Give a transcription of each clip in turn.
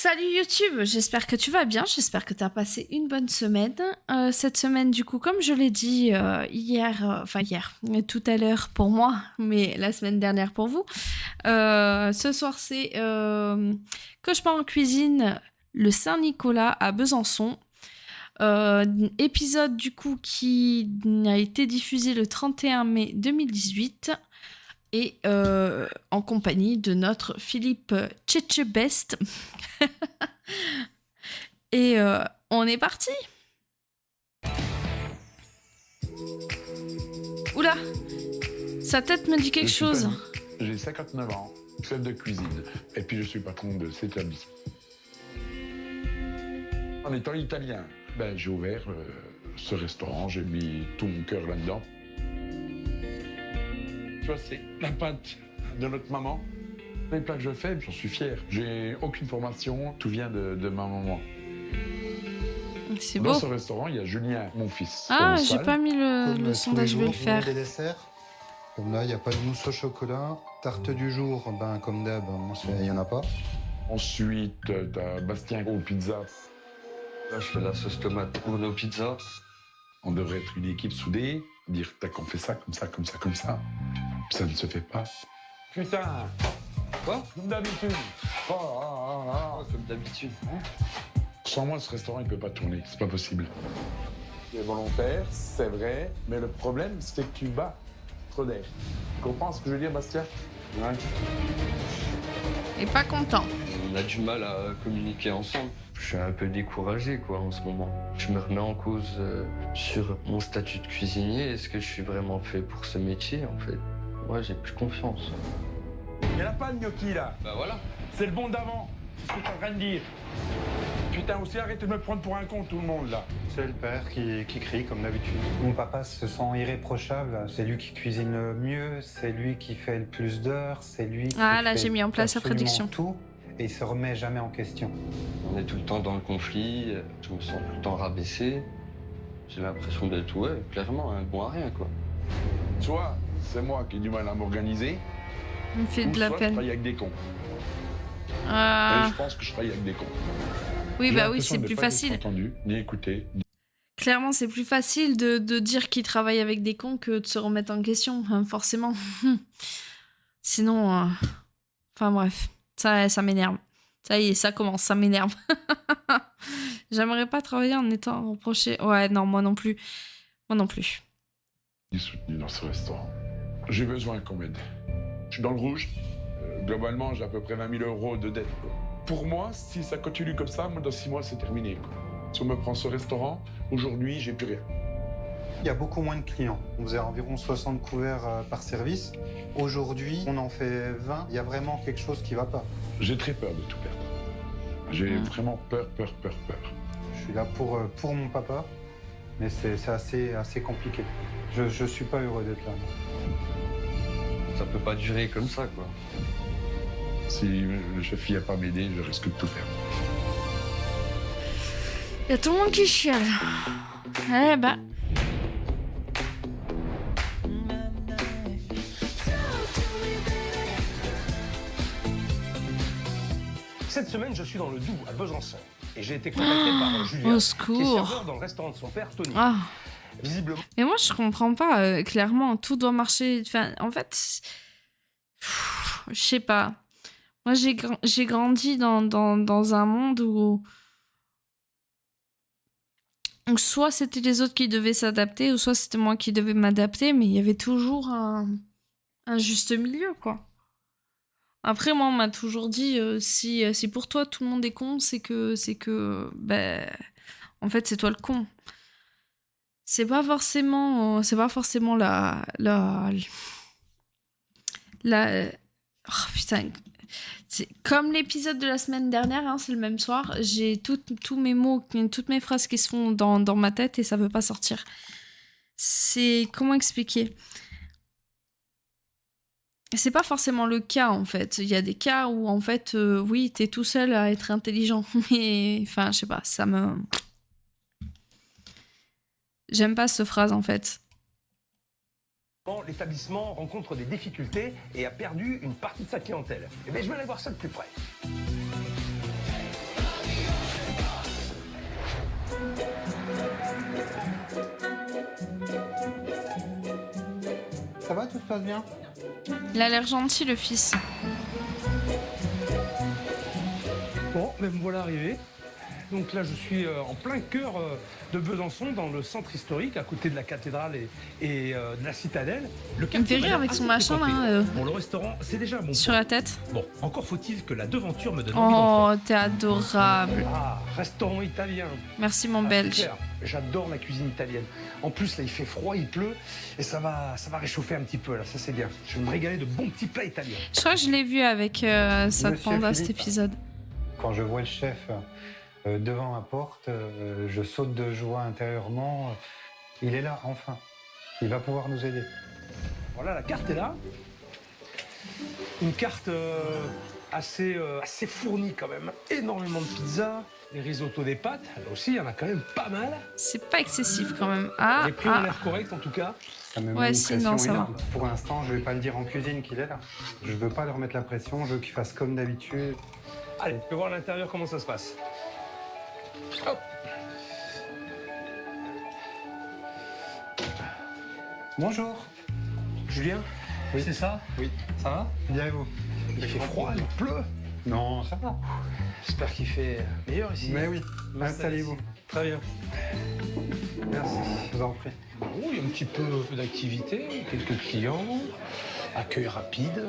Salut YouTube, j'espère que tu vas bien, j'espère que tu as passé une bonne semaine. Cette semaine, du coup, comme je l'ai dit tout à l'heure pour moi, mais la semaine dernière pour vous, ce soir c'est Cauchemar en cuisine, le Saint-Nicolas à Besançon. Épisode du coup qui a été diffusé le 31 mai 2018 et en compagnie de notre Philippe Tchetchebest. Et on est parti. Oula, sa tête me dit quelque chose. J'ai 59 ans, chef de cuisine, et puis je suis patron de cet établissement. En étant italien, j'ai ouvert ce restaurant, j'ai mis tout mon cœur là-dedans. Tu vois, c'est la pâte de notre maman. Les plats que je fais, j'en suis fier. J'ai aucune formation, tout vient de ma maman. C'est Dans beau. ce restaurant, il y a Julien, mon fils. Ah, j'ai pas mis le sondage, je vais le faire. Des desserts. Comme là, il n'y a pas de mousse au chocolat. Tarte du jour, comme d'hab, il n'y en a pas. Ensuite, t'as Bastien aux pizzas. Là, je fais la sauce tomate pour nos pizzas. On devrait être une équipe soudée, dire tac, on fait ça, comme ça, comme ça, comme ça. Ça ne se fait pas. Putain! Quoi? Comme d'habitude. Comme d'habitude. Sans moi, ce restaurant, il ne peut pas tourner. C'est pas possible. Tu es volontaire, c'est vrai, mais le problème, c'est que tu bats trop d'air. Tu comprends ce que je veux dire, Bastien? Ouais. Et pas content. On a du mal à communiquer ensemble. Je suis un peu découragé, en ce moment. Je me remets en cause sur mon statut de cuisinier. Est-ce que je suis vraiment fait pour ce métier, en fait? Moi, j'ai plus confiance. Il n'y en a pas de gnocchi, là. Bah voilà. C'est le bon d'avant. C'est ce que tu es en train de dire. Putain, aussi, arrêtez de me prendre pour un con, tout le monde, là. C'est le père qui crie, comme d'habitude. Mon papa se sent irréprochable. C'est lui qui cuisine le mieux, c'est lui qui fait le plus d'heures, c'est lui qui là, fait j'ai mis en place la absolument prédiction. tout, et il se remet jamais en question. On est tout le temps dans le conflit. Je me sens tout le temps rabaissé. J'ai l'impression d'être, clairement, un bon à rien, Soit c'est moi qui ai du mal à m'organiser, Il me fait ou de la soit je peine. travaille avec des cons. Et je pense que je travaille avec des cons. Oui, J'ai bah oui, l'impression c'est de plus pas être facile. entendu, ni écouté. Clairement, c'est plus facile de dire qu'il travaille avec des cons que de se remettre en question, hein, forcément. Sinon, enfin bref, ça m'énerve. Ça y est, ça commence, ça m'énerve. J'aimerais pas travailler en étant reproché. Ouais, non, moi non plus. Moi non plus. Ni soutenu dans ce restaurant. J'ai besoin qu'on m'aide. Je suis dans le rouge. Globalement, j'ai à peu près 20 000 € de dette. Pour moi, si ça continue comme ça, moi, dans 6 mois, c'est terminé. Si on me prend ce restaurant, aujourd'hui, j'ai plus rien. Il y a beaucoup moins de clients. On faisait environ 60 couverts par service. Aujourd'hui, on en fait 20. Il y a vraiment quelque chose qui ne va pas. J'ai très peur de tout perdre. J'ai vraiment peur. Je suis là pour mon papa, mais c'est assez compliqué. Je ne suis pas heureux d'être là. Ça peut pas durer comme ça, Si le chef vient pas m'aider, je risque de tout perdre. Il y a tout le monde qui chiale. Eh bah. Cette semaine, je suis dans le Doubs, à Besançon. Et j'ai été contacté par Julien, Au qui est secours. serveur dans le restaurant de son père, Tony. Ah. Visiblement, Mais moi, je comprends pas. Clairement, tout doit marcher. Enfin, en fait, je sais pas. Moi, j'ai grandi dans un monde où soit c'était les autres qui devaient s'adapter, ou soit c'était moi qui devais m'adapter, mais il y avait toujours un juste milieu, quoi. Après, moi, on m'a toujours dit, si pour toi tout le monde est con, c'est que, en fait, c'est toi le con. C'est pas forcément oh putain, c'est comme l'épisode de la semaine dernière, hein, c'est le même soir. J'ai tous mes mots, toutes mes phrases qui se font dans ma tête et ça veut pas sortir. C'est comment expliquer? C'est pas forcément le cas en fait. Il y a des cas où en fait, oui, t'es tout seul à être intelligent, mais enfin, je sais pas, ça me. J'aime pas cette phrase en fait. l'établissement rencontre des difficultés et a perdu une partie de sa clientèle. Eh bien, je vais aller voir ça de plus près. tout se passe bien. Il a l'air gentil, le fils. Bon, ben me voilà arrivé. Donc là, je suis en plein cœur de Besançon, dans le centre historique, à côté de la cathédrale et de la citadelle. Le Il me fait quartier m'a rire l'air avec son assez machin, fréquenté. là. Pour le restaurant, c'est déjà un bon Sur point. la tête. Bon, encore faut-il que la devanture me donne envie d'en Oh, t'es adorable. Ah, restaurant italien. Merci, mon Ah, belge. super. J'adore la cuisine italienne. En plus, là, il fait froid, il pleut, et ça va réchauffer un petit peu, là. Ça, c'est bien. Je vais me régaler de bons petits plats italiens. Je crois que je l'ai vu avec Sad Monsieur Panda, cet Philippe. épisode. Quand je vois le chef devant ma porte, je saute de joie intérieurement. Il est là, enfin. Il va pouvoir nous aider. Voilà, la carte est là. Une carte assez fournie, quand même. Énormément de pizzas, les risottos des pâtes. Là aussi, il y en a quand même pas mal. C'est pas excessif, quand même. Ah, Les prix ont l'air corrects, en tout cas. Ça me met Ouais, une si, pression non, ça va. énorme. Pour l'instant, je vais pas le dire en cuisine qu'il est là. Je veux pas leur mettre la pression, je veux qu'il fasse comme d'habitude. Allez, on peut voir à l'intérieur comment ça se passe. Hop. Bonjour. Julien, Oui. c'est ça? Oui. Ça va? Bien et vous? Il fait froid, il pleut. Non, ça va. J'espère qu'il fait meilleur ici. Mais oui, M'installer installez-vous. ici. Très bien. Merci. Je vous en prie. Oui, il y a un petit peu d'activité, quelques clients, accueil rapide,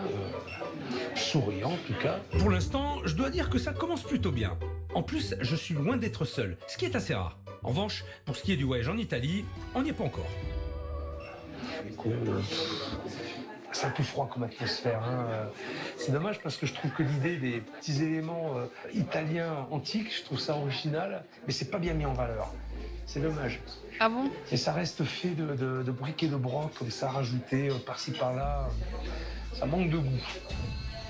souriant en tout cas. Pour l'instant, je dois dire que ça commence plutôt bien. En plus, je suis loin d'être seul, ce qui est assez rare. En revanche, pour ce qui est du voyage en Italie, on n'y est pas encore. Écoute, c'est un peu froid comme atmosphère. Hein. C'est dommage parce que je trouve que l'idée des petits éléments italiens antiques, je trouve ça original, mais c'est pas bien mis en valeur. C'est dommage. ah bon? Et ça reste fait de briques et de brocs, comme ça, rajouté par-ci par-là. Ça manque de goût.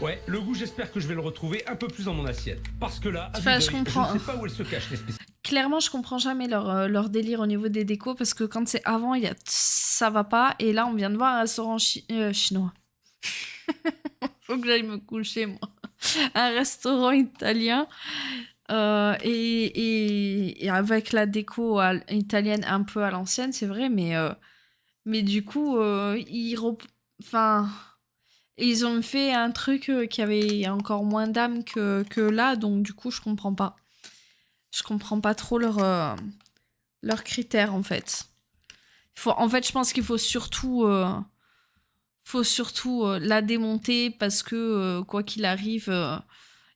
Ouais, le goût, j'espère que je vais le retrouver un peu plus dans mon assiette. Parce que là, à Enfin, vue je d'œil, comprends. ne sais pas où elles se cachent, les spécialités. Clairement, je comprends jamais leur délire au niveau des décos parce que quand c'est avant, ça va pas. Et là, on vient de voir un restaurant chinois. Faut que j'aille me coucher, moi. Un restaurant italien. Et avec la déco italienne un peu à l'ancienne, c'est vrai, mais du coup, enfin, ils ont fait un truc qui avait encore moins d'âme que là, donc du coup, je comprends pas. Je comprends pas trop leurs critères, en fait. En fait, je pense qu'il faut surtout la démonter parce que, quoi qu'il arrive,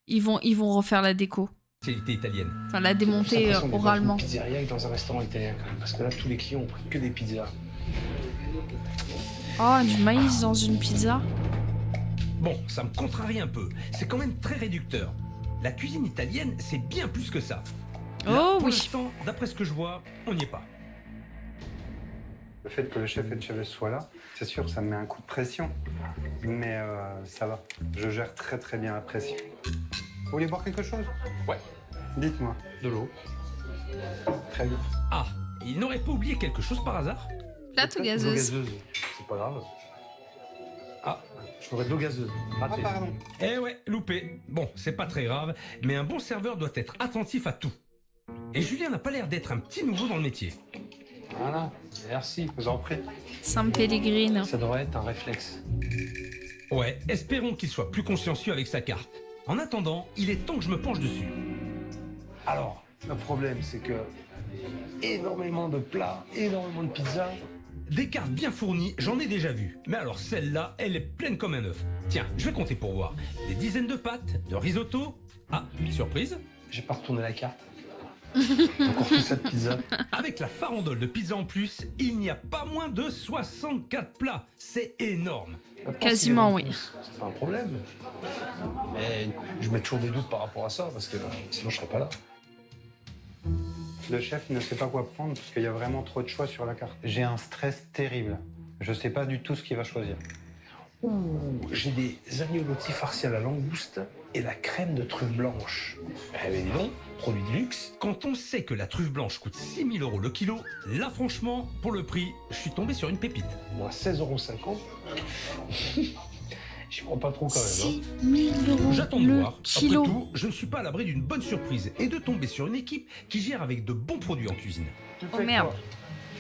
ils vont refaire la déco. italiennes. Enfin, la J'ai démonter l'impression d'être dans oralement. une pizzeria et dans un restaurant italien quand même, parce que là, tous les clients ont pris que des pizzas. Oh, du maïs dans une pizza. Bon, ça me contrarie un peu. C'est quand même très réducteur. La cuisine italienne, c'est bien plus que ça. Là, Oh pour oui. l'instant, d'après ce que je vois, on n'y est pas. Le fait que le chef Etchevel soit là, c'est sûr, ça me met un coup de pression. Mais ça va. Je gère très très bien la pression. Vous voulez boire quelque chose? Ouais. Dites-moi. De l'eau. Très bien. Ah, il n'aurait pas oublié quelque chose par hasard? Plate ou De l'eau gazeuse? gazeuse. C'est pas grave. Ah, je voudrais de l'eau gazeuse. Ah, Raté. pardon. Eh ouais, loupé. Bon, c'est pas très grave, mais un bon serveur doit être attentif à tout. Et Julien n'a pas l'air d'être un petit nouveau dans le métier. Voilà, merci. Je vous en prie. San Pellegrino. Ça devrait être un réflexe. Ouais, espérons qu'il soit plus consciencieux avec sa carte. En attendant, il est temps que je me penche dessus. Alors, le problème, c'est que énormément de plats, énormément de pizzas. Des cartes bien fournies, j'en ai déjà vu. Mais alors celle-là, elle est pleine comme un œuf. Tiens, je vais compter pour voir. Des dizaines de pâtes, de risotto. Ah, surprise. J'ai pas retourné la carte. Encore tout ça de pizza. Avec la farandole de pizza en plus, il n'y a pas moins de 64 plats. C'est énorme. Quasiment, oui. C'est pas un problème. Mais je mets toujours des doutes par rapport à ça, parce que sinon je serais pas là. Le chef ne sait pas quoi prendre parce qu'il y a vraiment trop de choix sur la carte. J'ai un stress terrible. Je sais pas du tout ce qu'il va choisir. Ouh, j'ai des agnolotti farcis à la langouste et la crème de truffe blanche. Eh ben dis donc, produit de luxe. Quand on sait que la truffe blanche coûte 6 000 € le kilo, là franchement, pour le prix, je suis tombé sur une pépite. Moi, 16,50 €. J'y crois pas trop quand même. 6 000 € J'attends de le voir. kilo. Après tout, je ne suis pas à l'abri d'une bonne surprise et de tomber sur une équipe qui gère avec de bons produits en cuisine. Oh merde.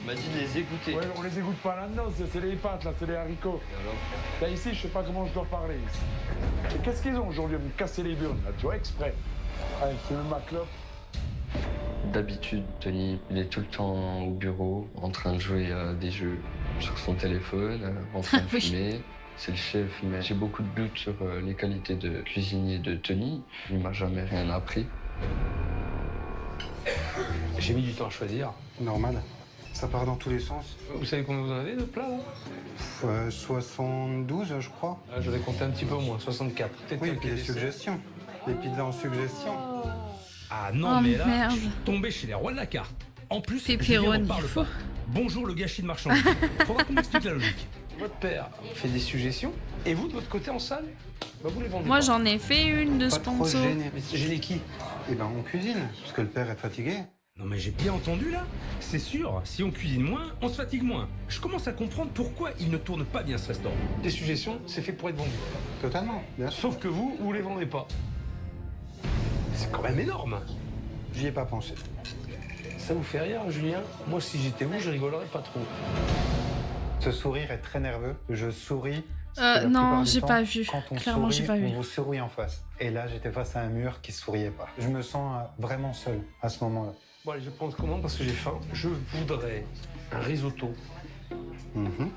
m'a dit de les égoutter. Ouais, on les égoutte pas là-dedans, c'est les pâtes, là, c'est les haricots. Et alors Là, ici, je sais pas comment je dois parler. Et qu'est-ce qu'ils ont aujourd'hui à me casser les burnes, là, tu vois, exprès. Allez, c'est même ma clope. D'habitude, Tony, il est tout le temps au bureau, en train de jouer à des jeux sur son téléphone, en train de Oui. fumer. C'est le chef, mais j'ai beaucoup de doutes sur les qualités de cuisinier de Tony. Il m'a jamais rien appris. J'ai mis du temps à choisir. Normal. Ça part dans tous les sens. Vous savez combien vous en avez de plats là 72, je crois. Ah, j'avais compté un petit peu au moins, 64. Peut-être Oui, et qu'avec puis les les desserts. suggestions. Les pizzas en suggestion. Ah non, Oh, mais là, merde. je suis tombé chez les rois de la carte. En plus, Julien Pepperoni. n'en parle pas. Bonjour le gâchis de marchandise. Faudra qu'on m'explique la logique. Votre père fait des suggestions et vous de votre côté en salle, bah, vous les vendez Moi, pas. j'en ai fait une de Pas trop sponsor. gêné. Mais gêner qui? Eh ben, on cuisine, parce que le père est fatigué. Non mais j'ai bien entendu là. C'est sûr, si on cuisine moins, on se fatigue moins. Je commence à comprendre pourquoi il ne tourne pas bien ce restaurant. Des suggestions, c'est fait pour être vendu. Totalement, bien sûr. Sauf que vous les vendez pas. C'est quand même énorme. J'y ai pas pensé. Ça vous fait rire, Julien? Moi, si j'étais vous, je rigolerais pas trop. Ce sourire est très nerveux. Je souris. parce que la Non, plupart du j'ai temps, pas vu. Quand on Clairement, sourit, j'ai pas vu. on vous sourit en face. Et là, j'étais face à un mur qui souriait pas. Je me sens vraiment seul à ce moment-là. Bon, allez, je vais prendre commande parce que j'ai faim. Je voudrais un risotto. Mhm.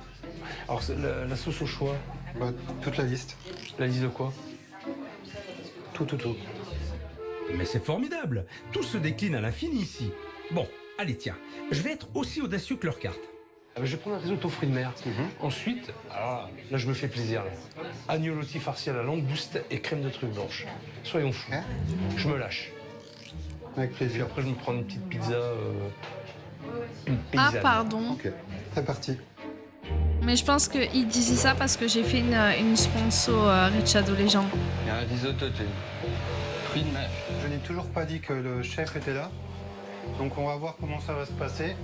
Alors, c'est la sauce au choix, Bah, toute la liste. la liste de quoi? Tout. Mais c'est formidable. Tout se décline à l'infini ici. Bon, allez tiens, je vais être aussi audacieux que leur carte. Ah ben, je vais prendre un risotto fruits de mer. Mhm. Ensuite, alors là, je me fais plaisir. Là. Agnolotti farci à la langousте et crème de trucs blanches. Soyons fous. Hein Je me lâche. Avec Puis plaisir. après, je me prends une petite pizza. Une Ah, paysanne. pardon. Ok, c'est parti. Mais je pense qu'il disait ça parce que j'ai fait une sponsor Ricciardo Legend. Il y a un risotto, Tony. Fruits de mer. Je n'ai toujours pas dit que le chef était là. Donc on va voir comment ça va se passer.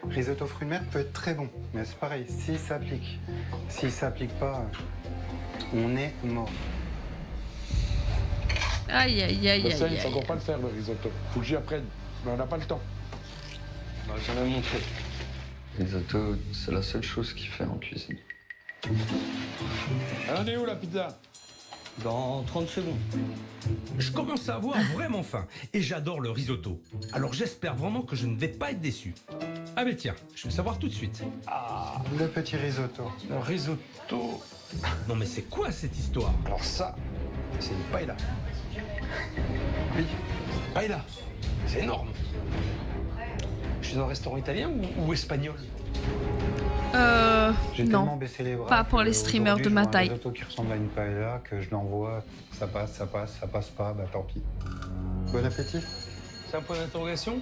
Risotto fruits de mer peut être très bon. Mais c'est pareil, s'il s'applique. S'il s'applique pas, on est mort. Aïe, aïe, aïe, Le aïe, sel, c'est aïe. encore pas le faire, le risotto. Faut que j'y apprenne. Mais on n'a pas le temps. On m'a jamais montré. Risotto, c'est la seule chose qu'il fait en cuisine. Elle en est où, la pizza? Dans 30 secondes. Je commence à avoir vraiment faim et j'adore le risotto. Alors j'espère vraiment que je ne vais pas être déçu. Ah mais tiens, je vais savoir tout de suite. Le petit risotto. Un risotto. Non mais c'est quoi cette histoire? Alors ça, c'est une paella. Oui, paella. C'est énorme. Je suis dans un restaurant italien ou espagnol? J'ai tellement Non. baissé les bras. Pas pour que les streamers aujourd'hui, de je ma vois taille. Un risotto qui ressemble à une paella, que je l'envoie, ça passe pas, bah tant pis. Bon appétit. C'est un point d'interrogation?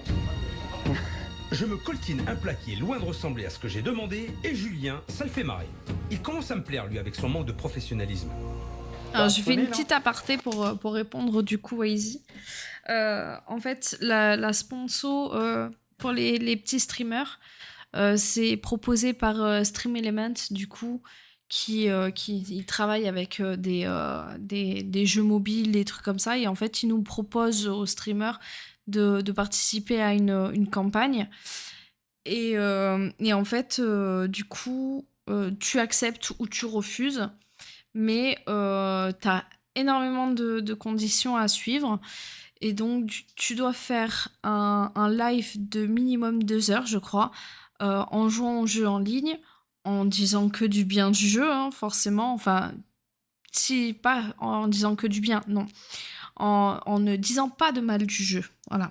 Je me coltine un plat qui est loin de ressembler à ce que j'ai demandé et Julien, ça le fait marrer. Il commence à me plaire lui avec son manque de professionnalisme. Alors, je fais une solide, petite aparté pour répondre du coup à Izzy. En fait, la sponsor pour les petits streamers, c'est proposé par Stream Element, du coup, qui il travaille avec des jeux mobiles, des trucs comme ça. Et en fait, il nous propose aux streamers de participer à une campagne. Et en fait, du coup, tu acceptes ou tu refuses. Mais tu as énormément de conditions à suivre. Et donc, tu dois faire un live de minimum 2 heures, je crois, en jouant au jeu en ligne, en disant que du bien du jeu, hein, forcément. Enfin, si pas en disant que du bien, non. En ne disant pas de mal du jeu. Voilà.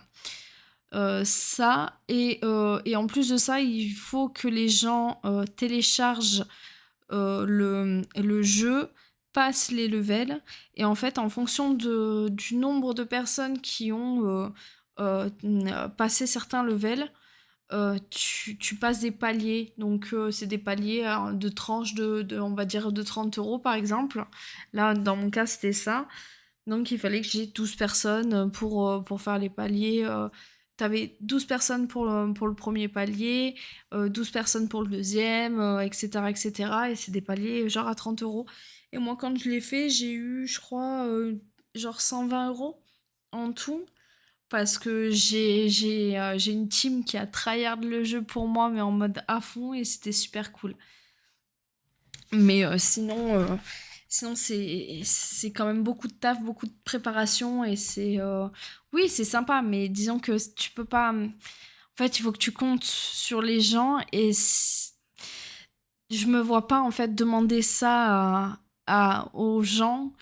Ça, et en plus de ça, il faut que les gens téléchargent le jeu, passe les levels, et en fait en fonction du nombre de personnes qui ont passé certains levels, tu passes des paliers. Donc c'est des paliers de tranches on va dire de 30 € par exemple. Là dans mon cas c'était ça. Donc il fallait que j'ai 12 personnes pour faire les paliers. T'avais 12 personnes pour le premier palier, 12 personnes pour le deuxième, etc., etc. Et c'est des paliers genre à 30 €. Et moi, quand je l'ai fait, j'ai eu, je crois, genre 120 € en tout parce que j'ai une team qui a tryhard le jeu pour moi, mais en mode à fond, et c'était super cool. Mais sinon c'est quand même beaucoup de taf, beaucoup de préparation, et oui, c'est sympa, mais disons que tu peux pas. En fait, il faut que tu comptes sur les gens, et je me vois pas en fait demander ça aux gens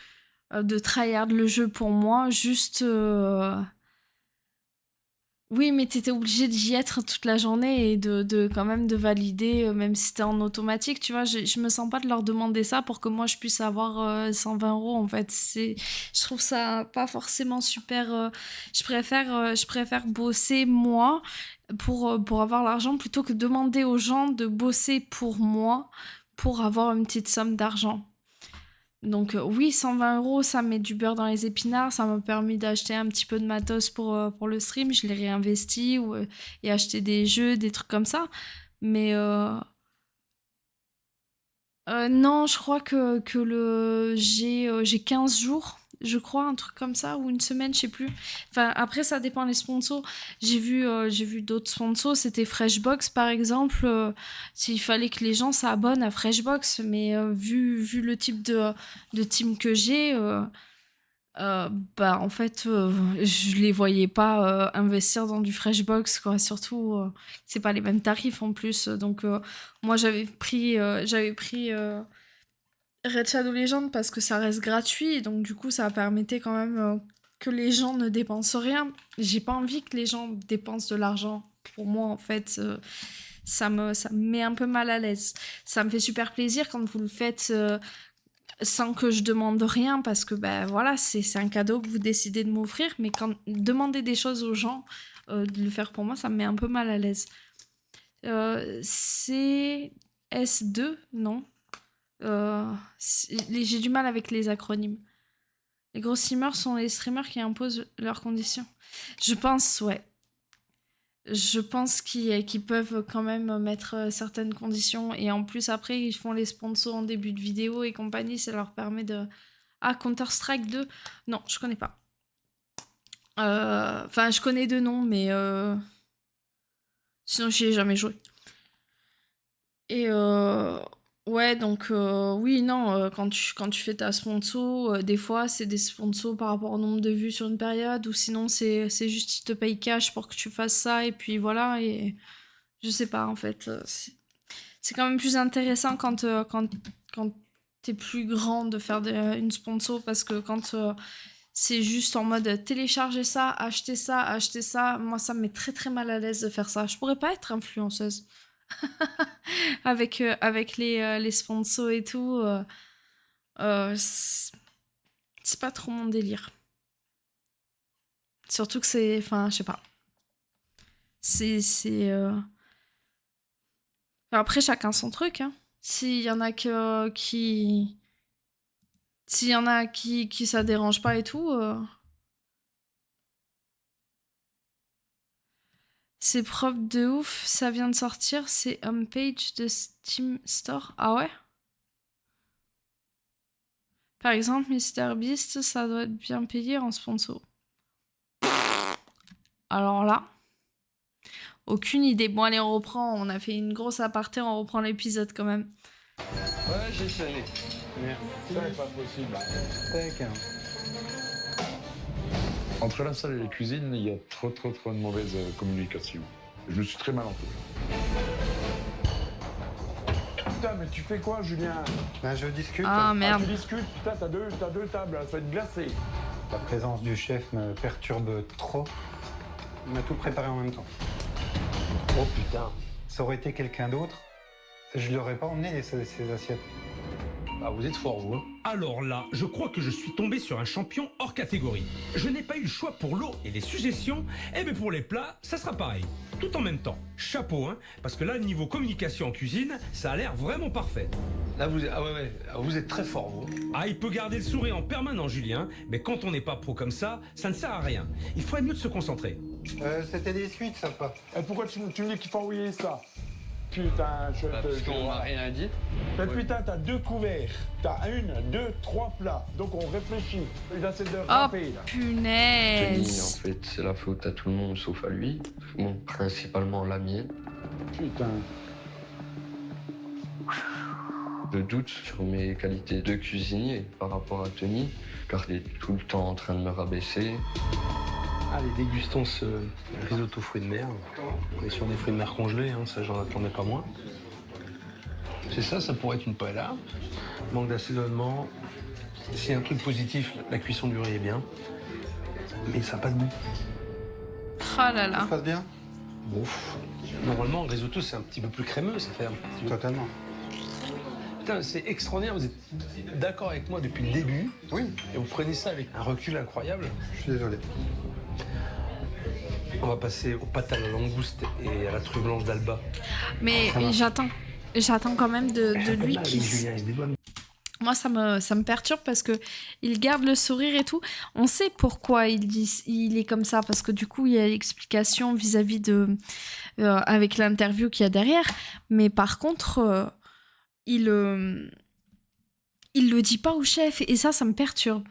de tryhard le jeu pour moi, juste. Oui, mais t'étais obligé d'y être toute la journée et de quand même de valider, même si c'était en automatique, tu vois. Je me sens pas de leur demander ça pour que moi je puisse avoir 120 € en fait. Je trouve ça pas forcément super. Je préfère bosser moi pour avoir l'argent plutôt que demander aux gens de bosser pour moi pour avoir une petite somme d'argent. Donc oui, 120 €, ça met du beurre dans les épinards, ça m'a permis d'acheter un petit peu de matos pour le stream, je l'ai réinvesti et acheté des jeux, des trucs comme ça. Mais non, je crois que j'ai 15 jours, je crois, un truc comme ça, ou une semaine, je sais plus. Enfin, après, ça dépend des sponsors. J'ai vu d'autres sponsors, c'était Freshbox, par exemple. S'il fallait que les gens s'abonnent à Freshbox, mais vu le type de team que j'ai, bah, en fait, je les voyais pas investir dans du Freshbox, quoi. Surtout, c'est pas les mêmes tarifs, en plus. Donc, moi, j'avais pris Red Shadow Legends parce que ça reste gratuit, donc du coup ça permettait quand même que les gens ne dépensent rien. J'ai pas envie que les gens dépensent de l'argent. Pour moi, en fait, ça me met un peu mal à l'aise. Ça me fait super plaisir quand vous le faites sans que je demande rien, parce que ben voilà, c'est un cadeau que vous décidez de m'offrir, mais quand demander des choses aux gens, de le faire pour moi, ça me met un peu mal à l'aise. CS2, non. J'ai du mal avec les acronymes. Les gros streamers sont les streamers qui imposent leurs conditions. Je pense, ouais. Je pense qu'ils peuvent quand même mettre certaines conditions. Et en plus, après, ils font les sponsors en début de vidéo et compagnie. Ça leur permet de... Ah, Counter-Strike 2. Non, je connais pas. Enfin, je connais deux noms, mais... Sinon, j'y ai jamais joué. Et ouais, donc oui, non, quand tu fais ta sponsor, des fois c'est des sponsors par rapport au nombre de vues sur une période, ou sinon c'est juste ils te payent cash pour que tu fasses ça, et puis voilà, et je sais pas, en fait, c'est quand même plus intéressant quand t'es plus grand de faire une sponsor, parce que quand c'est juste en mode télécharger ça, acheter ça, moi ça me met très très mal à l'aise de faire ça. Je pourrais pas être influenceuse. avec les sponsors et tout, c'est pas trop mon délire. Surtout que c'est... Enfin, je sais pas. C'est... Après, chacun son truc, hein. S'il y en a qui... S'il y en a qui ça dérange pas et tout... C'est propre de ouf, ça vient de sortir, c'est homepage de Steam Store. Ah ouais? Par exemple, MrBeast, ça doit être bien payé en sponsor. Alors là, aucune idée. Bon, allez, on reprend. On a fait une grosse aparté, on reprend l'épisode quand même. Ouais, j'ai sonné. Merci. Ça n'est pas possible. Tac. Entre la salle et les cuisines, il y a trop de mauvaise communication. Je me suis très mal entouré. Putain, mais tu fais quoi, Julien? Ben, je discute. Ah merde. Tu discutes, putain, t'as deux tables, ça va être glacé. La présence du chef me perturbe trop. On a tout préparé en même temps. Oh putain. Ça aurait été quelqu'un d'autre, je lui aurais pas emmené ces assiettes. Ah, vous êtes fort, vous. Hein. Alors là, je crois que je suis tombé sur un champion hors catégorie. Je n'ai pas eu le choix pour l'eau et les suggestions, et bien pour les plats, ça sera pareil. Tout en même temps. Chapeau, hein, parce que là, niveau communication en cuisine, ça a l'air vraiment parfait. Là, vous êtes... Ah ouais, vous êtes très fort, vous. Ah, il peut garder le sourire en permanent, Julien, mais quand on n'est pas pro comme ça ne sert à rien. Il faudrait mieux de se concentrer. C'était des suites, ça pas. Et pourquoi tu me dis qu'il faut envoyer ça? Putain, je Parce te qu'on jure. m'a rien dit. Mais Ouais. putain, t'as 2 couverts. T'as 1, 2, 3 plats. Donc on réfléchit. Il a cette de râper, là. Tony, en Punaise. fait, c'est la faute à tout le monde sauf à lui. Bon, principalement la mienne. Putain. Je doute sur mes qualités de cuisinier par rapport à Tony, car il est tout le temps en train de me rabaisser. Allez, dégustons ce risotto fruits de mer. On est sur des fruits de mer congelés, hein, ça j'en attendais pas moins. C'est ça, ça pourrait être une paella. Manque d'assaisonnement. S'il y a un truc positif, la cuisson du riz est bien. Mais ça n'a pas de goût. Oh là Ça là. se passe bien? Ouf. Normalement, le risotto, c'est un petit peu plus crémeux, ça fait un petit peu... Totalement. Putain, c'est extraordinaire, vous êtes d'accord avec moi depuis le début. Oui, Et vous prenez ça avec un recul incroyable. je suis désolé. On va passer aux pâtes à la langouste et à la truffe blanche d'Alba. Mais Ça marche. j'attends quand même de lui Mal, qui... Julien, il se dédouane. Moi, ça me perturbe parce que il garde le sourire et tout. On sait pourquoi il est comme ça, parce que du coup, il y a l'explication vis-à-vis de... avec l'interview qu'il y a derrière. Mais par contre, il le dit pas au chef. Et ça me perturbe.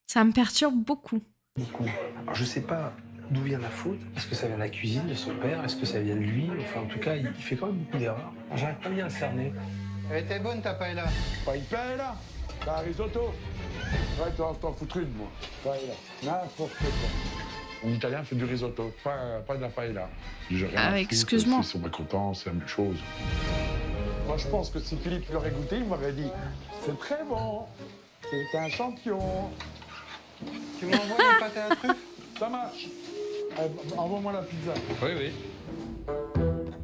Ça me perturbe beaucoup. Beaucoup. Alors, je sais pas d'où vient la faute. Est-ce que ça vient de la cuisine de son père? Est-ce que ça vient de lui? Enfin, en tout cas, il fait quand même beaucoup d'erreurs. J'arrive pas bien à le cerner. Elle était bonne ta paella. Pas une paella. T'as un risotto. Ouais, t'en foutre une, moi. Paella. N'importe quoi. En italien, fait du risotto, pas de la paella. J'ai rien à foutre, excuse-moi. Ils sont pas contents, c'est la même chose. Moi, je pense que si Philippe l'aurait goûté, il m'aurait dit c'est très bon. C'est un champion. Tu m'envoies les pâtes à la truffe? Ça marche. Envoie-moi la pizza. Oui, oui.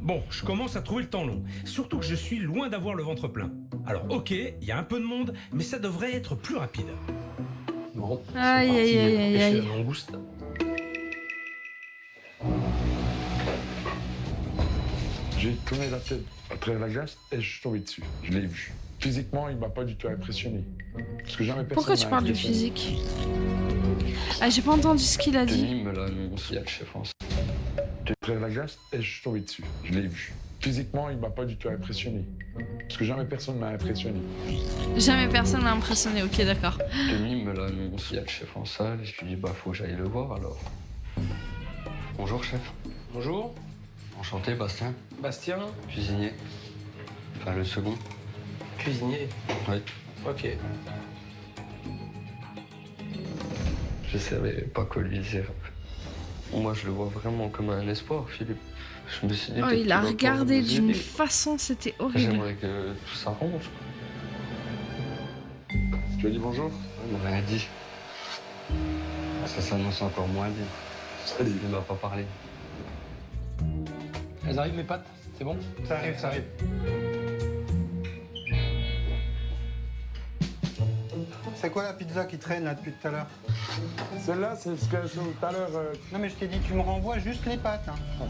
Bon, je commence à trouver le temps long. Surtout que je suis loin d'avoir le ventre plein. Alors ok, il y a un peu de monde, mais ça devrait être plus rapide. Bon, c'est Aïe, parti, aïe, aïe, aïe, pêcher aïe. la langouste. J'ai tourné la tête à travers la glace et je suis tombé dessus. Je l'ai vu. Physiquement, il m'a pas du tout impressionné. Parce que jamais personne Pourquoi tu m'a parles du impressionné. physique? Ah, j'ai pas entendu ce qu'il a dit. Tony me l'a annoncé, il y a le chef en salle. À travers la glace et je suis tombé dessus. Je l'ai vu. Physiquement, il m'a pas du tout impressionné. Parce que jamais personne m'a impressionné. Jamais personne m'a impressionné. Ok, d'accord. Tony me l'a annoncé, il y a le chef en salle, et je lui dis bah faut que j'aille le voir alors. Bonjour chef. Bonjour, Enchanté Bastien, Bastien, cuisinier. Enfin le second. cuisinier. Oui. Ok. Je savais pas quoi lui dire. Moi je le vois vraiment comme un espoir, Philippe. Je me suis dit Oh, peut-être il a qu'il va pouvoir regardé nous d'une aider. façon, c'était horrible. J'aimerais que tout s'arrange. Tu lui as dit bonjour? Il m'a rien dit. Ça s'annonce encore moins bien. Salut. Il m'a pas parlé. Elles arrivent mes pâtes? C'est bon? Ça arrive, ça arrive. C'est quoi la pizza qui traîne là depuis tout à l'heure? Celle-là, c'est ce que tout à l'heure. Non mais je t'ai dit, tu me renvoies juste les pâtes. Hein.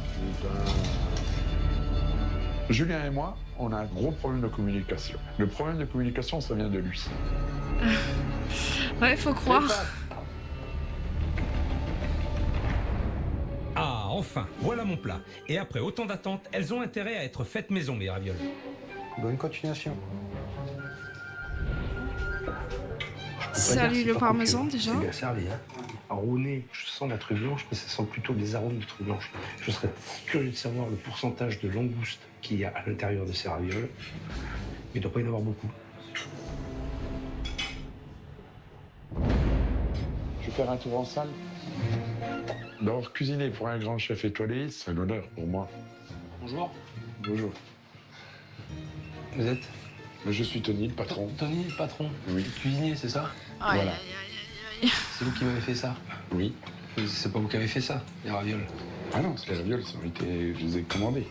Julien et moi, on a un gros problème de communication. Le problème de communication, ça vient de lui. Ouais, faut croire. Ah, enfin, voilà mon plat. Et après autant d'attentes, elles ont intérêt à être faites maison, mes ravioles. Bonne continuation. Salut C'est le pas parmesan concurrent. déjà. C'est bien servi, hein. Alors au nez, je sens la truffe blanche, mais ça sent plutôt les arômes de truffe blanche. Je serais curieux de savoir le pourcentage de langouste qu'il y a à l'intérieur de ces ravioles. Mais il ne doit pas y en avoir beaucoup. Je vais faire un tour en salle. D'avoir cuisiné pour un grand chef étoilé, c'est un honneur pour moi. Bonjour. Bonjour. Vous êtes Je suis Tony, le patron. Tony, le patron. Oui. Le cuisinier, c'est ça? Aïe, Voilà. aïe, aïe, aïe. C'est vous qui m'avez fait ça? Oui. Mais c'est pas vous qui avez fait ça, les ravioles. Ah non, c'est les ravioles, ça ont été... Je les ai commandés.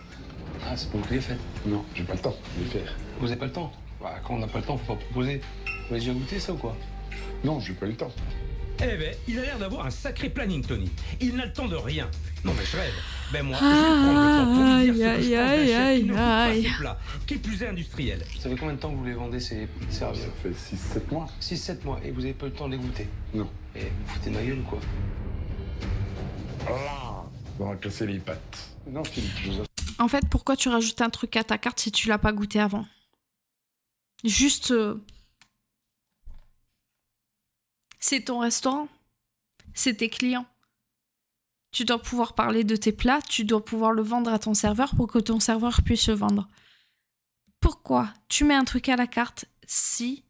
Ah, c'est pas vous qui les faites. Non, j'ai pas le temps de les faire. Vous avez pas le temps? Bah, quand on n'a pas le temps, faut pas proposer. Vous avez déjà goûté ça ou quoi? Non, j'ai pas le temps. Eh ben, il a l'air d'avoir un sacré planning, Tony. Il n'a le temps de rien. Non mais je rêve. Ben moi, je vais prendre le temps pour lui dire ce que je pense d'un Aïe, chef qui ne goûte pas aïe, ses plats, qui plus est industriel. Ça fait combien de temps que vous les vendez, ces Ça ravioles? fait 6-7 mois. 6-7 mois, et vous avez pas eu le temps de les goûter? Non. Et vous foutez de ma gueule ou quoi? Ah, on va casser les pattes. Non, Philippe, je vous assure. En fait, pourquoi tu rajoutes un truc à ta carte si tu l'as pas goûté avant? Juste... c'est ton restaurant. C'est tes clients. Tu dois pouvoir parler de tes plats, tu dois pouvoir le vendre à ton serveur pour que ton serveur puisse le vendre. Pourquoi tu mets un truc à la carte si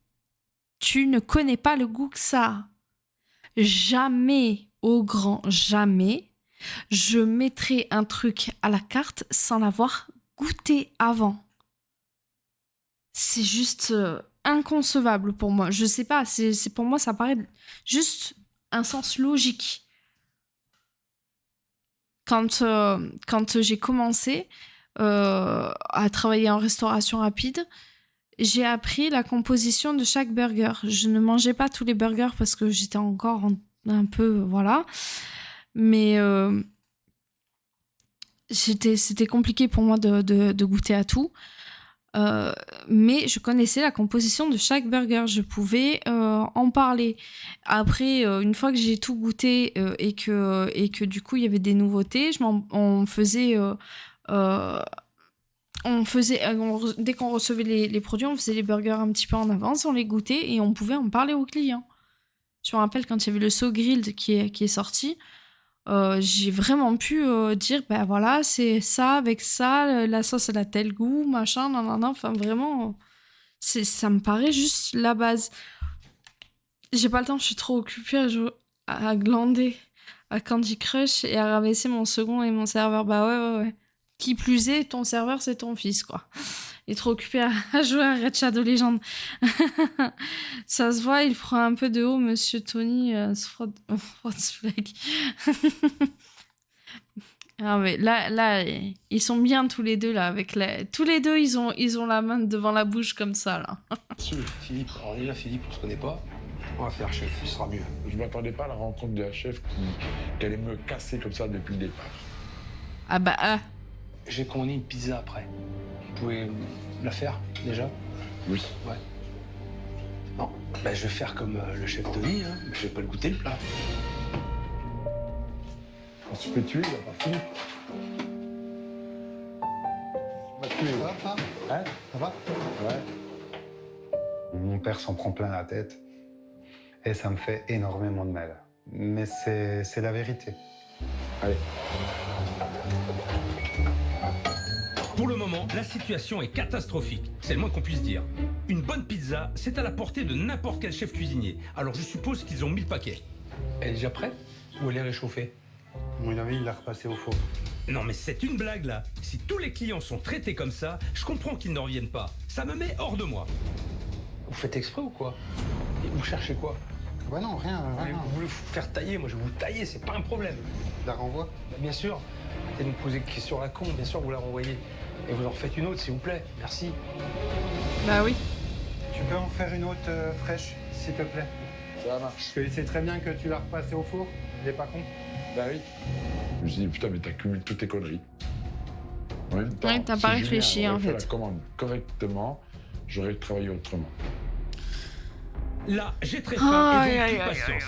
tu ne connais pas le goût que ça a? Jamais, au grand jamais, je mettrai un truc à la carte sans l'avoir goûté avant. C'est juste inconcevable pour moi. Je sais pas, c'est pour moi, ça paraît juste un sens logique. Quand j'ai commencé à travailler en restauration rapide, j'ai appris la composition de chaque burger. Je ne mangeais pas tous les burgers parce que j'étais encore un peu... Voilà. Mais c'était compliqué pour moi de goûter à tout. Mais je connaissais la composition de chaque burger. Je pouvais en parler. Après, une fois que j'ai tout goûté et que du coup, il y avait des nouveautés, on faisait... dès qu'on recevait les produits, on faisait les burgers un petit peu en avance, on les goûtait et on pouvait en parler aux clients. Je me rappelle quand il y avait le So Grilled qui est sorti, j'ai vraiment pu dire, ben voilà, c'est ça avec ça, la sauce elle a tel goût, machin, nanana, enfin vraiment, ça me paraît juste la base. J'ai pas le temps, je suis trop occupée à glander à Candy Crush et à rabaisser mon second et mon serveur. Bah ouais. Qui plus est, ton serveur, c'est ton fils, quoi. Il est trop occupé à jouer à Red Shadow Legends. Ça se voit, il prend un peu de haut, Monsieur Tony Frodsflag. Ah mais là, ils sont bien tous les deux, là. Tous les deux, ils ont la main devant la bouche comme ça, là. Philippe, alors déjà, Philippe, on se connaît pas. On va faire chef, ce sera mieux. Je m'attendais pas à la rencontre de la chef qui allait me casser comme ça depuis le départ. Ah bah... J'ai commandé une pizza après. Vous pouvez la faire, déjà? Oui. Ouais. Non, bah, je vais faire comme le chef Tony, hein. Je vais pas le goûter, le plat. On se fait tuer, il a pas fini. On m'a tué. Ça va, ça? Hein? Ça va? Ouais. Mon père s'en prend plein la tête et ça me fait énormément de mal. Mais c'est la vérité. Allez. Pour le moment, la situation est catastrophique. C'est le moins qu'on puisse dire. Une bonne pizza, c'est à la portée de n'importe quel chef cuisinier. Alors je suppose qu'ils ont mis le paquet. Elle est déjà prête? Ou elle est réchauffée? À mon avis, il l'a repassé au four. Non mais c'est une blague là. Si tous les clients sont traités comme ça, je comprends qu'ils ne reviennent pas. Ça me met hors de moi. Vous faites exprès ou quoi? Et vous cherchez quoi? Ouais, non, rien. Vous voulez vous faire tailler? Moi, je vais vous tailler, c'est pas un problème. La renvoie? Bah, bien sûr. Arrêtez de me poser des questions à la con, bien sûr, vous la renvoyez. Et vous en refaites une autre, s'il vous plaît. Merci. Bah oui. Tu peux en faire une autre fraîche, s'il te plaît? Ça marche. Parce qu'il sait très bien que tu l'as repassé au four. Il est pas con. Bah oui. Je me suis dit, putain, mais t'accumules toutes tes conneries. En même temps, Ouais, t'as pas réfléchi, Julien en aurait fait fait. la commande correctement, j'aurais travaillé autrement. Là, j'ai très faim et donc Aïe, toute aïe, patience.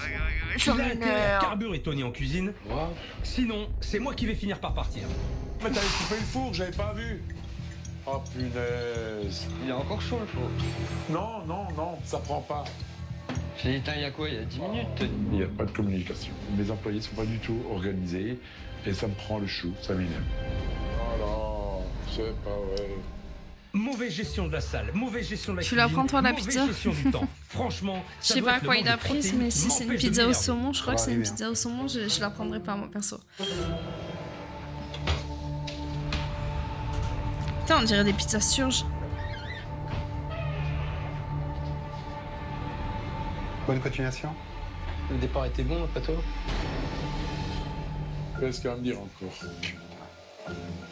Je Il a intérêt à m'énerve. carburer Tony en cuisine. Moi, Sinon, c'est moi qui vais finir par partir. Mais t'avais coupé le four, j'avais pas vu. Oh punaise. Il est encore chaud le four. Non, ça prend pas. Je l'ai éteint il y a quoi? Il y a 10 minutes, Tony. Il n'y a pas de communication. Mes employés sont pas du tout organisés et ça me prend le chou, ça m'énerve. Oh non, c'est pas vrai. Mauvaise gestion de la salle, mauvaise gestion de la Tu cuisine, la prends, toi, la mauvaise pizza gestion du temps. Franchement, Je ça sais doit pas être à quoi le il manque a de prise, protéines mais qui si c'est une m'empêche de pizza au m'énerver. saumon, je crois que Ça va c'est une arriver, pizza au saumon, je la prendrai pas, moi, perso. Putain, on dirait des pizzas surges. Bonne continuation. le départ était bon, le plateau? Qu'est-ce qu'il va me dire encore?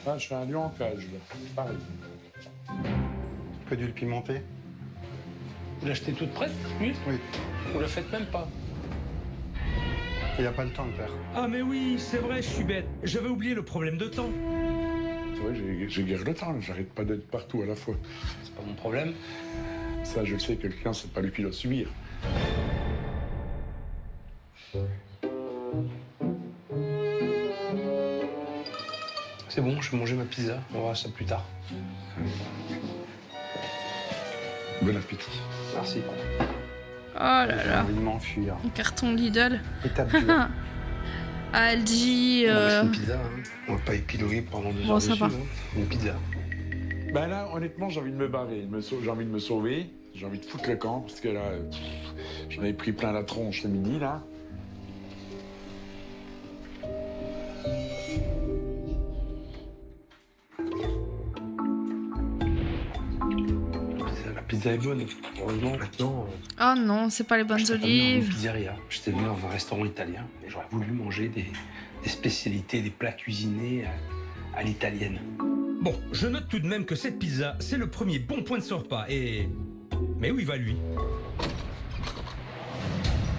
Ah, je fais un lion en cage, là. Pareil. Que du le pimenter. Vous l'achetez toute prête, lui? Oui. Vous la faites même pas? Il a pas le temps, le père. Ah mais oui, c'est vrai, je suis bête. J'avais oublié le problème de temps. C'est vrai, j'ai guère le temps, j'arrête pas d'être partout à la fois. C'est pas mon problème. Ça, je le sais que le client, c'est pas lui qui doit subir. C'est bon, je vais manger ma pizza. On verra ça plus tard. Bon appétit. Merci. Oh là J'ai là. envie de m'enfuir. Un carton Lidl. Étape dure. Aldi. C'est une pizza, hein. On va pas épiloguer pendant 2 Bon, heures ça dessus, va. hein. Une pizza. Ben là, honnêtement, j'ai envie de me barrer. J'ai envie de me sauver. J'ai envie de foutre le camp. Parce que là, j'en avais pris plein la tronche le midi, là. La pizza est bonne. Heureusement, maintenant, Oh non, c'est pas les bonnes je t'ai pas venu dans une olives. pizzeria. J'étais venu dans un restaurant italien. Et j'aurais voulu manger des spécialités, des plats cuisinés à l'italienne. Bon, je note tout de même que cette pizza, c'est le premier bon point de ce repas et... Mais où il va lui?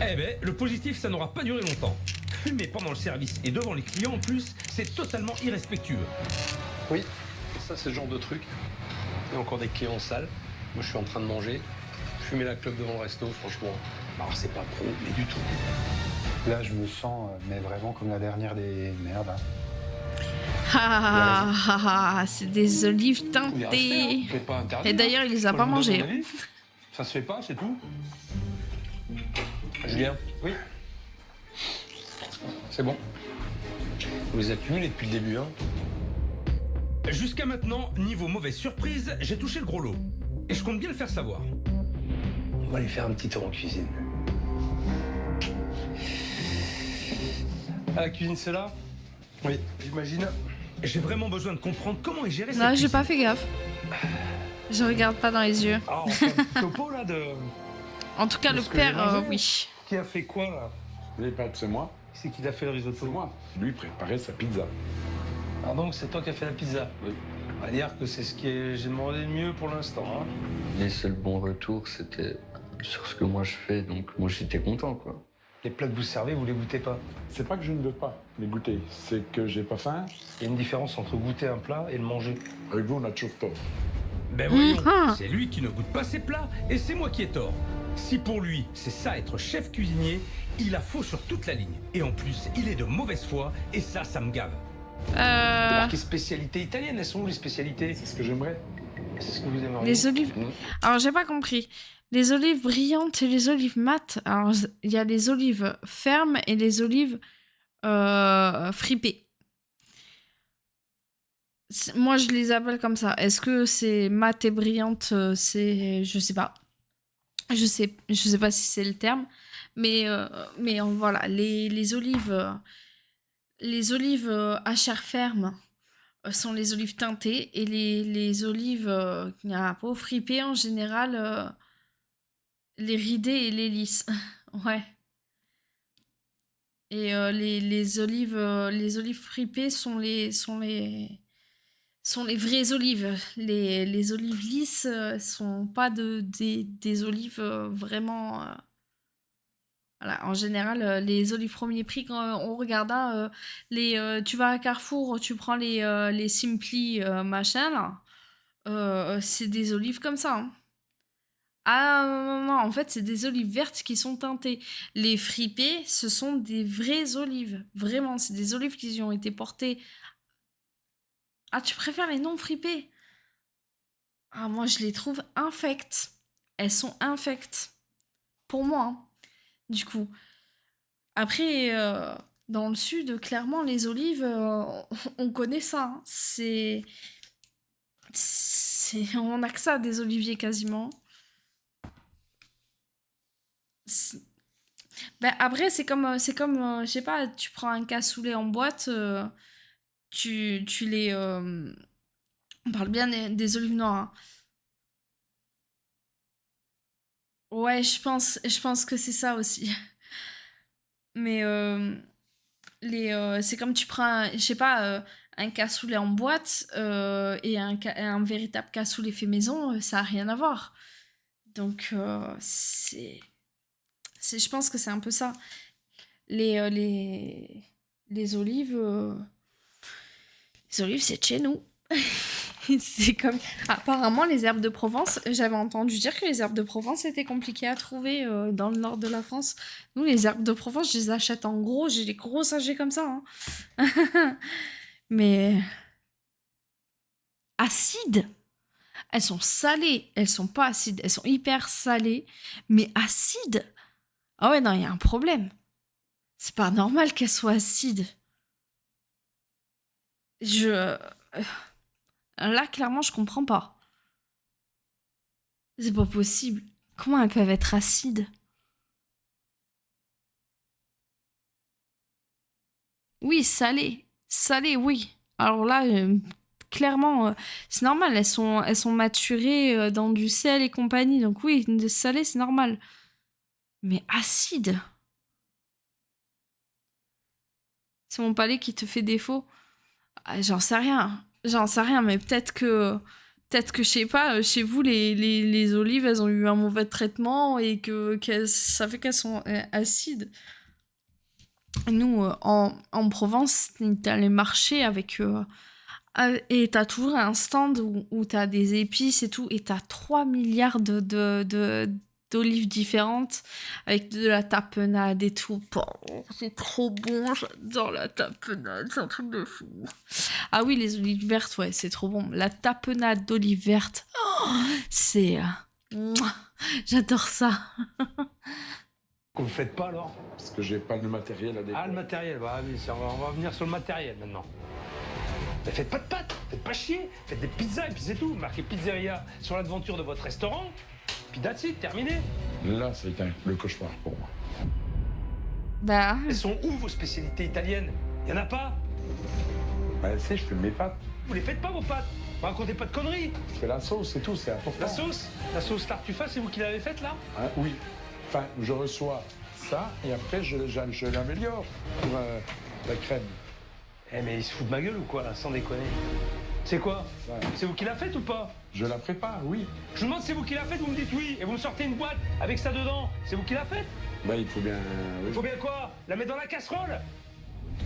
Eh ben, le positif, ça n'aura pas duré longtemps. Fumer pendant le service et devant les clients en plus, c'est totalement irrespectueux. Oui, ça c'est le genre de truc. Il y a encore des clients sales. Moi je suis en train de manger. Fumer la clope devant le resto, franchement. Alors c'est pas pro, mais du tout. Là, je me sens, mais vraiment comme la dernière des merdes. Hein. Ah, ah, ah, c'est des olives Vous y restez, hein. teintées. C'est pas interdit. Et d'ailleurs, il les a Moi, pas je vous donne mangées. mon avis. Ça se fait pas, c'est tout. Julien, oui. C'est bon. Vous les accumulez depuis le début, hein. Jusqu'à maintenant, niveau mauvaise surprise, j'ai touché le gros lot. Et je compte bien le faire savoir. On va aller faire un petit tour en cuisine. Ah, la cuisine, c'est là? Oui, j'imagine. J'ai vraiment besoin de comprendre comment est géré cette Non, j'ai cuisine. pas fait gaffe. Je regarde pas dans les yeux. Ah, on fait un topo là de. En tout cas, De le ce que j'ai père, mangé. oui. Qui a fait quoi là? Les pâtes, c'est moi. C'est qui a fait le risotto? C'est moi. Lui préparait sa pizza. Ah donc c'est toi qui as fait la pizza? Oui. On va dire que c'est ce que j'ai demandé de mieux pour l'instant. Hein. Les seuls bons retours, c'était sur ce que moi je fais, donc moi j'étais content, quoi. Les plats que vous servez, vous les goûtez pas. C'est pas que je ne veux pas les goûter, c'est que j'ai pas faim. Il y a une différence entre goûter un plat et le manger. Avec vous, on a toujours tort. Ben voyons, Mhm. c'est lui qui ne goûte pas ses plats et c'est moi qui ai tort. Si pour lui, c'est ça être chef cuisinier, il a faux sur toute la ligne. Et en plus, il est de mauvaise foi et ça me gave. C'est marqué spécialité italienne. Elles sont où les spécialités? C'est ce que j'aimerais. C'est ce que vous aimeriez. Les olives. Mmh. Alors, j'ai pas compris. Les olives brillantes et les olives mates. Alors, il y a les olives fermes et les olives fripées. Moi, je les appelle comme ça. Est-ce que c'est mat et brillante? C'est, je sais pas. Je sais pas si c'est le terme. Mais voilà, les olives à chair ferme sont les olives teintées et les olives peau fripée en général, les ridées et les lisses. Ouais. Et les olives fripées sont les vraies olives. Les olives lisses sont pas des olives vraiment. Voilà, en général, les olives premier prix, quand on regarde, hein, tu vas à Carrefour, tu prends les Simply machin, là, c'est des olives comme ça. Hein. Ah non, en fait, c'est des olives vertes qui sont teintées. Les fripées, ce sont des vraies olives. Vraiment, c'est des olives qui ont été portées. Ah, tu préfères les non fripées? Ah, moi, je les trouve infectes. Elles sont infectes. Pour moi, hein. Du coup. Après, dans le sud, clairement, les olives, on connaît ça. Hein. On a que ça, des oliviers quasiment. Ben, après, c'est comme je sais pas, tu prends un cassoulet en boîte, tu les... on parle bien des olives noires. Hein. Ouais, je pense que c'est ça aussi. Mais c'est comme tu prends, je sais pas, un cassoulet en boîte et un véritable cassoulet fait maison, ça a rien à voir. Donc je pense que c'est un peu ça. Les olives, c'est de chez nous. C'est comme apparemment les herbes de Provence. J'avais entendu dire que les herbes de Provence étaient compliquées à trouver dans le nord de la France. Nous, les herbes de Provence, je les achète en gros. J'ai des gros sachets comme ça. Hein. Mais acides. Elles sont salées, elles sont pas acides, elles sont hyper salées, mais acides. Ah ouais, non, il y a un problème. C'est pas normal qu'elles soient acides. Là, clairement, je comprends pas. C'est pas possible. Comment elles peuvent être acides? Oui, salées. Salées, oui. Alors là, clairement, c'est normal. Elles sont maturées dans du sel et compagnie. Donc oui, salées, c'est normal. Mais acides. C'est mon palais qui te fait défaut. Ah, j'en sais rien. J'en sais rien, mais peut-être que, je sais pas, chez vous, les olives, elles ont eu un mauvais traitement et ça fait qu'elles sont acides. Nous, en Provence, t'as les marchés avec... et t'as toujours un stand où t'as des épices et tout, et t'as 3 milliards d'olives différentes, avec de la tapenade et tout. Bon, c'est trop bon, j'adore la tapenade, c'est un truc de fou. Ah oui, les olives vertes, ouais, c'est trop bon. La tapenade d'olives vertes, c'est... j'adore ça. Que vous faites pas alors? Parce que j'ai pas le matériel adéquat. Ah, le matériel, bah oui, on va revenir sur le matériel maintenant. Mais faites pas de pâtes, faites pas chier, faites des pizzas et puis c'est tout. Marquez pizzeria sur l'aventure de votre restaurant, puis that's it, terminé. Là, c'est le cauchemar pour moi. Bah... Elles sont où vos spécialités italiennes? Y en a pas? Bah, tu sais, je fais mes pâtes. Vous les faites pas vos pâtes? Vous racontez pas de conneries. Je fais la sauce, c'est tout, c'est important. La sauce tartuffa, c'est vous qui l'avez faite là? Hein, oui. Enfin, je reçois ça et après, je l'améliore pour la crème. Eh mais il se fout de ma gueule ou quoi là, sans déconner? C'est quoi? Ouais. C'est vous qui la faites ou pas? Je la prépare, oui. Je vous demande si c'est vous qui la faites, vous me dites oui, et vous me sortez une boîte avec ça dedans. C'est vous qui la faites? Bah, il faut bien... oui. Faut bien quoi? La mettre dans la casserole?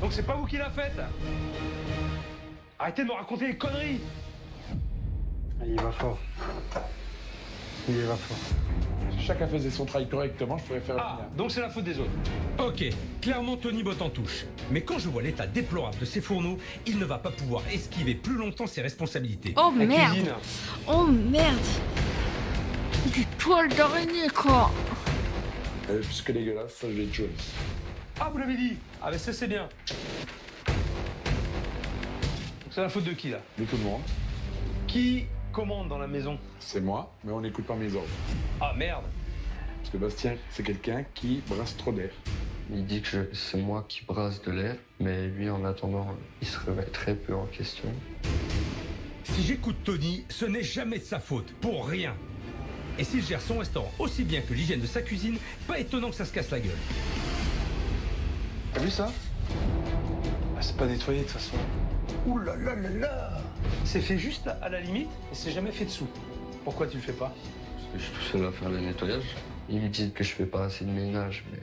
Donc c'est pas vous qui la faites? Arrêtez de me raconter des conneries! Il va fort. Il va fort. Si chacun faisait son travail correctement, je pourrais faire Ah, bien. donc c'est la faute des autres. Ok, clairement Tony botte en touche. Mais quand je vois l'état déplorable de ses fourneaux, il ne va pas pouvoir esquiver plus longtemps ses responsabilités. Oh La merde! cuisine. Oh merde! Des toiles d'araignée, quoi! Elle est plus que dégueulasse, ça, j'ai une chose. Ah, vous l'avez dit. Ah, mais ça c'est bien. Donc c'est la faute de qui là? De tout le monde. Qui commande dans la maison? C'est moi, mais on n'écoute pas mes ordres. Ah merde! Parce que Bastien, c'est quelqu'un qui brasse trop d'air. Il dit que c'est moi qui brasse de l'air, mais lui, en attendant, il se remet très peu en question. Si j'écoute Tony, ce n'est jamais de sa faute, pour rien. Et s'il gère son restaurant aussi bien que l'hygiène de sa cuisine, pas étonnant que ça se casse la gueule. T'as vu ça? Ah, c'est pas nettoyé de toute façon. Ouh là là là là! C'est fait juste à la limite et c'est jamais fait dessous. Pourquoi tu le fais pas? Parce que je suis tout seul à faire le nettoyage. Ils me disent que je fais pas assez de ménage, mais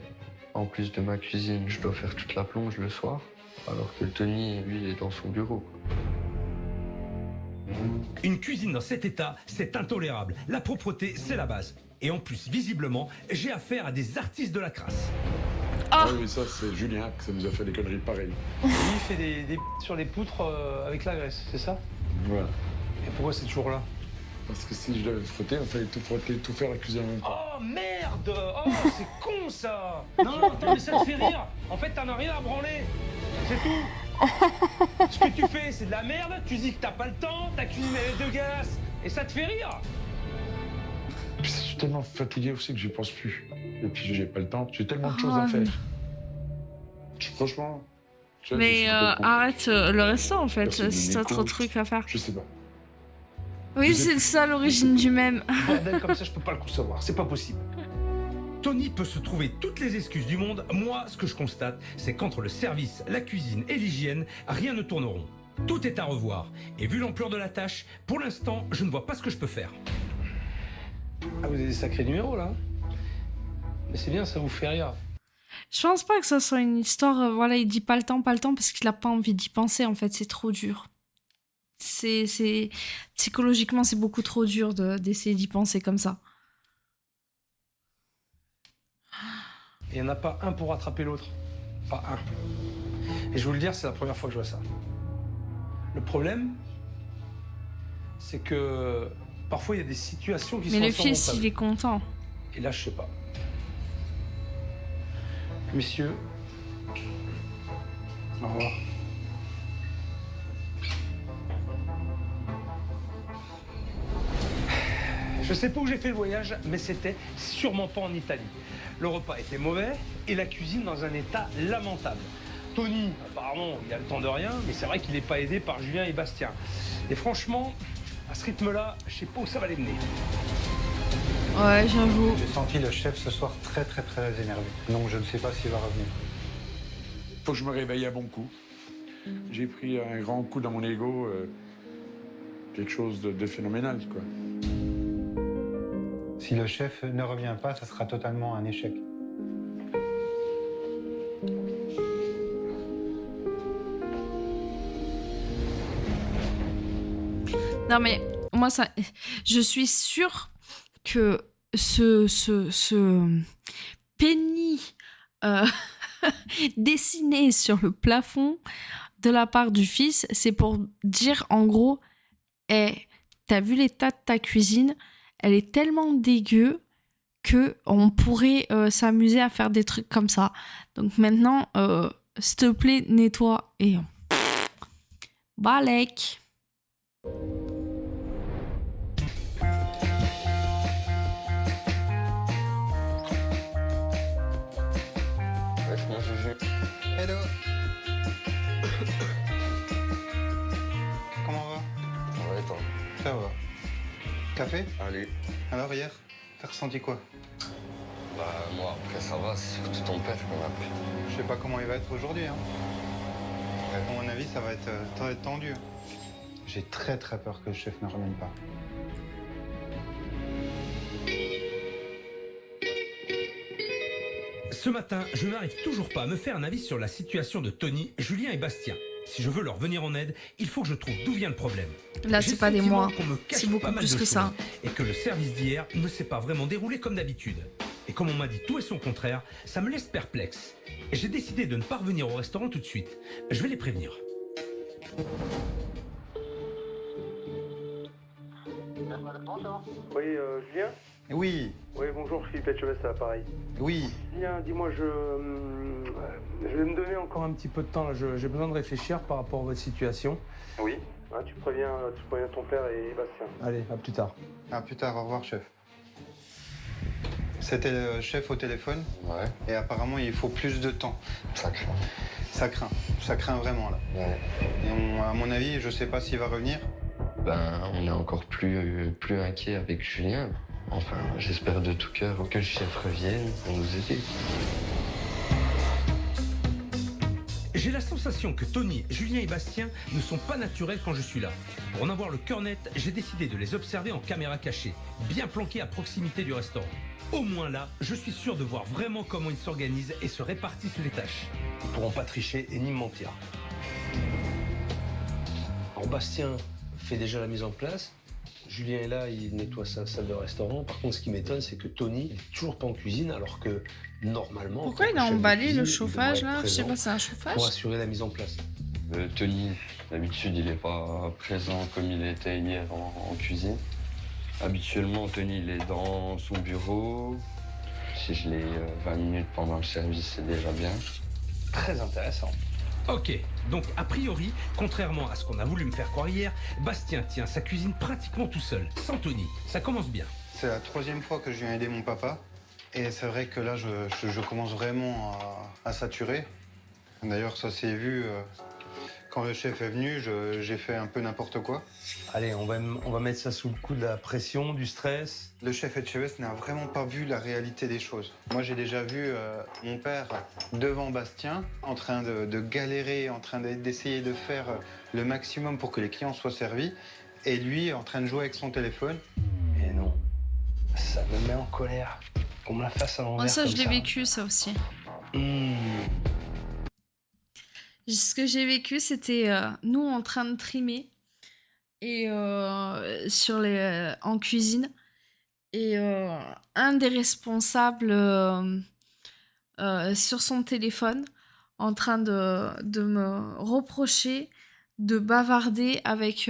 en plus de ma cuisine, je dois faire toute la plonge le soir. Alors que Tony, lui, il est dans son bureau. Une cuisine dans cet état, c'est intolérable. La propreté, c'est la base. Et en plus, visiblement, j'ai affaire à des artistes de la crasse. Ah! Oui, ça, c'est Julien qui nous a fait des conneries pareilles. Lui, il fait des sur les poutres avec la graisse, c'est ça? Voilà. Et pourquoi c'est toujours là? Parce que si je devais frotter, il fallait tout frotter, tout faire la cuisine en même temps. Oh merde! Oh, c'est con ça! Non, non, attends, mais ça te fait rire! En fait, t'en as rien à branler! C'est tout! Ce que tu fais, c'est de la merde, tu dis que t'as pas le temps, ta cuisine elle est dégueulasse, et ça te fait rire! Puis, je suis tellement fatigué aussi que j'y pense plus. Et puis j'ai pas le temps, j'ai tellement de choses Oh, à faire. mais- Franchement. tu vois, je Mais suis complètement- arrête le resto, en fait, Personne si ne t'as trop de m'écoute. trucs à faire. Je sais pas. Oui, Vous c'est ça l'origine du même. Bordel comme ça, je peux pas le concevoir, c'est pas possible. Tony peut se trouver toutes les excuses du monde. Moi, ce que je constate, c'est qu'entre le service, la cuisine et l'hygiène, rien ne tourne rond. Tout est à revoir. Et vu l'ampleur de la tâche, pour l'instant, je ne vois pas ce que je peux faire. Ah, vous avez des sacrés numéros là? Mais c'est bien, ça vous fait rire. Je pense pas que ça soit une histoire, voilà, il dit pas le temps, parce qu'il a pas envie d'y penser, en fait, c'est trop dur. Psychologiquement, c'est beaucoup trop dur d'essayer d'y penser comme ça. Il n'y en a pas un pour rattraper l'autre. Pas un. Et je vais vous le dire, c'est la première fois que je vois ça. Le problème, c'est que parfois il y a des situations qui Mais sont le fils, insurmontables. il est content. Et là, je sais pas. Messieurs, au revoir. Je sais pas où j'ai fait le voyage, mais c'était sûrement pas en Italie. Le repas était mauvais et la cuisine dans un état lamentable. Tony, apparemment, il a le temps de rien, mais c'est vrai qu'il n'est pas aidé par Julien et Bastien. Et franchement, à ce rythme-là, je sais pas où ça va les mener. Ouais, j'avoue. J'ai senti le chef ce soir très énervé. Donc je ne sais pas s'il va revenir. Faut que je me réveille à bon coup. J'ai pris un grand coup dans mon ego, quelque chose de phénoménal, quoi. Si le chef ne revient pas, ça sera totalement un échec. Non mais moi ça, je suis sûre que ce penny dessiné sur le plafond de la part du fils, c'est pour dire en gros, t'as vu l'état de ta cuisine, elle est tellement dégueu que on pourrait s'amuser à faire des trucs comme ça. Donc maintenant, s'il te plaît, nettoie et balèque. Mon Juju. Hello. Comment va? Ouais, attends. Ça va. Café? Allez. Alors hier, t'as ressenti quoi? Bah, moi, après, ça va, c'est surtout ton père qu'on a pris. Je sais pas comment il va être aujourd'hui. Hein. À mon avis, ça va être tendu. J'ai très peur que le chef ne revienne pas. Ce matin, je n'arrive toujours pas à me faire un avis sur la situation de Tony, Julien et Bastien. Si je veux leur venir en aide, il faut que je trouve d'où vient le problème. Là, J'ai c'est le pas des sentiment mois. qu'on me cache C'est beaucoup pas mal plus de que choses ça. Et que le service d'hier ne s'est pas vraiment déroulé comme d'habitude. Et comme on m'a dit tout et son contraire, ça me laisse perplexe. Et j'ai décidé de ne pas revenir au restaurant tout de suite. Je vais les prévenir. Oui, Julien? Oui, Oui, bonjour, Philippe Etchebest, à l'appareil. oui. Julien, dis-moi, je vais me donner encore un petit peu de temps, là. J'ai besoin de réfléchir par rapport à votre situation. Oui. Ah, tu préviens ton père et Bastien. Allez, à plus tard. À plus tard, au revoir, chef. C'était le chef au téléphone Ouais, et apparemment il faut plus de temps. ça craint. Ça craint vraiment là. Ouais. Et à mon avis, je sais pas s'il va revenir. Ben, on est encore plus inquiet avec Julien. Enfin, j'espère de tout cœur que le chef revienne pour nous aider. J'ai la sensation que Tony, Julien et Bastien ne sont pas naturels quand je suis là. Pour en avoir le cœur net, j'ai décidé de les observer en caméra cachée, bien planqués à proximité du restaurant. Au moins là, je suis sûr de voir vraiment comment ils s'organisent et se répartissent les tâches. Ils pourront pas tricher et ni me mentir. Alors, Bastien fait déjà la mise en place. Julien est là, il nettoie sa salle de restaurant. Par contre, ce qui m'étonne, c'est que Tony n'est toujours pas en cuisine, alors que normalement. Pourquoi en il tant a que chef de emballé cuisine, le il chauffage devrait être là? Je sais présent pas, c'est un chauffage? pour assurer la mise en place. Tony, d'habitude, il n'est pas présent comme il était hier en cuisine. Habituellement, Tony, il est dans son bureau. Si je l'ai 20 minutes pendant le service, c'est déjà bien. Très intéressant. Ok, donc a priori, contrairement à ce qu'on a voulu me faire croire hier, Bastien tient sa cuisine pratiquement tout seul, sans Tony. Ça commence bien. C'est la 3e fois que je viens aider mon papa. Et c'est vrai que là, je commence vraiment à saturer. D'ailleurs, ça s'est vu quand le chef est venu, j'ai fait un peu n'importe quoi. Allez, on va mettre ça sous le coup de la pression, du stress. Le chef Etchebest n'a vraiment pas vu la réalité des choses. Moi, j'ai déjà vu mon père devant Bastien, en train de galérer, en train d'essayer de faire le maximum pour que les clients soient servis, et lui en train de jouer avec son téléphone. Et non, ça me met en colère. Qu'on me la fasse à l'envers. Moi, ça, comme je l'ai vécu, ça aussi. Ce que j'ai vécu, c'était nous en train de trimer et en cuisine. Et un des responsables sur son téléphone en train de me reprocher de bavarder avec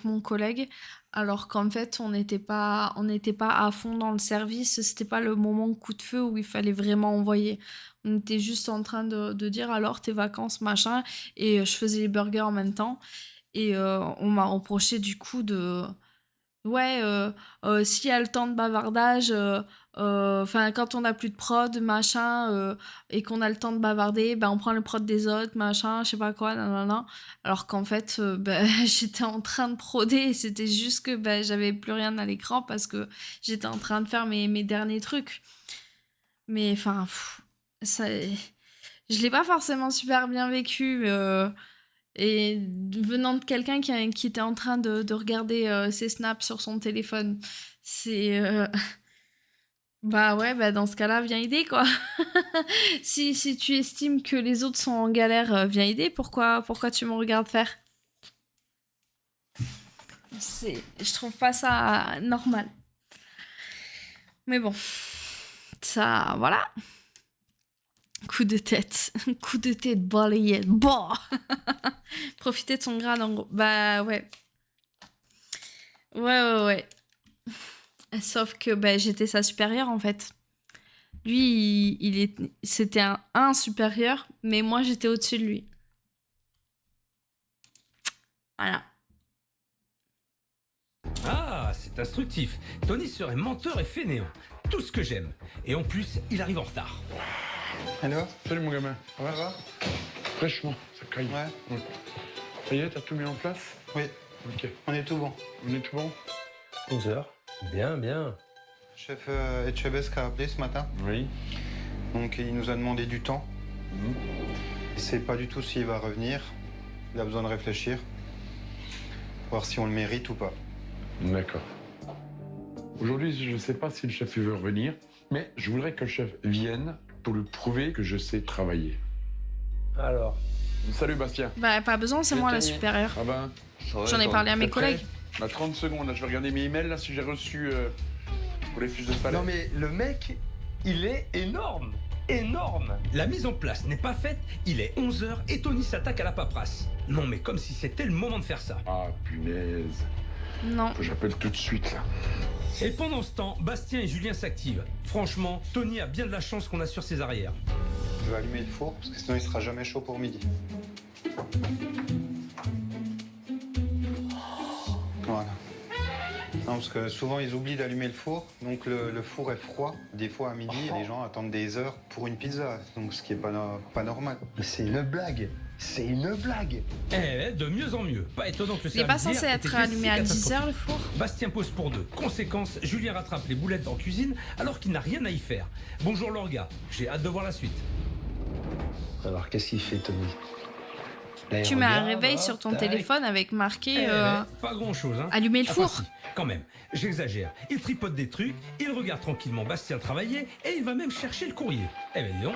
mon collègue, alors qu'en fait, on n'était pas à fond dans le service. C'était pas le moment coup de feu où il fallait vraiment envoyer. On était juste en train de dire alors tes vacances, machin. Et je faisais les burgers en même temps. Et on m'a reproché du coup de ouais, s'il y a le temps de bavardage, enfin, quand on a plus de prod, machin, et qu'on a le temps de bavarder, ben, on prend le prod des autres, machin, je sais pas quoi, nanana. Alors qu'en fait, ben, j'étais en train de proder et c'était juste que ben, j'avais plus rien à l'écran parce que j'étais en train de faire mes derniers trucs. Mais enfin, ça, je l'ai pas forcément super bien vécu. Et venant de quelqu'un qui était en train de regarder ses snaps sur son téléphone, c'est... Bah ouais, bah dans ce cas-là, viens aider, quoi. Si tu estimes que les autres sont en galère, viens aider. Pourquoi tu me regardes faire? Je trouve pas ça normal. Mais bon, ça, voilà. Coup de tête balayette. Bah Profiter de son grade, en gros. Bah ouais. Ouais. Sauf que bah, j'étais sa supérieure, en fait. Lui, c'était un supérieur, mais moi, j'étais au-dessus de lui. Voilà. Ah, c'est instructif. Tony serait menteur et fainéant. Tout ce que j'aime. Et en plus, il arrive en retard. Hello, Salut mon gamin. ça va? Fraîchement, ça caille. Ouais, Ça y est, t'as tout mis en place? oui, Ok. on est tout bon. On est tout bon? 11h. Bien. Chef Etchebest a appelé ce matin, Oui. donc il nous a demandé du temps. Mhm. Il sait pas du tout s'il va revenir. Il a besoin de réfléchir, voir si on le mérite ou pas. D'accord. Aujourd'hui, je ne sais pas si le chef veut revenir, mais je voudrais que le chef vienne pour lui prouver que je sais travailler. Alors, Salut Bastien. Bah, pas besoin, c'est Je moi la Tony. supérieure. Ah ben, J'en ai parlé à mes t'es prêt? collègues. On a 30 secondes, là, je vais regarder mes emails là, si j'ai reçu pour les fiches de salaire. non mais le mec, il est énorme. Énorme. La mise en place n'est pas faite, il est 11h et Tony s'attaque à la paperasse. Non mais comme si c'était le moment de faire ça. Ah punaise. Non. Faut que j'appelle tout de suite là. Et pendant ce temps, Bastien et Julien s'activent. Franchement, Tony a bien de la chance qu'on assure ses arrières. Je vais allumer le four, parce que sinon il sera jamais chaud pour midi. Voilà. Non, parce que souvent ils oublient d'allumer le four, donc le four est froid. Des fois à midi, les gens attendent des heures pour une pizza, donc ce qui est pas normal. Mais c'est une blague. C'est une blague. Eh, de mieux en mieux. Pas étonnant que le Il est pas service censé hier ait être été allumé si à 10h, catastrophique. le four? Bastien pose pour deux. Conséquence, Julien rattrape les boulettes en cuisine alors qu'il n'a rien à y faire. Bonjour Lorga, j'ai hâte de voir la suite. Alors, qu'est-ce qu'il fait, Tony? Là, il Tu mets un regarde, réveil hop, sur ton tac. téléphone avec marqué Pas grand-chose, hein. allumer le Enfin, four. si, quand même, j'exagère. Il tripote des trucs, il regarde tranquillement Bastien travailler et il va même chercher le courrier. Eh ben dis donc.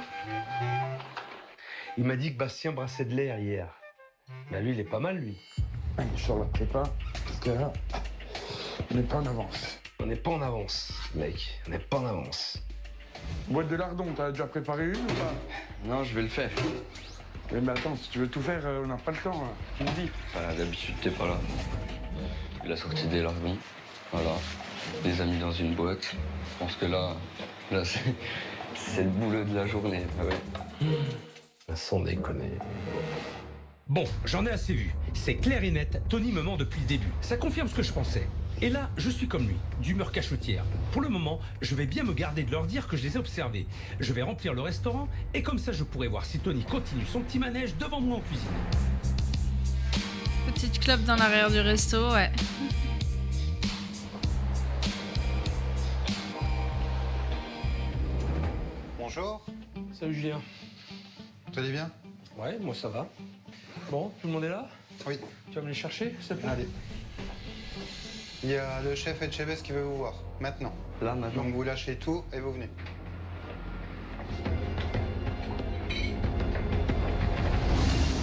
Il m'a dit que Bastien brassait de l'air hier. Bah lui, il est pas mal, lui. Sur la prépa, parce que là, on n'est pas en avance. On n'est pas en avance, mec. On n'est pas en avance. Boîte de lardon, t'as déjà préparé une ou pas? Non, je vais le faire. Mais attends, si tu veux tout faire, on n'a pas le temps, là. Tu me dis. Bah, d'habitude, t'es pas là. Il a sorti des lardons. Voilà. Les a mis dans une boîte. Je pense que là c'est le boulot de la journée. Ah ouais. Sans déconner. Bon, j'en ai assez vu. C'est clair et net, Tony me ment depuis le début. Ça confirme ce que je pensais. Et là, je suis comme lui, d'humeur cachotière. Pour le moment, je vais bien me garder de leur dire que je les ai observés. Je vais remplir le restaurant et comme ça, je pourrai voir si Tony continue son petit manège devant moi en cuisine. Petite clope dans l'arrière du resto, ouais. Bonjour, Salut, Julien. vous allez bien? Ouais, moi, ça va. Bon, tout le monde est là? Oui, Tu vas me les chercher, s'il te plaît? allez. Il y a le chef Etchebest qui veut vous voir, maintenant. Là, maintenant. Donc vous lâchez tout et vous venez.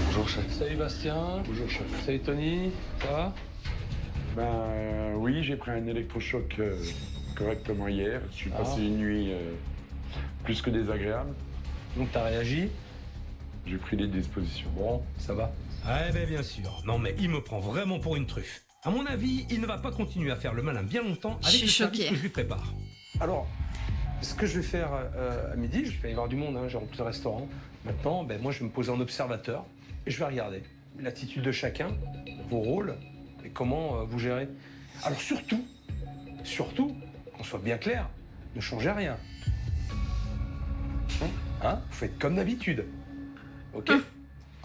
Bonjour, chef. Salut, Bastien. Bonjour, chef. Salut, Tony. Ça va? Ben oui, j'ai pris un électrochoc correctement hier. Je suis passé une nuit plus que désagréable. Donc, t'as réagi? J'ai pris les dispositions. Bon, ça va. Eh ben bien sûr. Non mais il me prend vraiment pour une truffe. À mon avis, il ne va pas continuer à faire le malin bien longtemps Je avec suis le service choquée. que je lui prépare. Alors, ce que je vais faire à midi, je vais y avoir du monde, hein, j'ai rempli le restaurant. Maintenant, moi, je vais me poser en observateur et je vais regarder l'attitude de chacun, vos rôles et comment vous gérez. Alors surtout, qu'on soit bien clair, ne changez rien. Hein, vous faites comme d'habitude. Ok?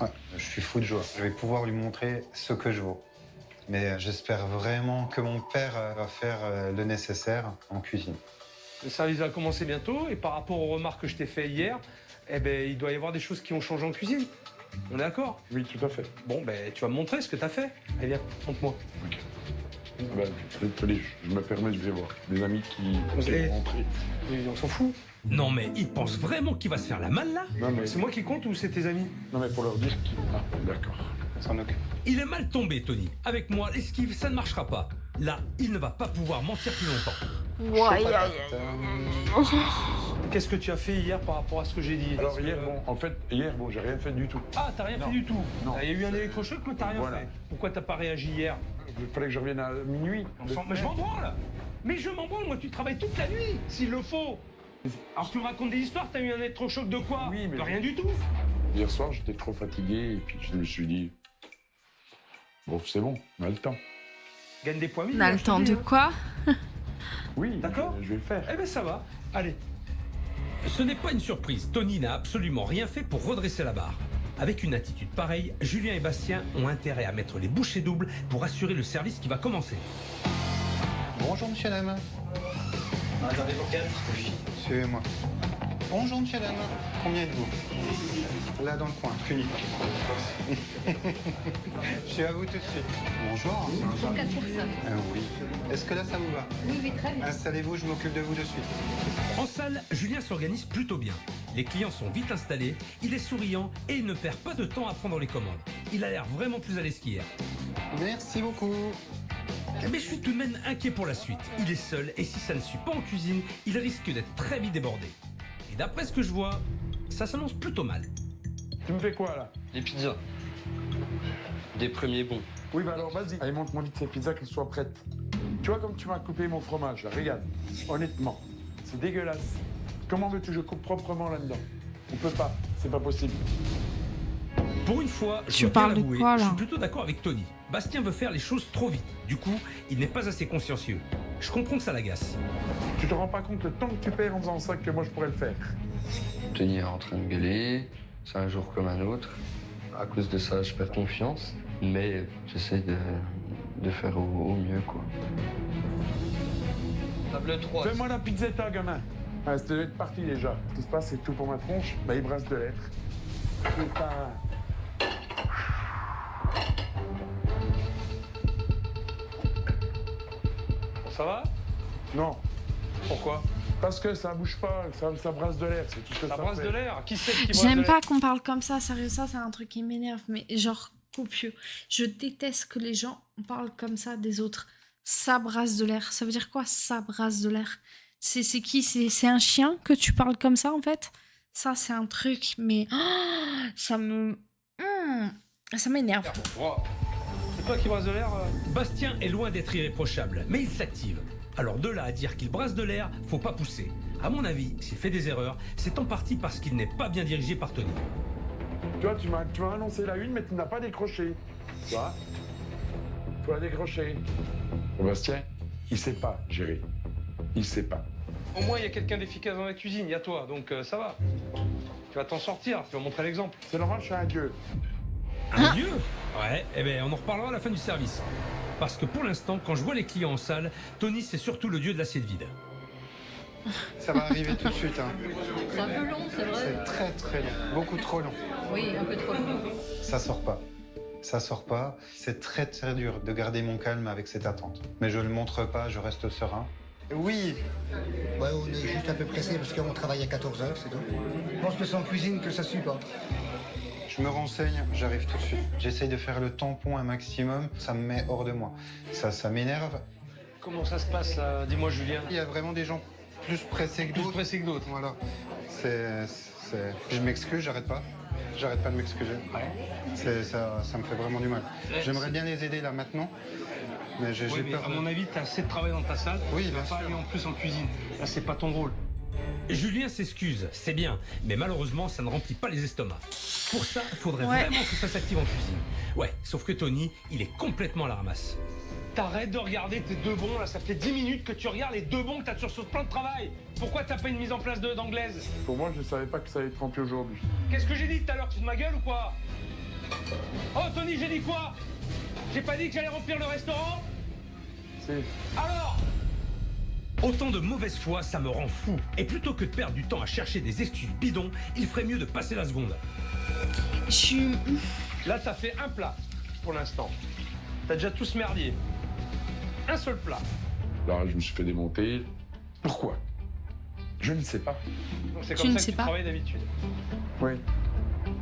Ouais, je suis fou de joie. Je vais pouvoir lui montrer ce que je vaux. Mais j'espère vraiment que mon père va faire le nécessaire en cuisine. Le service va commencer bientôt et par rapport aux remarques que je t'ai fait hier, il doit y avoir des choses qui ont changé en cuisine. On est d'accord? Oui, tout à fait. Bon, tu vas me montrer ce que t'as fait. Allez, viens, montre-moi. Ok. Désolé, je me permets de voir. Des amis qui Et- sont rentrés. Et on s'en fout. Non mais il pense vraiment qu'il va se faire la malle là? Non, mais C'est moi qui compte ou c'est tes amis? Non, mais pour leur dire qu'ils... Ah, d'accord. On s'en occupe. Il est mal tombé, Tony. Avec moi, l'esquive, ça ne marchera pas. Là, il ne va pas pouvoir mentir plus longtemps. Ouais, Qu'est-ce que tu as fait hier par rapport à ce que j'ai dit? Alors Est-ce hier, que- j'ai rien fait du tout. Ah, t'as rien Non. fait du tout? Non. Il y a eu un électrochoc, mais t'as rien Voilà. fait. Pourquoi t'as pas réagi hier? Il fallait que je revienne à minuit. Mais je m'en branle! Mais je m'en branle, moi tu travailles toute la nuit, s'il le faut! Alors tu me racontes des histoires, t'as eu un électrochoc de quoi? Oui, mais- De rien du tout! Hier soir, j'étais trop fatigué et puis je me suis dit... Bon, c'est bon, on a le temps. Gagne des points on a le temps de quoi? Oui, D'accord. je vais le faire. Eh ben ça va, allez. Ce n'est pas une surprise. Tony n'a absolument rien fait pour redresser la barre. Avec une attitude pareille, Julien et Bastien ont intérêt à mettre les bouchées doubles pour assurer le service qui va commencer. Bonjour, monsieur, dame. Attendez pour 4. Suivez-moi. Bonjour, monsieur, dame. Combien êtes-vous? Là, dans le coin, unique. Je suis à vous tout de suite. Bonjour. Pour 4 personnes. Oui. Est-ce que là, ça vous va? Oui, oui, très bien. Installez-vous, je m'occupe de vous de suite. En salle, Julien s'organise plutôt bien. Les clients sont vite installés, il est souriant et il ne perd pas de temps à prendre les commandes. Il a l'air vraiment plus à l'aise qu'hier. Merci beaucoup. Mais je suis tout de même inquiet pour la suite. Il est seul et si ça ne suit pas en cuisine, il risque d'être très vite débordé. Et d'après ce que je vois, ça s'annonce plutôt mal. Tu me fais quoi, là? Les pizzas. Des premiers bons. Oui, bah alors, vas-y. Allez, montre-moi vite cette pizza, qu'elle soit prête. Tu vois comme tu m'as coupé mon fromage, là. Regarde. Honnêtement, c'est dégueulasse. Comment veux-tu que je coupe proprement là-dedans? On peut pas. C'est pas possible. Pour une fois, je Tu dois bien parles de l'avouer, quoi, là? je suis plutôt d'accord avec Tony. Bastien veut faire les choses trop vite. Du coup, il n'est pas assez consciencieux. Je comprends que ça l'agace. Tu te rends pas compte le temps que tu perds en faisant ça que moi je pourrais le faire? Tony est en train de gueuler. C'est un jour comme un autre. À cause de ça, je perds confiance. Mais j'essaie de faire au mieux, quoi. Table 3. Fais-moi la pizzetta, gamin. Ah, c'était parti déjà. Ce qui se passe, c'est tout pour ma tronche. Bah, il brasse de l'air. Putain. Ça va? Non, Pourquoi? parce que ça bouge pas, ça brasse de l'air, c'est tout ce que ça Ça brasse fait. de l'air? Qui c'est qui brasse de J'aime l'air? pas qu'on parle comme ça, sérieux, ça c'est un truc qui m'énerve, mais genre copieux. Je déteste que les gens parlent comme ça des autres. Ça brasse de l'air, ça veut dire quoi ça brasse de l'air? C'est qui? C'est un chien que tu parles comme ça en fait? Ça c'est un truc, mais ça me... ça m'énerve. Oh. C'est toi qui brasse de l'air? Bastien est loin d'être irréprochable, mais il s'active. Alors de là à dire qu'il brasse de l'air, faut pas pousser. À mon avis, s'il fait des erreurs, c'est en partie parce qu'il n'est pas bien dirigé par Tony. Tu vois, tu m'as annoncé la une, mais tu n'as pas décroché. Tu vois? Faut la décrocher. Bastien, il sait pas gérer. Il sait pas. Au moins, il y a quelqu'un d'efficace dans la cuisine, il y a toi, donc ça va. Tu vas t'en sortir, tu vas montrer l'exemple. C'est Laurent, je suis un dieu. Un dieu? Ouais, eh ben on en reparlera à la fin du service. Parce que pour l'instant, quand je vois les clients en salle, Tony c'est surtout le dieu de l'assiette vide. Ça va arriver tout de suite. Hein. C'est un peu long, c'est vrai. C'est très très long. Beaucoup trop long. Oui, un peu trop long. Ça sort pas. Ça sort pas. C'est très très dur de garder mon calme avec cette attente. Mais je le montre pas, je reste serein. Oui, Ouais, on est juste un peu pressé parce qu'on travaille à 14h, c'est tout. Je pense que c'est en cuisine que ça suit pas. je me renseigne, j'arrive tout de suite. J'essaye de faire le tampon un maximum, ça me met hors de moi. Ça m'énerve. Comment ça se passe là? Dis-moi, Julien. Il y a vraiment des gens plus pressés que Plus d'autres. pressé que d'autres. Voilà. Je m'excuse, j'arrête pas. J'arrête pas de m'excuser. Ça me fait vraiment du mal. J'aimerais bien les aider là maintenant, mais j'ai Oui, mais peur. à mon avis, t'as assez de travail dans ta salle. Oui, tu vas bien pas sûr. aller en plus en cuisine. Là, c'est pas ton rôle. Julien s'excuse, c'est bien, mais malheureusement, ça ne remplit pas les estomacs. Pour ça, il faudrait Ouais. vraiment que ça s'active en cuisine. Ouais, sauf que Tony, il est complètement à la ramasse. T'arrêtes de regarder tes deux bons, là, ça fait 10 minutes que tu regardes les deux bons que t'as sur ce plan de travail. Pourquoi t'as pas une mise en place d'anglaise? Pour moi, je savais pas que ça allait être rempli aujourd'hui. Qu'est-ce que j'ai dit tout à l'heure? Tu te ma gueule ou quoi? Oh Tony, j'ai dit quoi? J'ai pas dit que j'allais remplir le restaurant? C'est... Alors? Autant de mauvaise foi, ça me rend fou. Et plutôt que de perdre du temps à chercher des excuses bidons, il ferait mieux de passer la seconde. Je suis... Là, t'as fait un plat pour l'instant. T'as déjà tous merdier. Un seul plat. Là, je me suis fait démonter. Pourquoi? Je ne sais pas. Donc c'est Tu comme ne ça sais que tu pas. travailles d'habitude. Oui.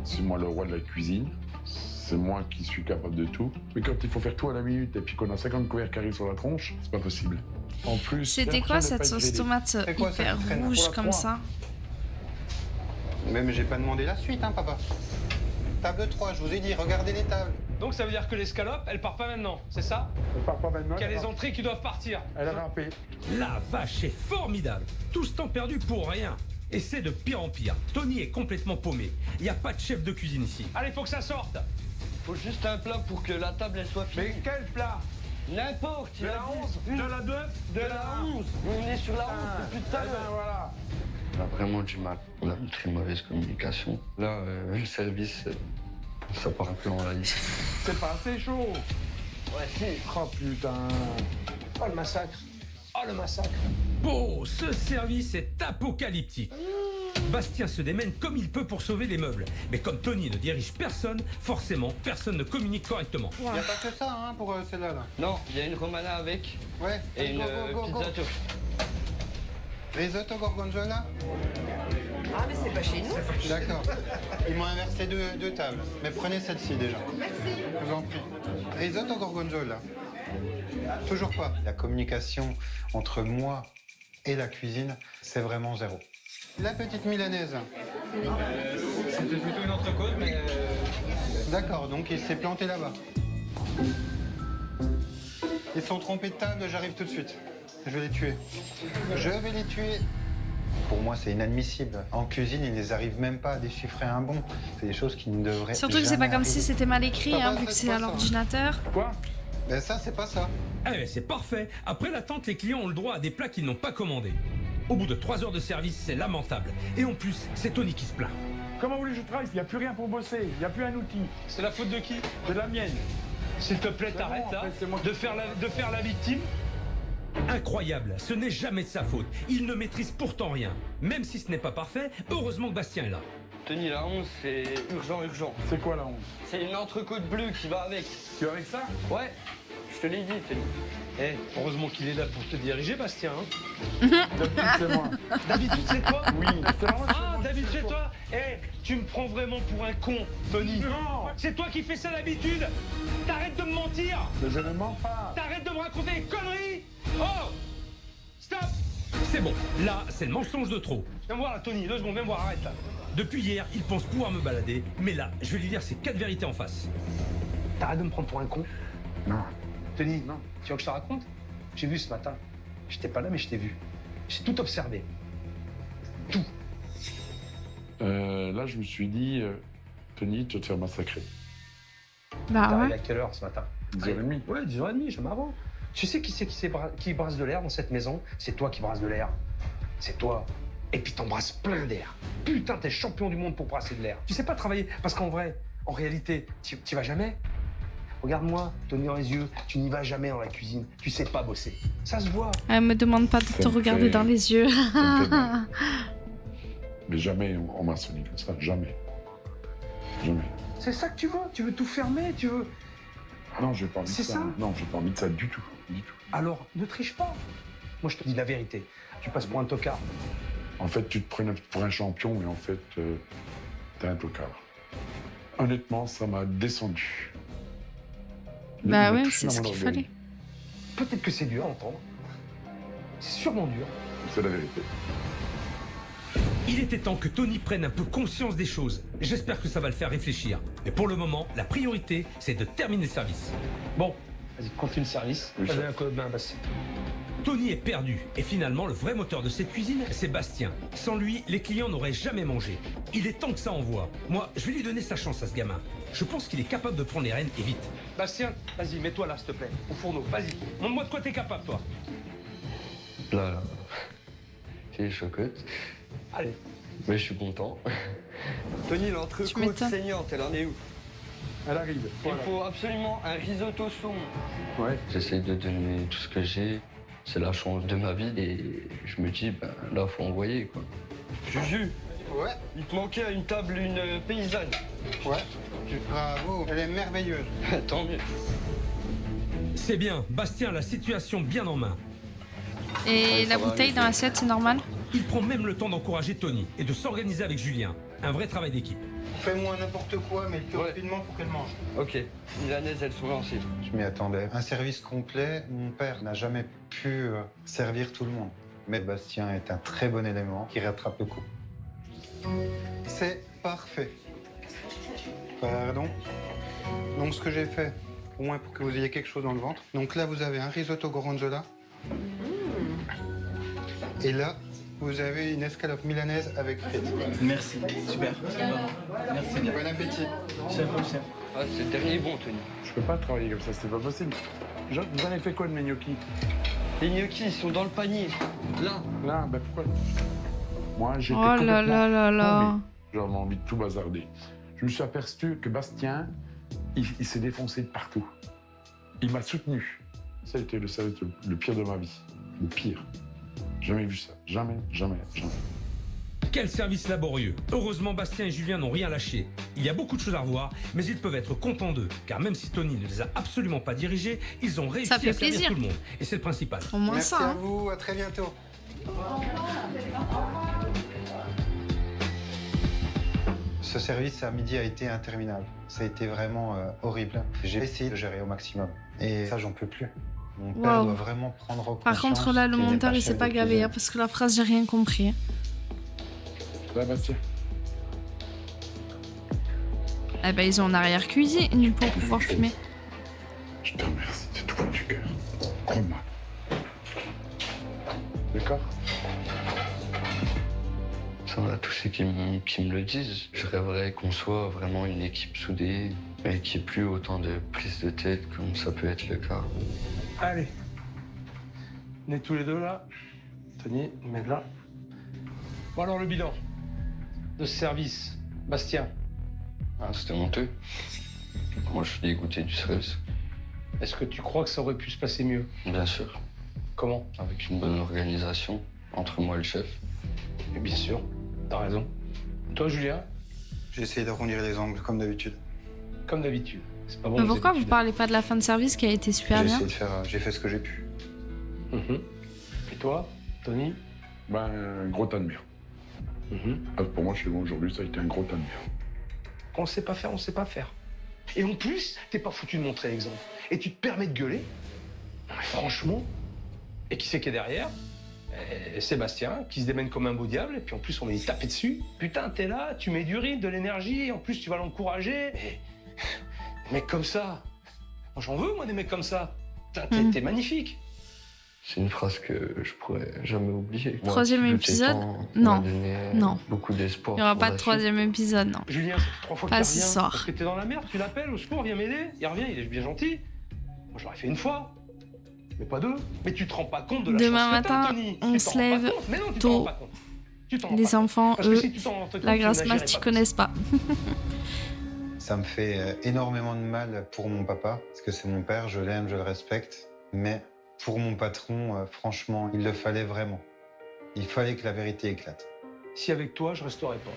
C'est moi le roi de la cuisine. C'est moi qui suis capable de tout. Mais quand il faut faire tout à la minute et puis qu'on a 50 couverts qui arrivent sur la tronche, c'est pas possible. En plus, C'était quoi cette sauce tomate C'est quoi, ça hyper qui traîne rouge pour la comme trois ça? Mais j'ai pas demandé la suite, hein, papa. Table 3, je vous ai dit, regardez les tables. Donc ça veut dire que l'escalope, elle part pas maintenant, c'est ça? Elle part pas maintenant. Qu'il y a les entrées qui doivent partir. Elle a râpé. La vache est formidable. Tout ce temps perdu pour rien. Et c'est de pire en pire. Tony est complètement paumé. Il n'y a pas de chef de cuisine ici. Allez, faut que ça sorte. Faut juste un plat pour que la table elle soit finie. Mais quel plat? N'importe, il De a la dit. 11, de la 2, de la 11. On est sur la 11 depuis tout à l'heure. Voilà. On a vraiment du mal. On a une très mauvaise communication. Là, le service, ça part un peu en live. C'est pas assez chaud. Ouais, si. Oh putain. Oh le massacre. Oh le massacre. Oh, ce service est apocalyptique. Bastien se démène comme il peut pour sauver les meubles. Mais comme Tony ne dirige personne, forcément, personne ne communique correctement. Il n'y a pas que ça hein, pour celle-là. Là. Non, il y a une romana avec Ouais. et une go. pizza turque. Risotto gorgonzola. Ah, mais c'est pas chez nous. D'accord. Ils m'ont inversé deux tables. Mais prenez celle-ci déjà. Merci. Je vous en prie. Risotto gorgonzola. Toujours pas. La communication entre moi et la cuisine, c'est vraiment zéro. La petite milanaise. C'était plutôt une entrecôte, mais. D'accord, donc il s'est planté là-bas. Ils sont trompés de table, j'arrive tout de suite. Je vais les tuer. Je vais les tuer. Pour moi, c'est inadmissible. En cuisine, ils ne arrivent même pas à déchiffrer un bon. C'est des choses qui ne devraient Surtout que c'est pas jamais comme si arriver. c'était mal écrit, Papa, hein, vu que faites c'est pas à ça. l'ordinateur. Quoi? Ben ça, c'est pas ça. Eh ben c'est parfait. Après l'attente, les clients ont le droit à des plats qu'ils n'ont pas commandés. Au bout de 3 heures de service, c'est lamentable. Et en plus, c'est Tony qui se plaint. Comment voulez-je que je travaille? Il n'y a plus rien pour bosser. Il n'y a plus un outil. C'est la faute de qui? De la mienne. S'il te plaît, C'est t'arrêtes bon, là après, c'est moi qui- de faire la victime. Incroyable, ce n'est jamais de sa faute. Il ne maîtrise pourtant rien. Même si ce n'est pas parfait, heureusement que Bastien est là. Tony, la 11, c'est urgent. C'est quoi la honte? C'est une entrecôte bleue qui va avec. Tu es avec ça? Ouais, je te l'ai dit, Tony. Eh, heureusement qu'il est là pour te diriger, Bastien. Hein. D'habitude, c'est moi. D'habitude, c'est toi? Oui. C'est vraiment Ah, David, c'est toi? Eh, tu me prends vraiment pour un con, Tony. Non. C'est toi qui fais ça d'habitude. T'arrêtes de me mentir. Mais je ne mens pas. T'arrêtes de me raconter des conneries. Oh, stop. C'est bon, là, c'est le mensonge de trop. Viens me voir là, Tony. 2 secondes, viens me voir, arrête là. Depuis hier, il pense pouvoir me balader, mais là, je vais lui dire ses 4 vérités en face. T'arrêtes de me prendre pour un con. Non. Tony, Non. tu veux que je te raconte? J'ai vu ce matin. J'étais pas là, mais je t'ai vu. J'ai tout observé. Tout. Là, je me suis dit, Tony, tu vas te faire massacrer. Bah T'es arrivé ouais. à quelle heure ce matin? 10h30. Ouais, 10h30, je m'avance. Tu sais qui brasse de l'air dans cette maison? C'est toi qui brasse de l'air. C'est toi. Et puis t'embrasses plein d'air. Putain, t'es champion du monde pour brasser de l'air. Tu sais pas travailler, parce qu'en vrai, en réalité, t'y vas jamais. Regarde-moi, Tony dans les yeux, tu n'y vas jamais dans la cuisine. Tu sais pas bosser. Ça se voit. Me demande pas de Ça te me regarder fait- dans les yeux. Ça me fait mal. Mais jamais en maçonnerie comme ça. Jamais. Jamais. C'est ça que tu veux tout fermer, tu veux. Non, j'ai pas envie de C'est ça. ça? Non, j'ai pas envie de ça du tout. Du tout. Alors, ne triche pas. Moi, je te dis la vérité. Tu passes pour un tocard. En fait, tu te prenais pour un champion, mais en fait, t'es un tocard. Honnêtement, ça m'a descendu. Bah Il m'a ouais, touché c'est dans ce mon qu'il orgueil. fallait. Peut-être que c'est dur à entendre. C'est sûrement dur. C'est la vérité. Il était temps que Tony prenne un peu conscience des choses. J'espère que ça va le faire réfléchir. Mais pour le moment, la priorité, c'est de terminer le service. Bon, vas-y, continue le service. Oui, Vas-y, chef. un coup de main, Bastien. Tony est perdu. Et finalement, le vrai moteur de cette cuisine, c'est Bastien. Sans lui, les clients n'auraient jamais mangé. Il est temps que ça envoie. Moi, je vais lui donner sa chance à ce gamin. Je pense qu'il est capable de prendre les rênes et vite. Bastien, vas-y, mets-toi là, s'il te plaît, au fourneau. Vas-y, montre-moi de quoi t'es capable, toi. Là, j'ai les chocottes. Allez. Mais je suis content. Tony, Tu l'entrecôte m'étonnes. saignante, elle en est où? Elle arrive. Il faut absolument un risotto saumon. Ouais. J'essaie de donner tout ce que j'ai. C'est la chance de ma vie et je me dis, ben là, faut envoyer, quoi. Juju, Ouais, il te manquait à une table une paysanne. ouais. Bravo, elle est merveilleuse. Tant mieux. C'est bien. Bastien a la situation bien en main. Et la bouteille dans l'assiette, c'est normal? Il prend même le temps d'encourager Tony et de s'organiser avec Julien. Un vrai travail d'équipe. Fais-moi n'importe quoi, mais le plus Ouais. rapidement pour qu'elle mange. Ok, milanaises, elles sont lancées. Je m'y attendais. Un service complet, mon père n'a jamais pu servir tout le monde. Mais Bastien est un très bon élément qui rattrape le coup. C'est parfait. Pardon. Donc ce que j'ai fait, au moins pour que vous ayez quelque chose dans le ventre. Donc là, vous avez un risotto gorgonzola. Et là, vous avez une escalope milanaise avec frites. Merci, super. Merci bien. Bon appétit. Chef, chef. Ah, c'est le dernier bon, Tony. Je peux pas travailler comme ça, c'est pas possible. Vous en avez fait quoi de mes gnocchis? Les gnocchis, ils sont dans le panier. Là. Là, ben pourquoi? Moi, j'étais Oh là complètement là là là. tombé. J'avais envie de tout bazarder. Je me suis aperçu que Bastien, il s'est défoncé de partout. Il m'a soutenu. Ça a été le pire de ma vie. Le pire. Jamais vu ça. Jamais, jamais, jamais. Quel service laborieux. Heureusement, Bastien et Julien n'ont rien lâché. Il y a beaucoup de choses à revoir, mais ils peuvent être contents d'eux. Car même si Tony ne les a absolument pas dirigés, ils ont réussi Ça fait à servir plaisir. tout le monde. Et c'est le principal. Au moins Merci ça. à Hein. vous, à très bientôt. Ce service à midi a été interminable. Ça a été vraiment horrible. J'ai essayé de gérer au maximum. Et ça, j'en peux plus. Mon père Waouh. doit vraiment prendre Par conscience contre, là, le qu'il n'est monteur, il chef s'est pas de gavé, cuisine. hein, parce que la phrase, j'ai rien compris. Hein. Là, Bastien. Eh ben, ils ont en arrière-cuisine pour pouvoir fumer. Je te remercie de tout fond du cœur. Crois-moi. D'accord? Ça m'a touché qu'ils me le disent. Je rêverais qu'on soit vraiment une équipe soudée et qu'il n'y ait plus autant de prises de tête comme ça peut être le cas. Allez. On est tous les deux là. Tony, mets là. Bon alors le bilan de ce service, Bastien. Ah, c'était honteux. Moi, je suis dégoûté du service. Est-ce que tu crois que ça aurait pu se passer mieux? Bien sûr. Comment? Avec une bonne organisation entre moi et le chef. Et bien sûr, t'as raison. Toi, Julien, J'ai essayé d'arrondir les angles, comme d'habitude. comme d'habitude. C'est pas bon. Mais aux pourquoi vous habitudes. parlez pas de la fin de service qui a été super J'ai bien? essayé de faire, j'ai fait ce que j'ai pu. Mhm. Et toi, Tony? Ben, un gros tas de merde. Pour moi, chez moi, aujourd'hui, ça a été un gros tas de merde. Quand on sait pas faire, on sait pas faire. Et en plus, t'es pas foutu de montrer l'exemple. Et tu te permets de gueuler. Non, mais franchement. Et qui c'est qui est derrière? Sébastien, qui se démène comme un beau diable. Et puis en plus, on va lui taper dessus. Putain, t'es là, tu mets du rythme, de l'énergie. Et en plus, tu vas l'encourager. Et... Des mecs comme ça. Moi, j'en veux, moi, des mecs comme ça. Putain, t'es magnifique. C'est une phrase que je pourrais jamais oublier. Moi, Troisième qui doutais épisode? tant, Non. m'a donné Non. beaucoup d'espoir. Il n'y aura pour pas la de suite. troisième épisode, non. Julien, ça fait 3 fois Pas qu'il ce revient. soir. Parce que t'es dans la merde, tu l'appelles, au secours, viens m'aider. Il revient, il est bien gentil. Moi, je l'aurais fait une fois. Mais pas deux. Mais tu te rends pas compte de la Demain chance que t'as, matin, Tony. on Tu se t'en rends pas lève compte. Mais non, tu t'en tôt. rends pas compte. Tu t'en rends Les pas compte. enfants, Parce que eux, si tu t'en rends compte, la tu grasse n'agirais mat, ils pas comme connaissent pas. Ça me fait énormément de mal pour mon papa, parce que c'est mon père, je l'aime, je le respecte. Mais pour mon patron, franchement, il le fallait vraiment. Il fallait que la vérité éclate. ça. Si avec toi, je resterai pas.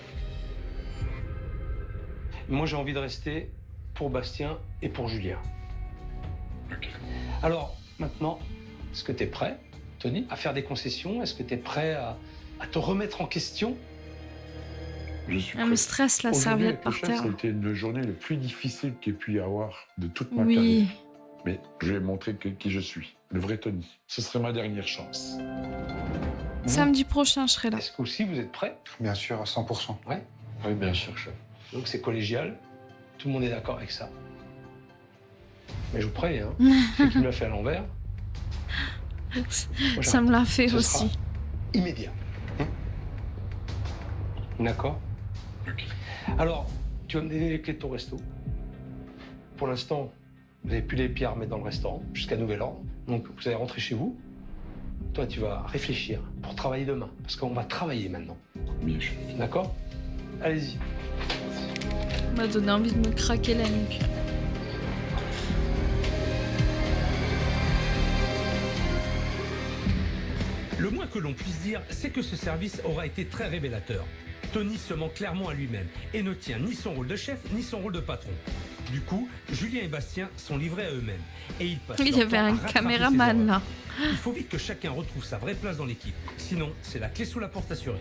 Moi, j'ai envie de rester pour Bastien et pour Julien. Ok. Alors, maintenant, est-ce que tu es prêt, Tony, à faire des concessions? Est-ce que tu es prêt à te remettre en question? Je suis Elle me stresse la Aujourd'hui, serviette avec le par chef, terre. C'était une journée le plus difficile qu'il y ait pu y avoir de toute ma Oui. carrière. Mais je vais montrer qui je suis, le vrai Tony. Ce serait ma dernière chance. Samedi prochain, je serai là. Est-ce qu'aussi vous êtes prêts? Bien sûr, à 100%. Ouais. Oui, bien sûr, chef. Donc c'est collégial, tout le monde est d'accord avec ça. Mais je vous préviens, celui qui me l'a fait à l'envers, moi, Ça me l'a fait ce aussi. sera immédiat. D'accord? Alors, tu vas me donner les clés de ton resto. Pour l'instant, vous n'avez plus les pieds à remettre dans le restaurant, jusqu'à nouvel ordre. Donc, vous allez rentrer chez vous. Toi, tu vas réfléchir pour travailler demain. Parce qu'on va travailler maintenant. Bien sûr. D'accord? Allez-y. Ça m'a donné envie de me craquer la nuque. Le moins que l'on puisse dire, c'est que ce service aura été très révélateur. Tony se ment clairement à lui-même et ne tient ni son rôle de chef ni son rôle de patron. Du coup, Julien et Bastien sont livrés à eux-mêmes et ils passent Il y leur avait temps à un rattraper caméraman ses erreurs. là. Il faut vite que chacun retrouve sa vraie place dans l'équipe. Sinon, c'est la clé sous la porte assurée.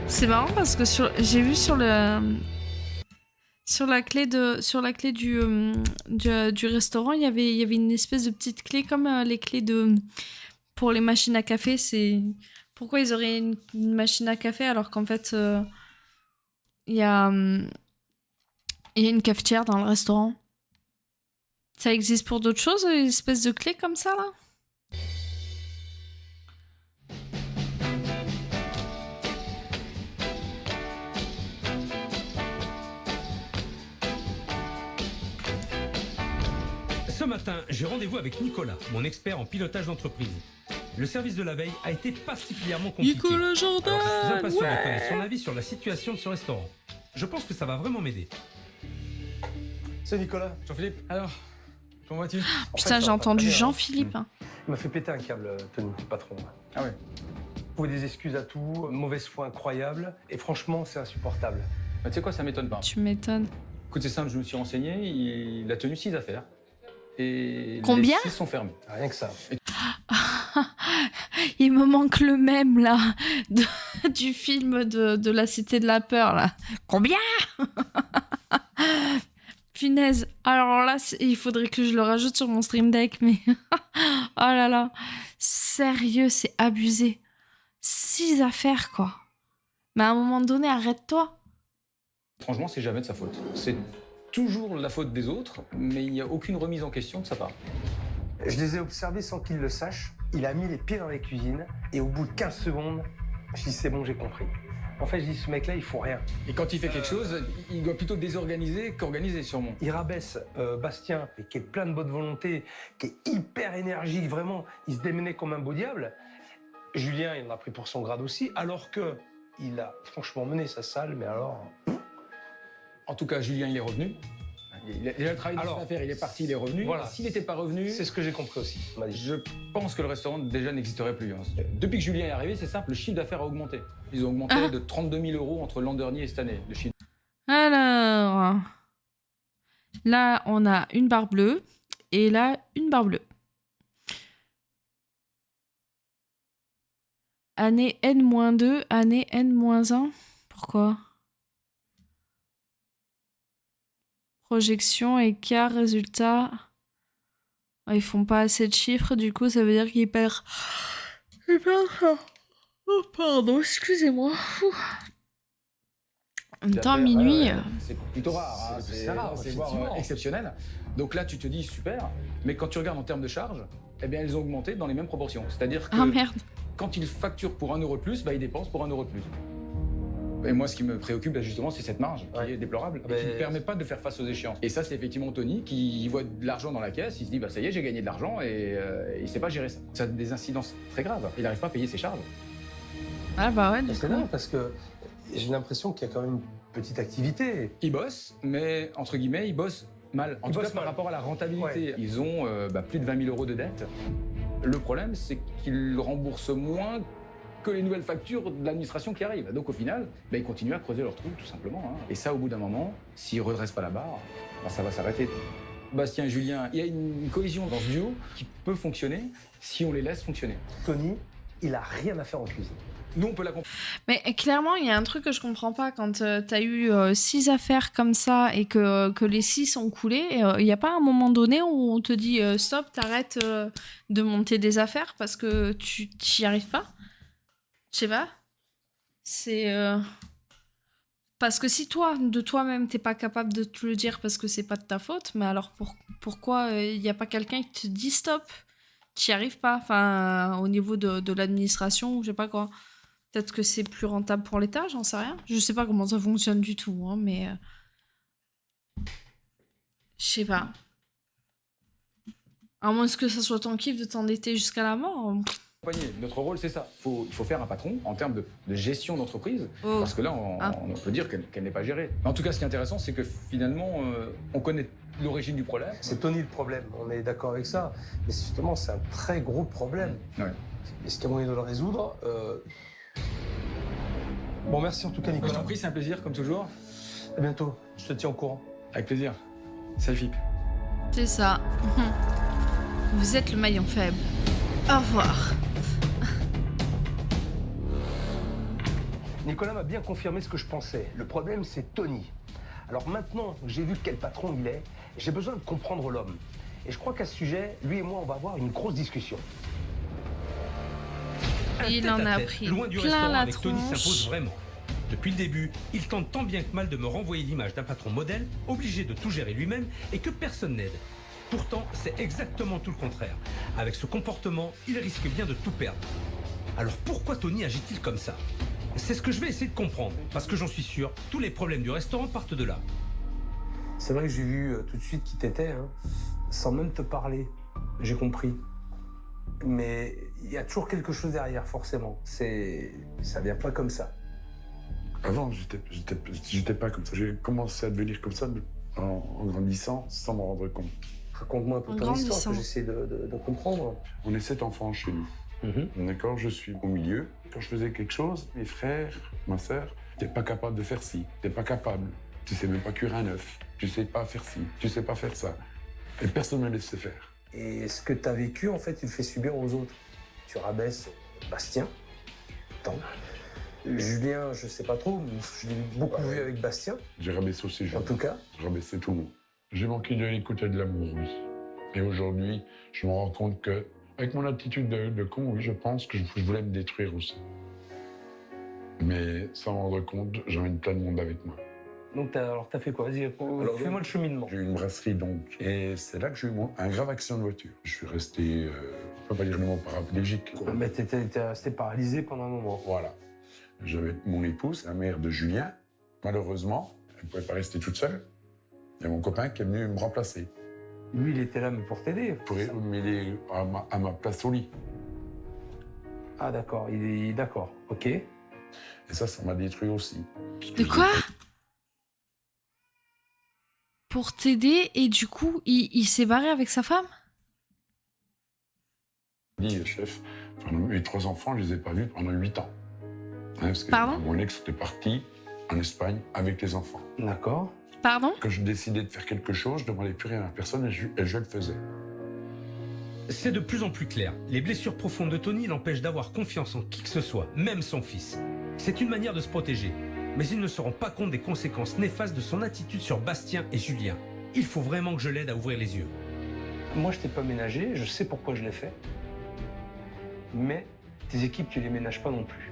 C'est marrant parce que j'ai vu sur la clé du restaurant, il y avait une espèce de petite clé comme les clés pour les machines à café. C'est pourquoi ils auraient une machine à café alors qu'en fait il y a une cafetière dans le restaurant. Ça existe pour d'autres choses, une espèce de clé comme ça là? Ce matin, j'ai rendez-vous avec Nicolas, mon expert en pilotage d'entreprise. Le service de la veille a été particulièrement compliqué. Nicolas Jordan, Alors, je suis impatient ouais. de connaître son avis sur la situation de ce restaurant. Je pense que ça va vraiment m'aider. C'est Nicolas. Jean-Philippe, alors, comment vas-tu? Putain, j'ai entendu Jean-Philippe. Hein. Il m'a fait péter un câble, Tony, le patron. Ah ouais. Trouver des excuses à tout, mauvaise foi incroyable, et franchement, c'est insupportable. Bah, tu sais quoi, ça m'étonne pas. Tu m'étonnes. Écoute, c'est simple, je me suis renseigné, il a tenu 6 affaires. Et Combien? les 6 sont fermés. Rien que ça. Il me manque le même là du film de la Cité de la Peur là. Combien? Punaise. Alors là, il faudrait que je le rajoute sur mon stream deck, mais oh là là, sérieux, c'est abusé. 6 affaires quoi. Mais à un moment donné, arrête-toi. Franchement, c'est jamais de sa faute. C'est toujours la faute des autres, mais il n'y a aucune remise en question de sa part. Je les ai observés sans qu'ils le sachent. Il a mis les pieds dans les cuisines, et au bout de 15 secondes, je dis c'est bon, j'ai compris. En fait, je dis ce mec-là, il faut rien. Et quand il fait quelque chose, il doit plutôt désorganiser qu'organiser, sûrement. Il rabaisse Bastien, qui est plein de bonne volonté, qui est hyper énergique, vraiment. Il se démenait comme un beau diable. Julien, il en a pris pour son grade aussi, alors que il a franchement mené sa salle, mais alors... En tout cas, Julien, il est revenu. Il a déjà travaillé dans cette affaire, il est parti, il est revenu. Voilà. S'il n'était pas revenu, C'est ce que j'ai compris aussi, il m'a dit. je pense que le restaurant déjà n'existerait plus. Hein. Depuis que Julien est arrivé, c'est simple, le chiffre d'affaires a augmenté. Ils ont augmenté de 32 000 € entre l'an dernier et cette année. Le chiffre. Alors, là, on a une barre bleue et là, une barre bleue. Année N-2, année N-1. Pourquoi? Projection, écart, résultat. Ah, ils font pas assez de chiffres, du coup, ça veut dire qu'ils perdent. Ils perdent ça. Oh, pardon, excusez-moi. Ouh. En même temps, minuit. C'est plutôt rare, hein. C'est rare, c'est voire effectivement. exceptionnel. Donc là, tu te dis super, mais quand tu regardes en termes de charges, eh bien, elles ont augmenté dans les mêmes proportions. C'est-à-dire que Ah merde. quand ils facturent pour 1 € de plus, bah, ils dépensent pour 1 € de plus. Et moi, ce qui me préoccupe, là, justement, c'est cette marge qui est déplorable et qui ne permet pas de faire face aux échéances. Et ça, c'est effectivement Tony qui voit de l'argent dans la caisse, il se dit, bah ça y est, j'ai gagné de l'argent et il ne sait pas gérer ça. Ça a des incidences très graves. Il n'arrive pas à payer ses charges. Ah bah ouais, du C'est coup. dingue parce que j'ai l'impression qu'il y a quand même une petite activité. Ils bossent, mais entre guillemets, ils bossent mal. En Ils tout cas, bossent par mal. rapport à la rentabilité. Ouais. Ils ont plus de 20 000 € de dette. Le problème, c'est qu'ils remboursent moins que les nouvelles factures de l'administration qui arrivent. Donc au final, ils continuent à creuser leur trou, tout simplement. Hein. Et ça, au bout d'un moment, s'ils ne redressent pas la barre, ça va s'arrêter. Bastien et Julien, il y a une cohésion dans ce duo qui peut fonctionner si on les laisse fonctionner. Tony, il a rien à faire en cuisine. Nous, on peut la comprendre. Mais clairement, il y a un truc que je comprends pas. Quand t'as eu 6 affaires comme ça et que les 6 ont coulé, il n'y a pas un moment donné où on te dit stop, t'arrêtes de monter des affaires parce que tu t'y arrives pas? Je sais pas. C'est... Parce que si toi, de toi-même, t'es pas capable de te le dire parce que c'est pas de ta faute, mais alors pourquoi il n'y a pas quelqu'un qui te dit stop? T'y arrives pas. Enfin, au niveau de l'administration ou je sais pas quoi. Peut-être que c'est plus rentable pour l'État, j'en sais rien. Je sais pas comment ça fonctionne du tout, hein, mais... Je sais pas. À moins que ça soit ton kiff de t'endetter jusqu'à la mort. Notre rôle, c'est ça. Il faut faire un patron en termes de gestion d'entreprise, parce que là, on peut dire qu'elle n'est pas gérée. En tout cas, ce qui est intéressant, c'est que finalement, on connaît l'origine du problème. C'est Tony le problème, on est d'accord avec ça. Mais justement, c'est un très gros problème. Ouais. Est-ce qu'il y a moyen de le résoudre? Bon, merci en tout cas, Nicolas. Je t'en prie, c'est un plaisir, comme toujours. À bientôt, je te tiens au courant. Avec plaisir. Salut, Philippe. C'est ça. Vous êtes le maillon faible. Au revoir. Nicolas m'a bien confirmé ce que je pensais. Le problème, c'est Tony. Alors maintenant que j'ai vu quel patron il est, j'ai besoin de comprendre l'homme. Et je crois qu'à ce sujet, lui et moi, on va avoir une grosse discussion. Il en a pris loin du plein restaurant la avec Tony tronche. s'impose vraiment. Depuis le début, il tente tant bien que mal de me renvoyer l'image d'un patron modèle, obligé de tout gérer lui-même et que personne n'aide. Pourtant, c'est exactement tout le contraire. Avec ce comportement, il risque bien de tout perdre. Alors pourquoi Tony agit-il comme ça? C'est ce que je vais essayer de comprendre, parce que j'en suis sûr, tous les problèmes du restaurant partent de là. C'est vrai que j'ai vu tout de suite qui t'étais, hein, sans même te parler. J'ai compris. Mais il y a toujours quelque chose derrière, forcément. Ça vient pas comme ça. Avant, j'étais pas comme ça. J'ai commencé à devenir comme ça en grandissant sans m'en rendre compte. Raconte-moi un peu ton histoire, que j'essaie de comprendre. On est 7 enfants chez nous. D'accord, je suis au milieu. Quand je faisais quelque chose, mes frères, ma sœur, t'es pas capable de faire ci, t'es pas capable. Tu sais même pas cuire un œuf, tu sais pas faire ci, tu sais pas faire ça. Et personne ne me laissait faire. Et ce que t'as vécu, en fait, tu le fais subir aux autres. Tu rabaisses Bastien, tant. Julien, je sais pas trop, mais je l'ai beaucoup vu avec Bastien. J'ai rabaissé aussi Julien. En tout cas. J'ai rabaissé tout le monde. J'ai manqué de l'écoute et de l'amour, oui. Et aujourd'hui, je me rends compte que, avec mon attitude de con, oui, je pense que je voulais me détruire aussi. Mais sans m'en rendre compte, j'emmène plein de monde avec moi. Donc, t'as fait quoi? Vas-y, fais-moi le cheminement. J'ai eu une brasserie, donc. Et c'est là que j'ai eu un grave accident de voiture. Je suis resté, on peut pas dire le mot paraplégique. Mais t'étais resté paralysé pendant un moment. Voilà. J'avais mon épouse, la mère de Julien. Malheureusement, elle ne pouvait pas rester toute seule. Il y a mon copain qui est venu me remplacer. Lui, il était là, mais pour t'aider. Pour m'aider à ma place au lit. Ah, d'accord. Il est d'accord. OK. Et ça m'a détruit aussi. De quoi? Pour t'aider, et du coup, il s'est barré avec sa femme? Dit, chef, mes 3 enfants, je les ai pas vus pendant 8 ans. Hein, parce que Pardon? mon ex était parti en Espagne avec les enfants. D'accord. Pardon? Quand je décidais de faire quelque chose, je ne demandais plus rien à personne et je le faisais. C'est de plus en plus clair. Les blessures profondes de Tony l'empêchent d'avoir confiance en qui que ce soit, même son fils. C'est une manière de se protéger. Mais il ne se rend pas compte des conséquences néfastes de son attitude sur Bastien et Julien. Il faut vraiment que je l'aide à ouvrir les yeux. Moi, je t'ai pas ménagé, je sais pourquoi je l'ai fait. Mais tes équipes, tu les ménages pas non plus.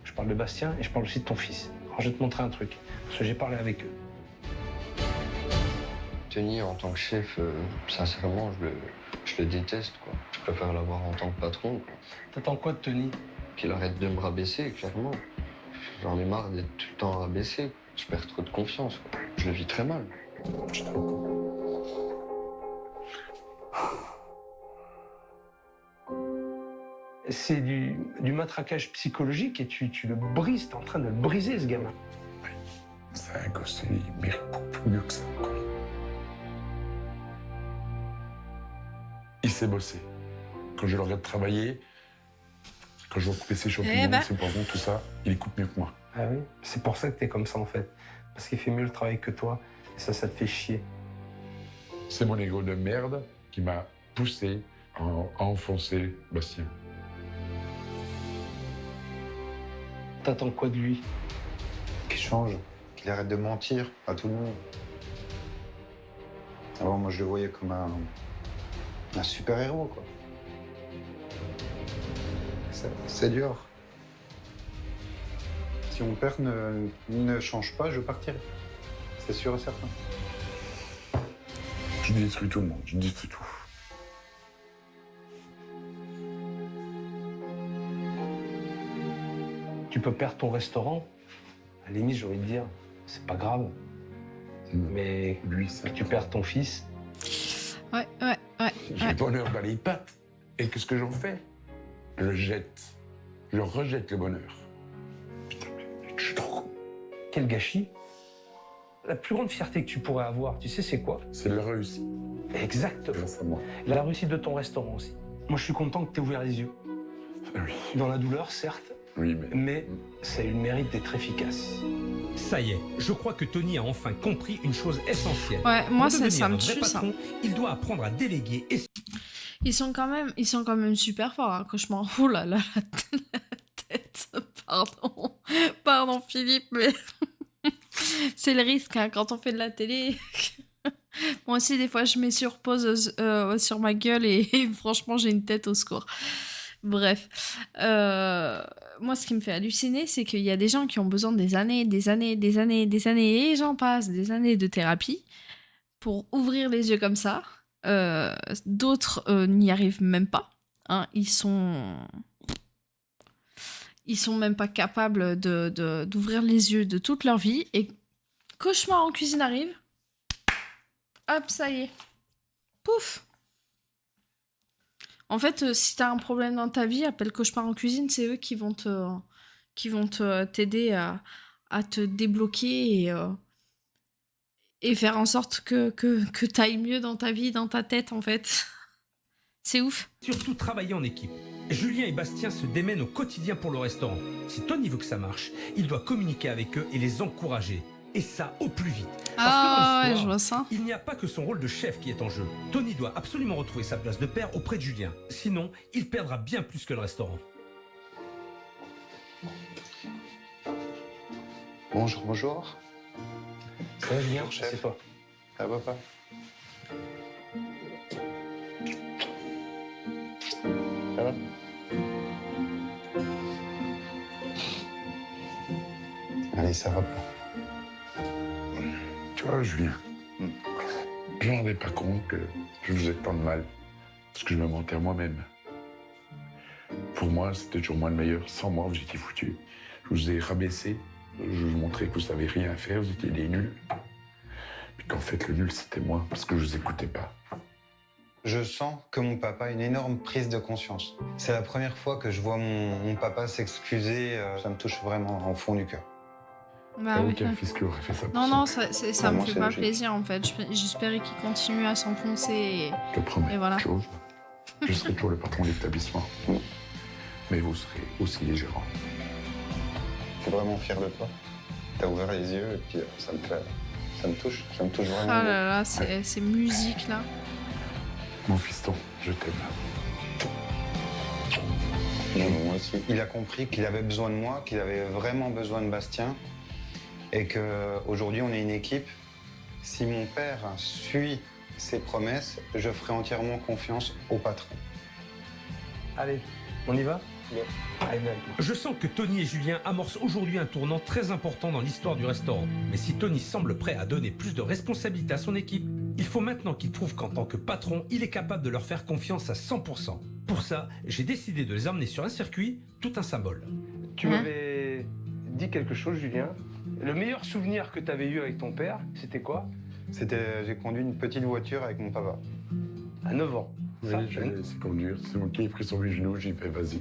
Je parle de Bastien et je parle aussi de ton fils. Alors, je vais te montrer un truc, parce que j'ai parlé avec eux. Tony, en tant que chef, sincèrement, je le déteste, quoi. Je préfère l'avoir en tant que patron. T'attends quoi de Tony? Qu'il arrête de me rabaisser, clairement. J'en ai marre d'être tout le temps rabaissé. Je perds trop de confiance, quoi. Je le vis très mal. C'est du matraquage psychologique et tu le brises, t'es en train de le briser, ce gamin. Oui, c'est un gosse, il mérite beaucoup mieux que ça. Il s'est bossé. Quand je le regarde travailler, quand je vois couper ses champignons, ses poivrons, tout ça, il coupe mieux que moi. Ah oui? C'est pour ça que t'es comme ça, en fait. Parce qu'il fait mieux le travail que toi, et ça te fait chier. C'est mon ego de merde qui m'a poussé à enfoncer Bastien. T'attends quoi de lui? Qu'il change, qu'il arrête de mentir à tout le monde. Avant, moi, je le voyais comme un super-héros, quoi. C'est dur. Si mon père ne change pas, je partirai. C'est sûr et certain. Je détruis tout le monde, je détruis tout. Tu peux perdre ton restaurant. À la limite, j'ai envie de dire, c'est pas grave. Mais lui, ça. Que tu perds ton fils. Ouais. J'ai le bonheur dans les pattes. Et qu'est-ce que j'en fais? Je le jette. Je rejette le bonheur. Putain, mais je suis trop con. Quel gâchis. La plus grande fierté que tu pourrais avoir, tu sais c'est quoi? C'est de la réussite. Exactement. Grâce à moi. La réussite de ton restaurant aussi. Moi, je suis content que tu aies ouvert les yeux. Oui. Dans la douleur, certes, Oui, mais ça a eu le mérite d'être efficace. Ça y est, je crois que Tony a enfin compris une chose essentielle. Ouais, moi, Pour ça devenir me un vrai tue, ça. patron, il doit apprendre à déléguer et Ils sont quand même super forts, hein, cauchemar. Oh là là, la tête. Pardon Philippe, mais c'est le risque hein, quand on fait de la télé. Moi aussi, des fois, je mets sur pause sur ma gueule et franchement, j'ai une tête au secours. Bref. Moi, ce qui me fait halluciner, c'est qu'il y a des gens qui ont besoin des années, et j'en passe, des années de thérapie pour ouvrir les yeux comme ça. D'autres n'y arrivent même pas. Hein. Ils sont même pas capables d'ouvrir les yeux de toute leur vie. Et cauchemar en cuisine arrive. Hop, ça y est. Pouf. En fait, si t'as un problème dans ta vie, appelle Cauchemar en cuisine, c'est eux qui vont t'aider à te débloquer et faire en sorte que t'ailles mieux dans ta vie, dans ta tête, en fait. C'est ouf. surtout travailler en équipe. Julien et Bastien se démènent au quotidien pour le restaurant. Si Tony veut que ça marche, il doit communiquer avec eux et les encourager. Et ça au plus vite. Parce que dans Ah ouais, l'histoire, je vois ça. il n'y a pas que son rôle de chef qui est en jeu. Tony doit absolument retrouver sa place de père auprès de Julien. Sinon, il perdra bien plus que le restaurant. Bonjour. Ça va, Julien? Chef. Je sais pas. Ça va pas? Ça va? Allez, ça va pas. Tu vois, Julien, je me rendais pas compte que je faisais tant de mal. Parce que je me mentais à moi-même. Pour moi, c'était toujours moi le meilleur. Sans moi, vous étiez foutus. Je vous ai rabaissé. Je vous montrais que vous savez rien à faire. Vous étiez des nuls. Puis qu'en fait, le nul, c'était moi. Parce que je vous écoutais pas. Je sens que mon papa a une énorme prise de conscience. C'est la première fois que je vois mon papa s'excuser. Ça me touche vraiment au fond du cœur. Bah T'as oui. aucun fils qui aurait fait ça pour Non, ça. non, ça me Moi, fait c'est pas logique. plaisir, en fait. J'espérais qu'il continue à s'enfoncer. Je te promets Et voilà. une chose. Je serai toujours le patron de l'établissement. Mais vous serez aussi les gérants. Je suis vraiment fier de toi. T'as ouvert les yeux et puis ça me touche vraiment. Ah là là, ces musiques là. Mon fiston, je t'aime. Non, moi aussi. Il a compris qu'il avait besoin de moi, qu'il avait vraiment besoin de Bastien et qu'aujourd'hui on est une équipe. Si mon père suit ses promesses, je ferai entièrement confiance au patron. Allez, on y va? Allez, allez. Je sens que Tony et Julien amorcent aujourd'hui un tournant très important dans l'histoire du restaurant. Mais si Tony semble prêt à donner plus de responsabilité à son équipe, il faut maintenant qu'il prouve qu'en tant que patron, il est capable de leur faire confiance à 100%. Pour ça, j'ai décidé de les emmener sur un circuit, tout un symbole. Tu m'avais dit quelque chose, Julien. Le meilleur souvenir que tu avais eu avec ton père, c'était quoi? J'ai conduit une petite voiture avec mon papa. À 9 ans. Oui, Ça, je l'ai laissé conduire. C'est moi qui ai pris sur mes genoux. J'ai fait vas-y.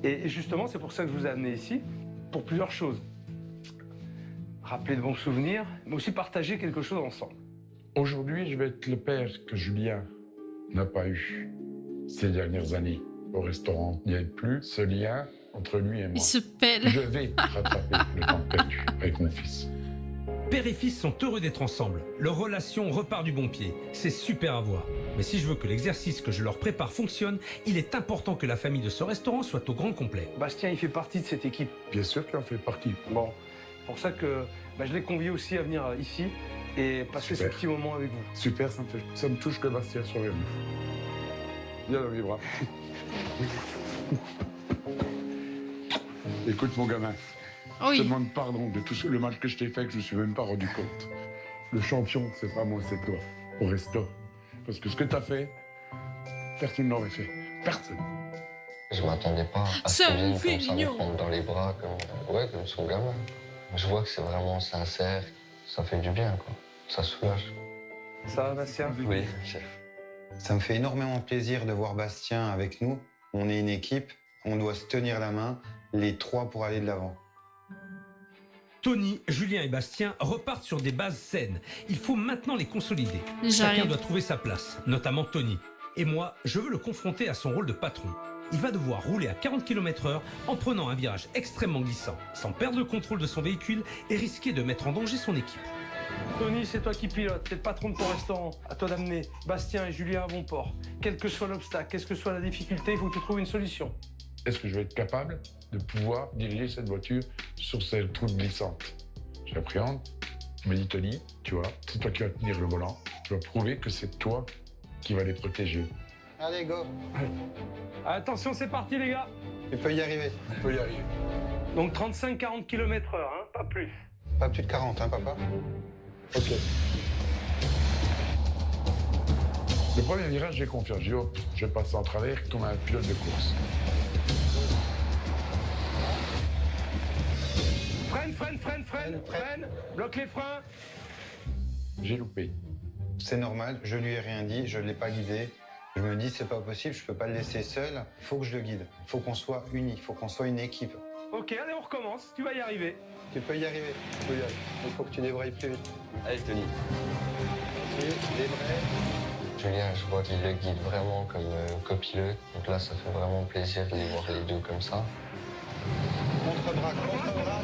Et justement, c'est pour ça que je vous ai amené ici, pour plusieurs choses. Rappeler de bons souvenirs, mais aussi partager quelque chose ensemble. Aujourd'hui, je vais être le père que Julien n'a pas eu ces dernières années au restaurant. Il n'y a plus ce lien entre lui et moi. Il se pèle. Je vais rattraper le temps perdu avec mon fils. Père et fils sont heureux d'être ensemble. Leur relation repart du bon pied. C'est super à voir. Mais si je veux que l'exercice que je leur prépare fonctionne, il est important que la famille de ce restaurant soit au grand complet. Bastien, il fait partie de cette équipe. Bien sûr qu'il en fait partie. Bon, c'est pour ça que je l'ai convié aussi à venir ici et passer Super. ce petit moment avec vous. Super, ça me touche que Bastien soit avec nous. Viens dans mes bras. Écoute mon gamin, je te Oui. demande pardon de tout le mal que je t'ai fait que je ne me suis même pas rendu compte. Le champion, c'est pas moi, c'est toi, au resto. Parce que ce que tu as fait, personne ne l'aurait fait. Personne. Je m'attendais pas à ce Ça qu'il vienne me fait comme ça me mignon. prendre dans les bras comme son gamin. Je vois que c'est vraiment sincère, ça fait du bien, quoi. Ça soulage. Ça va, Bastien? Oui, chef. Ça me fait énormément plaisir de voir Bastien avec nous. On est une équipe, on doit se tenir la main, les trois pour aller de l'avant. Tony, Julien et Bastien repartent sur des bases saines. Il faut maintenant les consolider. Chacun J'arrive. doit trouver sa place, notamment Tony. Et moi, je veux le confronter à son rôle de patron. Il va devoir rouler à 40 km/h en prenant un virage extrêmement glissant, sans perdre le contrôle de son véhicule et risquer de mettre en danger son équipe. Tony, c'est toi qui pilote, t'es le patron de ton restaurant. À toi d'amener Bastien et Julien à bon port. Quel que soit l'obstacle, quelle que soit la difficulté, il faut que tu trouves une solution. Est-ce que je vais être capable de pouvoir diriger cette voiture sur cette route glissante? J'appréhende. Je me dis, Tony, tu vois, c'est toi qui vas tenir le volant. Tu vas prouver que c'est toi qui vas les protéger. Allez, go. Attention, c'est parti les gars. Tu peux y arriver. On peut y arriver. Donc 35-40 km/h, hein, pas plus. Pas plus de 40, hein, papa? Ok. Le premier virage, j'ai confiance. J'ai dit, hop, je vais passer en travers comme un pilote de course. Freine. Bloque les freins. J'ai loupé. C'est normal, je lui ai rien dit, je ne l'ai pas guidé. Je me dis, c'est pas possible, je peux pas le laisser seul. Il faut que je le guide. Il faut qu'on soit unis, il faut qu'on soit une équipe. Ok, allez, on recommence. Tu vas y arriver. Tu peux y arriver. Tu peux y arriver. Il faut que tu débrailles plus vite. Allez, Tony. Tu débrailles. Julien, je vois qu'il le guide vraiment comme copilote. Donc là, ça fait vraiment plaisir de les voir les deux comme ça. Contre-bras, contre-bras.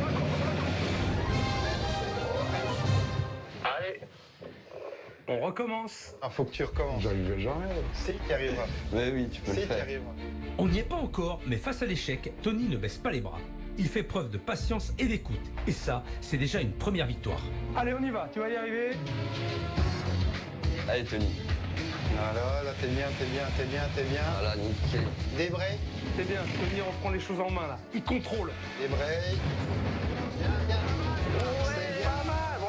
Allez. On recommence. Il faut que tu recommences. J'arriverai jamais. C'est qui arrivera. Mais oui, tu peux le C'est qui faire. arrivera. On n'y est pas encore, mais face à l'échec, Tony ne baisse pas les bras. Il fait preuve de patience et d'écoute. Et ça, c'est déjà une première victoire. Allez, on y va. Tu vas y arriver. Allez, Tony. Voilà, là, t'es bien. Voilà, nickel. Débraye, C'est bien. Tony reprend les choses en main là. Il contrôle. débraye. Ouais, pas mal.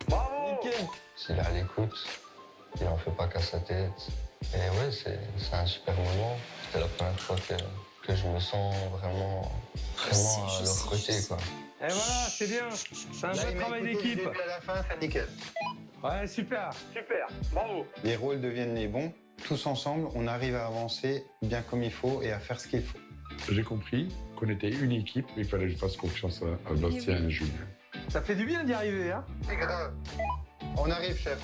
Bravo. S'il est à l'écoute, il en fait pas qu'à sa tête. Et ouais, c'est un super moment. C'était la première fois que je me sens vraiment à leur côté, quoi. Et voilà, c'est bien. C'est un vrai travail d'équipe. À la fin, c'est nickel. Ouais, super. Bravo. Les rôles deviennent les bons. Tous ensemble, on arrive à avancer bien comme il faut et à faire ce qu'il faut. J'ai compris qu'on était une équipe, mais il fallait que je fasse confiance à Bastien et à Julien. Ça fait du bien d'y arriver, hein. C'est grave. On arrive, chef.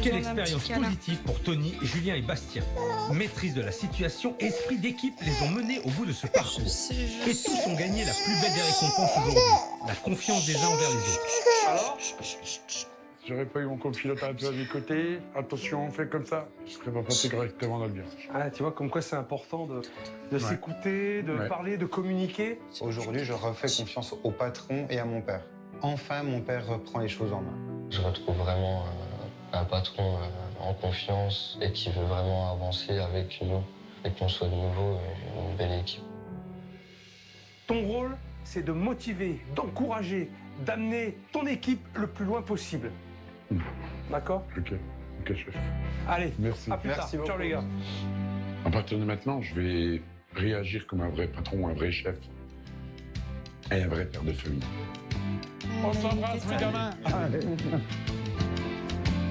Quelle expérience positive pour Tony, Julien et Bastien. Maîtrise de la situation et esprit d'équipe les ont menés au bout de ce parcours. Et tous ont gagné la plus belle des récompenses aujourd'hui, la confiance des uns envers les autres. Alors, J'aurais pas eu mon copilote un peu à mes côtés. Attention, on fait comme ça. Je serais pas passé correctement dans le virage. ah, tu vois, comme quoi c'est important de s'écouter, de Ouais. parler, de communiquer. Aujourd'hui, je refais confiance au patron et à mon père. Enfin, mon père reprend les choses en main. Je retrouve vraiment un patron en confiance et qui veut vraiment avancer avec nous et qu'on soit de nouveau une belle équipe. Ton rôle, c'est de motiver, d'encourager, d'amener ton équipe le plus loin possible. D'accord? Ok, chef. Allez, Merci. à plus Merci tard. Ciao beaucoup. les gars. À partir de maintenant, je vais réagir comme un vrai patron, un vrai chef et un vrai père de famille. On s'embrasse, mes gamins.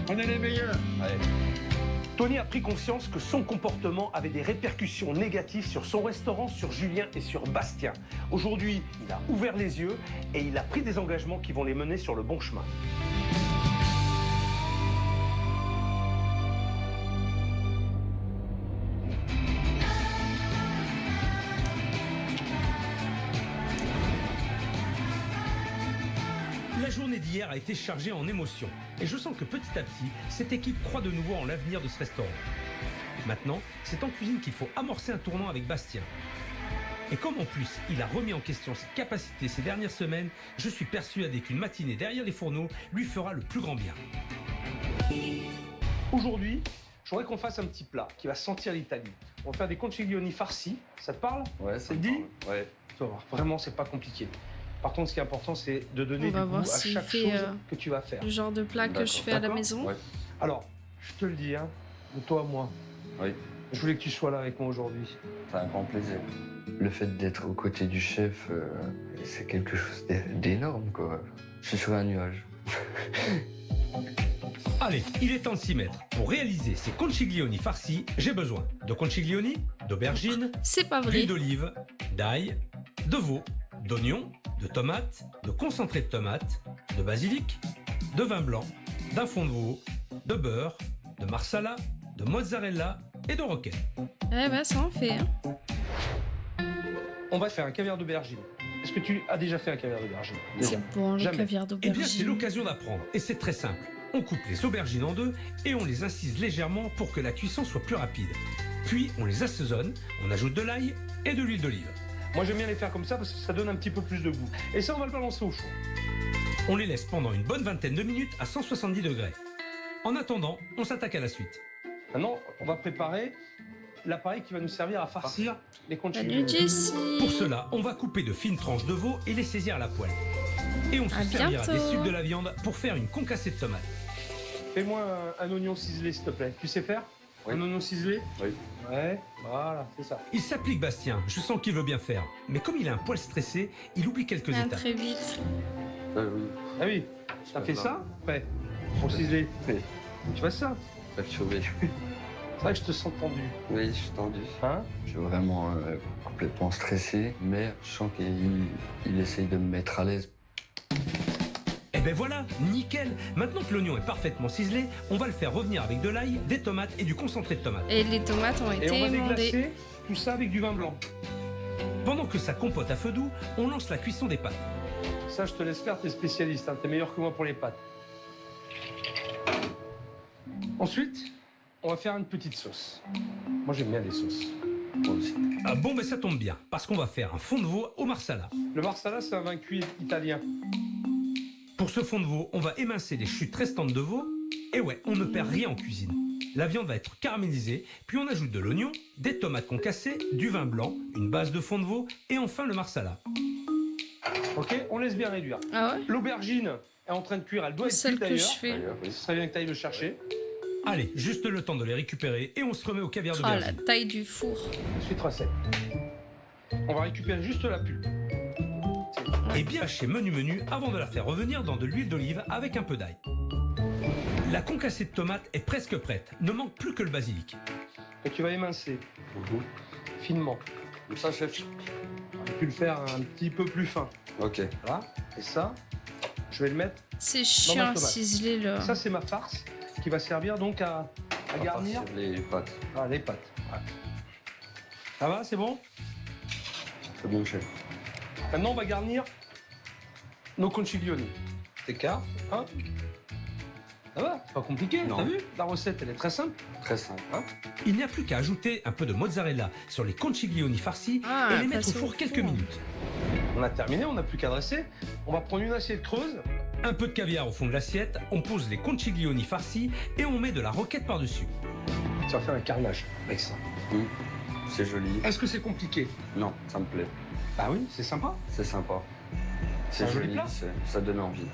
On est les meilleurs. Tony a pris conscience que son comportement avait des répercussions négatives sur son restaurant, sur Julien et sur Bastien. Aujourd'hui, il a ouvert les yeux et il a pris des engagements qui vont les mener sur le bon chemin. journée d'hier a été chargée en émotions. Et je sens que petit à petit, cette équipe croit de nouveau en l'avenir de ce restaurant. Maintenant, c'est en cuisine qu'il faut amorcer un tournant avec Bastien. Et comme en plus, il a remis en question ses capacités ces dernières semaines, je suis persuadé qu'une matinée derrière les fourneaux lui fera le plus grand bien. Aujourd'hui, je voudrais qu'on fasse un petit plat qui va sentir l'Italie. On va faire des conchiglioni farcis. Ça te parle? Ouais, ça te dit? Ouais. Tu vas voir, vraiment, c'est pas compliqué. Par contre, ce qui est important, c'est de donner du goût à chaque chose que tu vas faire. Le genre de plat que je fais à la maison. Ouais. Alors, je te le dis, hein, de toi à moi. Oui. Je voulais que tu sois là avec moi aujourd'hui. C'est un grand plaisir. Le fait d'être aux côtés du chef, c'est quelque chose d'énorme, quoi. Je suis sur un nuage. Allez, il est temps de s'y mettre. Pour réaliser ces conchiglioni farcis, j'ai besoin de conchiglioni, d'aubergines, c'est pas vrai, d'huile d'olive, d'ail, de veau, d'oignons, de tomates, de concentré de tomates, de basilic, de vin blanc, d'un fond de veau, de beurre, de marsala, de mozzarella et de roquette. Eh ben, ça en fait. Hein. On va faire un caviar d'aubergine. Est-ce que tu as déjà fait un caviar d'aubergine? C'est bon, le caviar Eh d'aubergine. bien, c'est l'occasion d'apprendre. Et c'est très simple. On coupe les aubergines en deux et on les incise légèrement pour que la cuisson soit plus rapide. Puis, on les assaisonne, on ajoute de l'ail et de l'huile d'olive. Moi, j'aime bien les faire comme ça parce que ça donne un petit peu plus de goût. Et ça, on va le balancer au four. On les laisse pendant une bonne vingtaine de minutes à 170 degrés. En attendant, on s'attaque à la suite. Maintenant, on va préparer l'appareil qui va nous servir à farcir les conchiglioni. Salut Jessie. Pour cela, on va couper de fines tranches de veau et les saisir à la poêle. Et on se servira des sucres de la viande pour faire une concassée de tomates. Fais-moi un oignon ciselé, s'il te plaît. Tu sais faire? Oui. Un oignon ciselé? Oui. Ouais, voilà, c'est ça. Il s'applique, Bastien. Je sens qu'il veut bien faire. Mais comme il a un poil stressé, il oublie quelques étapes. Très vite. Oui. Ah oui, t'as fait ça? Prêt? Pour ciseler? Oui. Tu vois ça? Perturbé. C'est vrai que je te sens tendu. Oui, je suis tendu. Hein? Je suis vraiment complètement stressé, mais je sens qu'il essaye de me mettre à l'aise. Et ben voilà, nickel. Maintenant que l'oignon est parfaitement ciselé, on va le faire revenir avec de l'ail, des tomates et du concentré de tomates. Et les tomates ont été Et on va émondées. déglacer tout ça avec du vin blanc. Pendant que ça compote à feu doux, on lance la cuisson des pâtes. Ça, je te laisse faire, t'es spécialiste, hein. T'es meilleur que moi pour les pâtes. Ensuite, on va faire une petite sauce. Moi, j'aime bien les sauces. Moi aussi. Ah bon, ben ça tombe bien, parce qu'on va faire un fond de veau au marsala. Le marsala, c'est un vin cuit italien. Pour ce fond de veau, on va émincer les chutes restantes de veau. Et ouais, on ne perd rien en cuisine. La viande va être caramélisée, puis on ajoute de l'oignon, des tomates concassées, du vin blanc, une base de fond de veau et enfin le marsala. Ok, on laisse bien réduire. Ah ouais? L'aubergine est en train de cuire, elle doit être Celle cuite que d'ailleurs. je fais. Ce serait bien que tu ailles le chercher. Allez, juste le temps de les récupérer et on se remet au caviar Oh, la d'aubergine. taille du four. Suite recette. On va récupérer juste la pulpe. Et bien hacher menu avant de la faire revenir dans de l'huile d'olive avec un peu d'ail. La concassée de tomate est presque prête, ne manque plus que le basilic. Et tu vas émincer finement. Comme ça, chef? Tu peux le faire un petit peu plus fin. Ok. Voilà. Et ça, je vais le mettre. C'est Dans chiant ma à tomate. ciseler là. Ça, c'est ma farce qui va servir donc à garnir Sur les pâtes. les pâtes. Voilà. Ça va, c'est bon? C'est bon, chef. Maintenant, on va garnir nos conchiglioni. T'écartes, hein? Ça va, c'est pas compliqué, Non. t'as vu? La recette, elle est très simple. Très simple. Hein? Il n'y a plus qu'à ajouter un peu de mozzarella sur les conchiglioni farcis Ah, et les mettre au passer au four quelques four. minutes. On a terminé, on n'a plus qu'à dresser. On va prendre une assiette creuse. Un peu de caviar au fond de l'assiette, on pose les conchiglioni farcis et on met de la roquette par-dessus. Tu vas faire un carnage avec ça. C'est joli. Est-ce que c'est compliqué? Non, ça me plaît. Bah oui, c'est sympa. C'est sympa. C'est un C'est joli joli, plat. ça donne envie.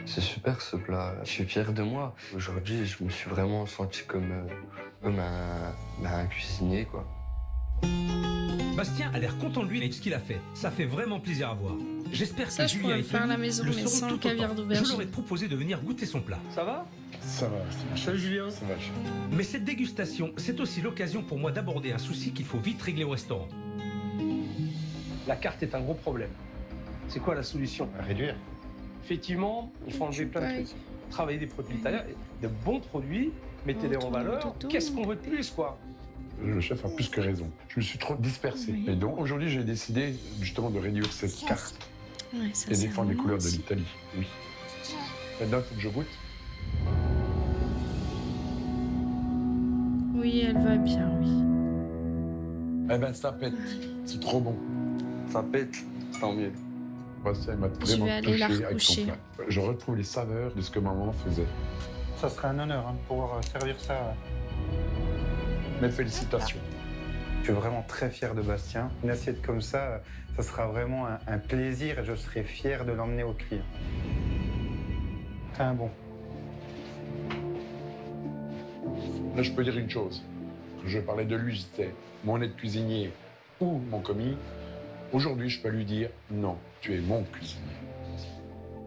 C'est super ce plat. Je suis fier de moi. Aujourd'hui, je me suis vraiment senti comme un cuisinier, quoi. Bastien a l'air content de lui et de ce qu'il a fait. Ça fait vraiment plaisir à voir. J'espère Ça, que je Julien pourrais et le faire à Tony la maison, le mais seront sans le tout caviar autant. d'aubergine. Je leur ai proposé de venir goûter son plat. Ça va? Ça va, c'est vachement. Salut Julien. Ça va, chef. Mais cette dégustation, c'est aussi l'occasion pour moi d'aborder un souci qu'il faut vite régler au restaurant. La carte est un gros problème. C'est quoi la solution? À réduire. Effectivement, il faut enlever plein de Pareil. trucs. Travailler des produits italiens, de bons produits, mettez-les en valeur. Qu'est-ce qu'on veut de plus, quoi? Le chef a plus que raison. Je me suis trop dispersé. Oui. Et donc aujourd'hui, j'ai décidé justement de réduire cette carte Ouais, ça, et c'est défendre les bon couleurs de aussi. l'Italie. Oui. Maintenant, il faut que je goûte. Oui, elle va bien, oui. Eh ben, ça pète. C'est trop bon. Ça pète, tant mieux. Bastien m'a Je vraiment vais aller la touché avec son recoucher. plat. Je retrouve les saveurs de ce que maman faisait. Ça serait un honneur de pouvoir servir ça. Mes félicitations. Je suis vraiment très fier de Bastien. Une assiette comme ça, ça sera vraiment un plaisir et je serai fier de l'emmener au client. C'est un bon. Là, je peux dire une chose. Quand je parlais de lui, c'était mon aide cuisinier ou mon commis. Aujourd'hui, je peux lui dire non, tu es mon cuisinier.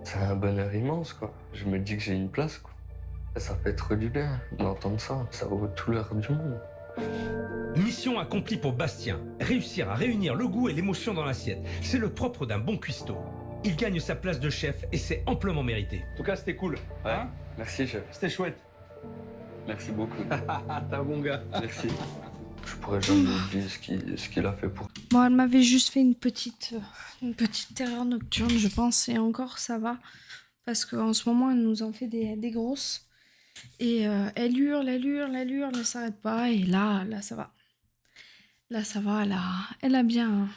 C'est un bonheur immense, quoi. Je me dis que j'ai une place, quoi. Ça fait trop du bien d'entendre ça. Ça vaut tout l'heure du monde. Mission accomplie pour Bastien. Réussir à réunir le goût et l'émotion dans l'assiette. C'est le propre d'un bon cuistot. Il gagne sa place de chef et c'est amplement mérité. En tout cas, c'était cool. Hein? Merci, chef. C'était chouette. Merci beaucoup. T'es un bon gars. Merci. Je pourrais jamais oublier ce qu'il a fait pour. Bon, elle m'avait juste fait une petite terreur nocturne, je pense, et encore ça va, parce qu'en ce moment, elle nous en fait des grosses. Et elle hurle, elle s'arrête pas, et là, ça va. Là, ça va, elle a bien.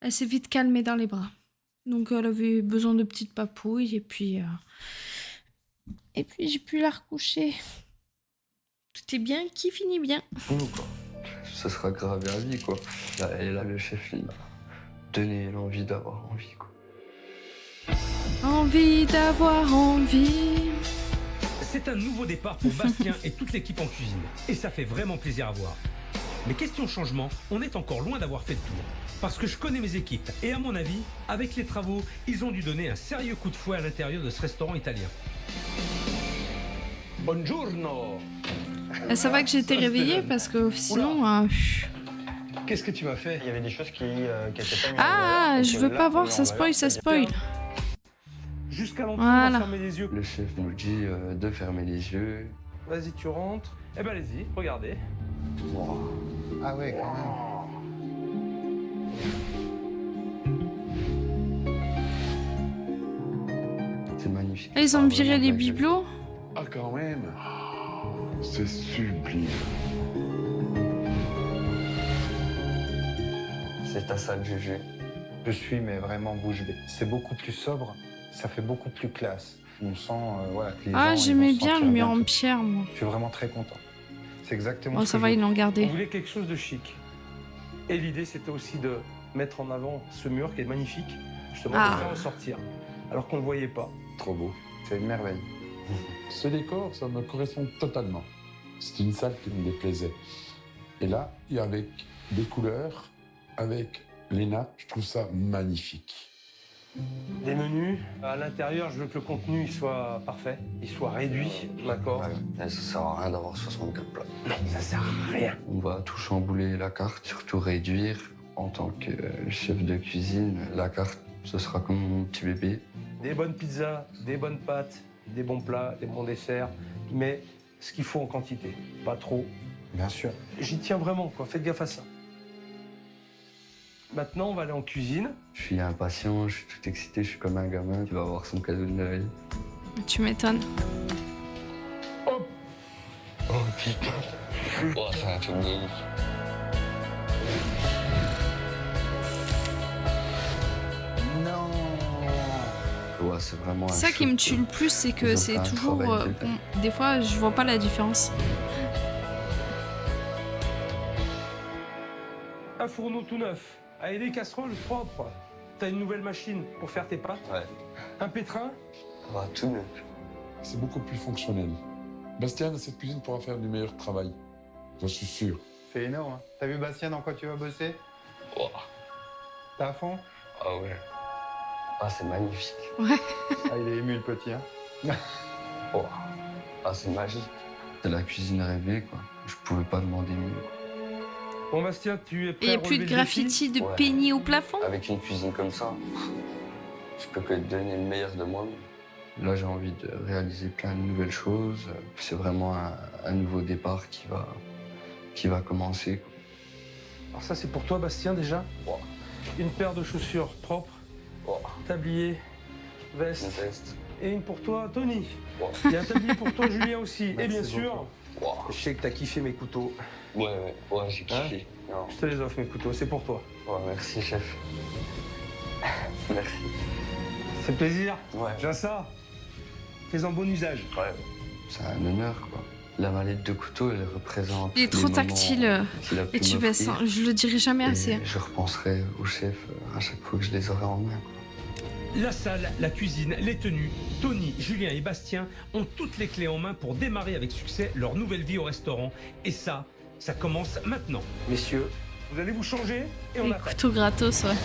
Elle s'est vite calmée dans les bras. Donc, elle avait besoin de petites papouilles, et puis j'ai pu la recoucher. Tout est bien qui finit bien. Quoi. Ce sera gravé à vie, quoi. Et là, le chef, il m'a donné l'envie d'avoir envie, quoi. Envie d'avoir envie. C'est un nouveau départ pour Bastien et toute l'équipe en cuisine. Et ça fait vraiment plaisir à voir. Mais question changement, on est encore loin d'avoir fait le tour. Parce que je connais mes équipes. Et à mon avis, avec les travaux, ils ont dû donner un sérieux coup de fouet à l'intérieur de ce restaurant italien. Buongiorno. Ça va que j'ai été réveillée parce que sinon. Qu'est-ce que tu m'as fait? Il y avait des choses qui étaient pas mises Ah, je veux pas voir, ça spoil, ça spoil. Jusqu'à l'entrée, Voilà. on va fermer les yeux. Le chef nous dit de fermer les yeux. Vas-y, tu rentres. Eh ben, allez-y, regardez. Wow. Ah ouais, quand même. C'est magnifique. Ah, ils ont viré Vraiment les magnifique. bibelots. Ah, quand même. C'est sublime. C'est ta salle, Juju. Je suis mais vraiment bouche bée. C'est beaucoup plus sobre, ça fait beaucoup plus classe. On sent voilà, que les gens, Ah, ils vont j'aimais se bien sentir le mur en tout. pierre, moi. Je suis vraiment très content. C'est exactement Oh, ce ça que va, je ils l'ont On gardé. voulait quelque chose de chic. Et l'idée, c'était aussi de mettre en avant ce mur qui est magnifique, justement, Ah. de le faire ressortir, alors qu'on ne le voyait pas. Trop beau. C'est une merveille. Ce décor, ça me correspond totalement. C'est une salle qui me déplaisait. Et là, il y a avec des couleurs, avec les nappes, je trouve ça magnifique. Les menus, à l'intérieur, je veux que le contenu il soit parfait, il soit réduit, d'accord? Ouais, ça sert à rien d'avoir 64 plats. Non, ça sert à rien. On va tout chambouler la carte, surtout réduire. En tant que chef de cuisine, la carte, ce sera comme mon petit bébé. Des bonnes pizzas, des bonnes pâtes, des bons plats, des bons desserts, mais ce qu'il faut en quantité, pas trop. Bien sûr. J'y tiens vraiment, quoi. Faites gaffe à ça. Maintenant, on va aller en cuisine. Je suis impatient, je suis tout excité, je suis comme un gamin qui va avoir son cadeau de Noël. Tu m'étonnes. Oh putain. Oh, c'est un truc de ouf. Non. Ouais, c'est vraiment un Ça qui choc, me tue quoi. le plus, c'est Ils que ont c'est fait un toujours. travail de dingue. Des fois, je vois pas la différence. Un fourneau tout neuf, avec des casseroles propres. T'as une nouvelle machine pour faire tes pâtes. Ouais. Un pétrin. Ouais, tout neuf. C'est beaucoup plus fonctionnel. Bastien, dans cette cuisine, pourra faire du meilleur travail. J'en suis sûr. C'est énorme. Hein. T'as vu Bastien dans quoi tu vas bosser? Oh. T'es à fond? Ah ouais. Ah, c'est magnifique. Ah, il est ému le petit. Hein. Oh. Ah, c'est magique. C'est la cuisine rêvée, quoi. Je pouvais pas demander mieux. Bon, Bastien, tu es prêt Et il n'y à a plus relever de le graffiti, de Ouais. peignis au plafond. Avec une cuisine comme ça, je peux que donner le meilleur de moi-même. Là, j'ai envie de réaliser plein de nouvelles choses. C'est vraiment un nouveau départ qui va commencer. défi. Alors ça, c'est pour toi, Bastien, déjà. Une paire de chaussures propres, Oh. tablier, Une veste, veste. et une pour toi, Tony. Il y a un tablier pour toi, Julien aussi. Et bien sûr, je sais que t'as kiffé mes couteaux. Ouais, j'ai kiffé. Je te les offre, mes couteaux, c'est pour toi. Ouais, merci, chef. Merci. C'est plaisir. Ouais. J'ai ça. Fais-en bon usage. Ouais. C'est un honneur, quoi. La mallette de couteau, elle représente. Il est trop tactile. Et tu baisses, je le dirai jamais assez. Je repenserai au chef à chaque fois que je les aurai en main, quoi. La salle, la cuisine, les tenues, Tony, Julien et Bastien ont toutes les clés en main pour démarrer avec succès leur nouvelle vie au restaurant. Et ça commence maintenant. Messieurs, vous allez vous changer et on Les attaque. couteaux gratos, ouais.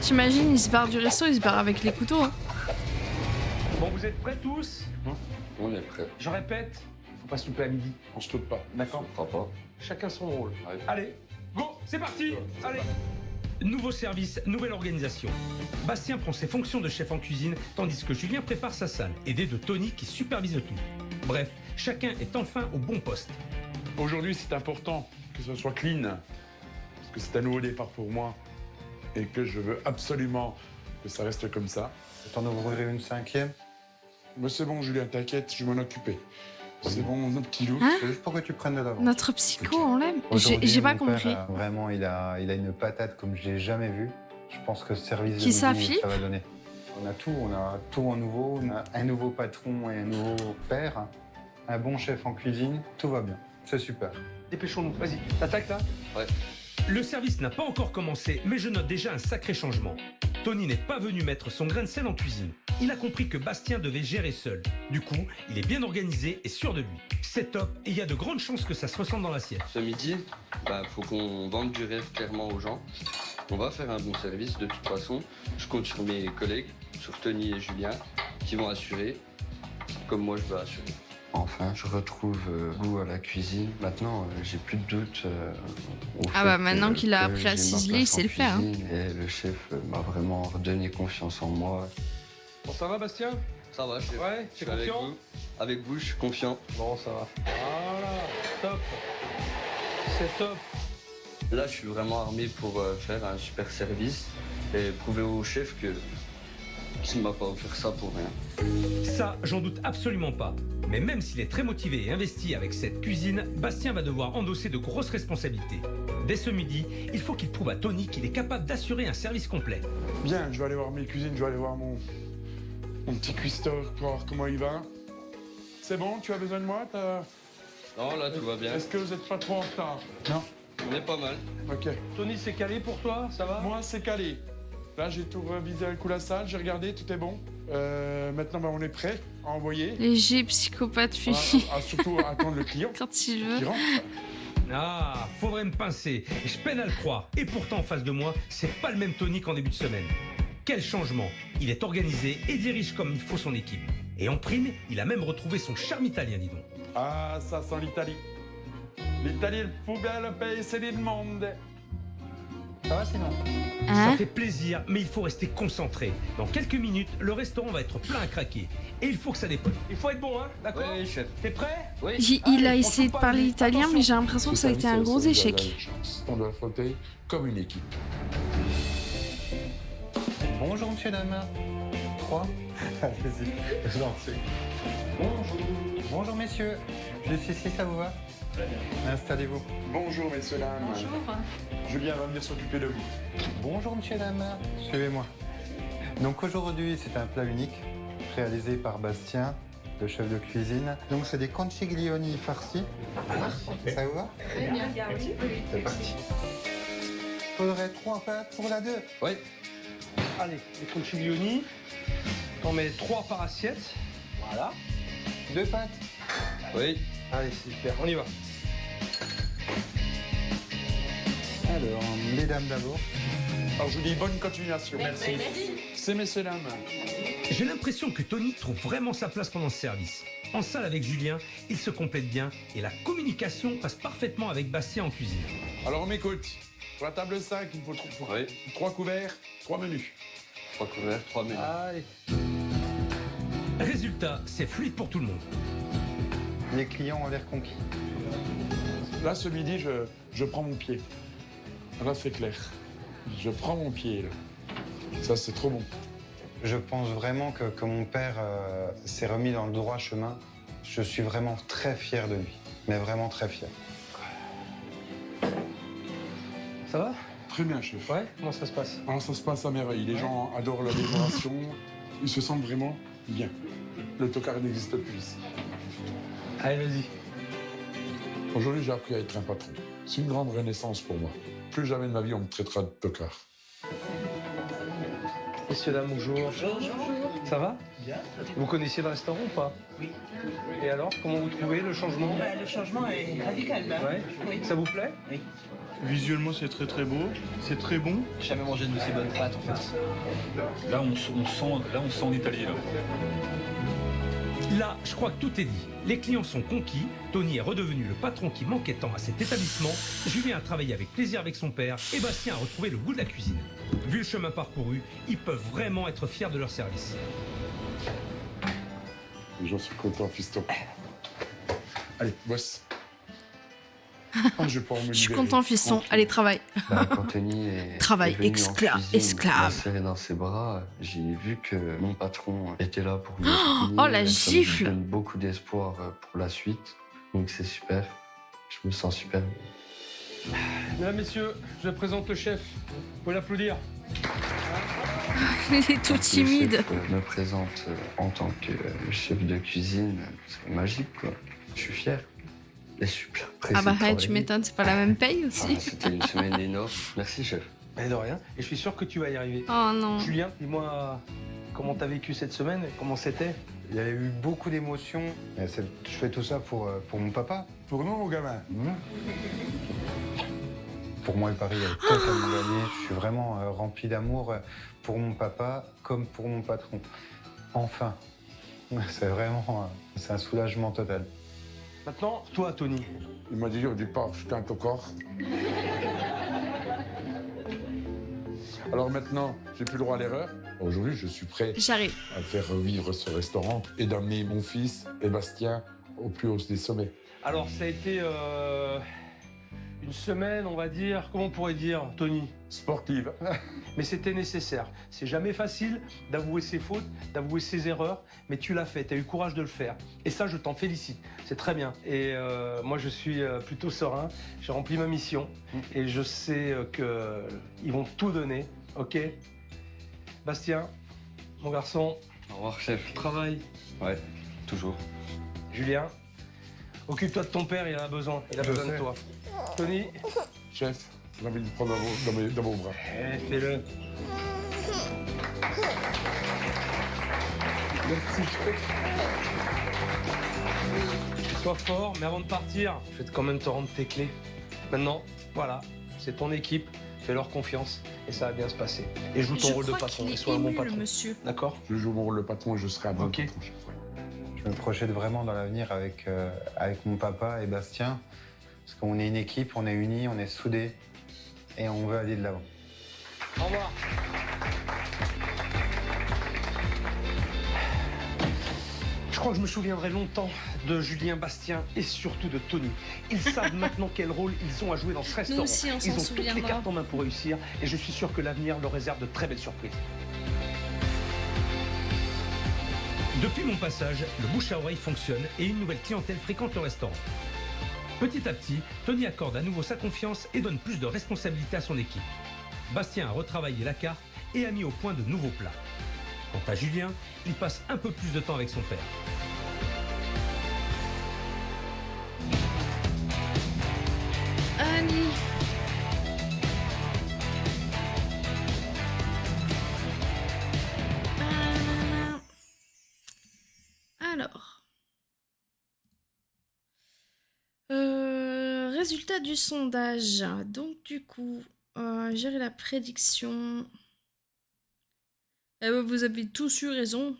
T'imagines, il se barre du resto, il se barre avec les couteaux. Hein. Bon, vous êtes prêts tous? On est prêts. Je répète, faut pas se louper à midi. On se doute pas. D'accord? On fera pas. Chacun son rôle. Ouais. Allez, go, c'est parti. Allez. Nouveau service, nouvelle organisation. Bastien prend ses fonctions de chef en cuisine, tandis que Julien prépare sa salle, aidé de Tony qui supervise tout. Bref, chacun est enfin au bon poste. Aujourd'hui, c'est important que ce soit clean, parce que c'est un nouveau départ pour moi et que je veux absolument que ça reste comme ça. T'en ouvrir une 5e? Mais c'est bon, Julien, t'inquiète, je vais m'en occuper. C'est bon, mon petit loup. Hein? C'est juste pour que tu prennes de l'avance. Notre psycho, on l'aime. Aujourd'hui, J'ai pas mon père, compris. vraiment, il a une patate comme je l'ai jamais vue. Je pense que ce service Qui de ça, midi, Philippe? ça va donner. On a tout en nouveau. On a un nouveau patron et un nouveau père. Un bon chef en cuisine, tout va bien. C'est super. Dépêchons-nous, vas-y. T'attaques là? Ouais. Le service n'a pas encore commencé, mais je note déjà un sacré changement. Tony n'est pas venu mettre son grain de sel en cuisine. Il a compris que Bastien devait gérer seul. Du coup, il est bien organisé et sûr de lui. C'est top et il y a de grandes chances que ça se ressente dans l'assiette. Ce midi, faut qu'on vende du rêve clairement aux gens. On va faire un bon service de toute façon. Je compte sur mes collègues, sur Tony et Julien, qui vont assurer, comme moi je veux assurer. Enfin, je retrouve goût à la cuisine. Maintenant, j'ai plus de doute. Ah bah maintenant qu'il a appris à ciseler, il sait le faire. Hein. Et le chef m'a vraiment redonné confiance en moi. Bon, ça va, Bastien? Ça va, chef. Ouais, Je t'es suis avec confiant? vous. Avec vous, je suis confiant. Bon, ça va. Voilà, top. C'est top. Là, je suis vraiment armé pour faire un super service et prouver au chef que qu'il ne m'a pas offert ça pour rien. Ça, j'en doute absolument pas. Mais même s'il est très motivé et investi avec cette cuisine, Bastien va devoir endosser de grosses responsabilités. Dès ce midi, il faut qu'il prouve à Tony qu'il est capable d'assurer un service complet. Bien, je vais aller voir mes cuisines, je vais aller voir mon petit cuistot pour voir comment il va. C'est bon, tu as besoin de moi? Non, là, tout va bien. Est-ce que vous n'êtes pas trop en retard? Non? On est pas mal. Ok. Tony, c'est calé pour toi? Ça va? Moi, c'est calé. Là, j'ai tout revisé avec la salle, j'ai regardé, tout est bon. Maintenant, on est prêt à envoyer. Léger psychopathe fini. Surtout attendre le client Quand il veut. qui rentre. Ah, faudrait me pincer. Je peine à le croire. Et pourtant, en face de moi, c'est pas le même Tony qu'en début de semaine. Quel changement! Il est organisé et dirige comme il faut son équipe. Et en prime, il a même retrouvé son charme italien, dis donc. Ah, ça sent l'Italie. L'Italie, le poubelle, le pays, c'est le monde. Ça va sinon? Hein? Ça fait plaisir, mais il faut rester concentré. Dans quelques minutes, le restaurant va être plein à craquer. Et il faut que ça dépote. Il faut être bon, hein? D'accord? Oui, chef. T'es prêt? Oui. Il a Allez, essayé de on parler coupe pas, italien, attention. mais j'ai l'impression que ça a été un gros échec. On doit flotter comme une équipe. Bonjour, monsieur, dame. 3. Allez-y, je vous en prie. Bonjour. Bonjour, messieurs. Juste ici, ça vous va? Installez-vous. Bonjour, messieurs, dames. Bonjour. Julien va venir s'occuper de vous. Bonjour, monsieur, dame. Suivez-moi. Donc aujourd'hui, c'est un plat unique réalisé par Bastien, le chef de cuisine. Donc c'est des conchiglioni farcis. Ça vous va? Très bien. C'est parti. Faudrait 3 pâtes pour la 2. Oui. Allez, les conchiglioni. On met 3 par assiette. Voilà. 2 pâtes. Oui. Allez, c'est super, on y va. Alors, les dames d'abord. Alors, je vous dis bonne continuation. Merci. C'est messieurs, dames. J'ai l'impression que Tony trouve vraiment sa place pendant ce service. En salle avec Julien, ils se complètent bien et la communication passe parfaitement avec Bastien en cuisine. Alors, on m'écoute. Pour la table 5, il faut 3 couverts, 3 menus. 3 couverts, 3 menus. Allez. Résultat, c'est fluide pour tout le monde. Les clients ont l'air conquis. Là, ce midi, je prends mon pied. Là, c'est clair. Je prends mon pied, là. Ça, c'est trop bon. Je pense vraiment que mon père s'est remis dans le droit chemin. Je suis vraiment très fier de lui, mais vraiment très fier. Ça va? Très bien, chef. Ouais, comment ça se passe? Ah, ça se passe à merveille. Les gens adorent la décoration. Ils se sentent vraiment bien. Le tocard n'existe plus ici. Allez, vas-y. Aujourd'hui, j'ai appris à être un patron. C'est une grande renaissance pour moi. Plus jamais de ma vie, on me traitera de tocard. Messieurs, dames, bonjour. Bonjour. Ça va? Bien. Vous connaissiez le restaurant ou pas? Oui. Et alors, comment vous trouvez le changement? Le changement est radical, là. Ouais. Oui. Ça vous plaît? Oui. Visuellement, c'est très très beau, c'est très bon. J'ai jamais mangé de ces bonnes pâtes, en fait. Là, on sent en Italie, là. Là, je crois que tout est dit. Les clients sont conquis, Tony est redevenu le patron qui manquait tant à cet établissement, Julien a travaillé avec plaisir avec son père et Bastien a retrouvé le goût de la cuisine. Vu le chemin parcouru, ils peuvent vraiment être fiers de leur service. J'en suis content, fiston. Allez, bosse. Ah, je vais pouvoir me Je suis libérer. content, fiston. Allez, travaille. Bah, quand Tony est Travail, est venu en esclave, cuisine, esclave. m'a serré dans ses bras, j'ai vu que mon patron était là pour me soutenir. Oh, la Ça gifle. me donne beaucoup d'espoir pour la suite. Donc c'est super. Je me sens super. Mesdames, messieurs, je présente le chef. Vous pouvez l'applaudir. Il est tout Le timide. chef me présente en tant que chef de cuisine. C'est magique, quoi. Je suis fier. Et super pressé Ah bah, de tu travailler. m'étonnes, c'est pas la même paye Ah, aussi. c'était une semaine énorme. Merci, chef. Mais de rien. Et je suis sûr que tu vas y arriver. Oh non. Julien, dis-moi comment t'as vécu cette semaine, comment c'était? Il y a eu beaucoup d'émotions. Je fais tout ça pour mon papa. Pour nous, mon gamin. Pour moi, le pari est totalement gagné. Je suis vraiment rempli d'amour pour mon papa comme pour mon patron. Enfin, c'est vraiment c'est un soulagement total. Maintenant, toi, Tony. Il m'a dit au départ, j'étais un tocard. Alors maintenant, j'ai plus le droit à l'erreur. Aujourd'hui, je suis prêt J'arrive. à faire revivre ce restaurant et d'amener mon fils et Bastien au plus haut des sommets. Alors, ça a été une semaine, on va dire, comment on pourrait dire, Tony? Sportive. Mais c'était nécessaire. C'est jamais facile d'avouer ses fautes, d'avouer ses erreurs, mais tu l'as fait, tu as eu le courage de le faire. Et ça, je t'en félicite. C'est très bien. Et moi, je suis plutôt serein. J'ai rempli ma mission et je sais qu'ils vont tout donner. OK? Bastien, mon garçon. Au revoir, chef. Travail. Ouais, toujours. Julien, occupe-toi de ton père, il en a besoin. Il a besoin de toi. Tony. Chef, j'ai envie de le prendre dans vos bras. Fais-le. Merci, chef. Sois fort, mais avant de partir, je vais quand même te rendre tes clés. Maintenant, voilà, c'est ton équipe, fais-leur confiance et ça va bien se passer. Et joue ton rôle de patron et sois un bon patron. Monsieur. D'accord? Je joue mon rôle de patron et je serai un bon patron, chef. Je me projette vraiment dans l'avenir avec mon papa et Bastien. Parce qu'on est une équipe, on est unis, on est soudés et on veut aller de l'avant. Au revoir. Je crois que je me souviendrai longtemps de Julien, Bastien et surtout de Tony. Ils savent maintenant quel rôle ils ont à jouer dans ce restaurant. aussi, on Ils s'en ont toutes les souviendra. cartes en main pour réussir et je suis sûr que l'avenir leur réserve de très belles surprises. Depuis mon passage, le bouche à oreille fonctionne et une nouvelle clientèle fréquente le restaurant. Petit à petit, Tony accorde à nouveau sa confiance et donne plus de responsabilité à son équipe. Bastien a retravaillé la carte et a mis au point de nouveaux plats. Quant à Julien, il passe un peu plus de temps avec son père. Allez. Alors. Résultat du sondage. Donc du coup, gérer la prédiction. Eh ben, vous avez tous eu raison.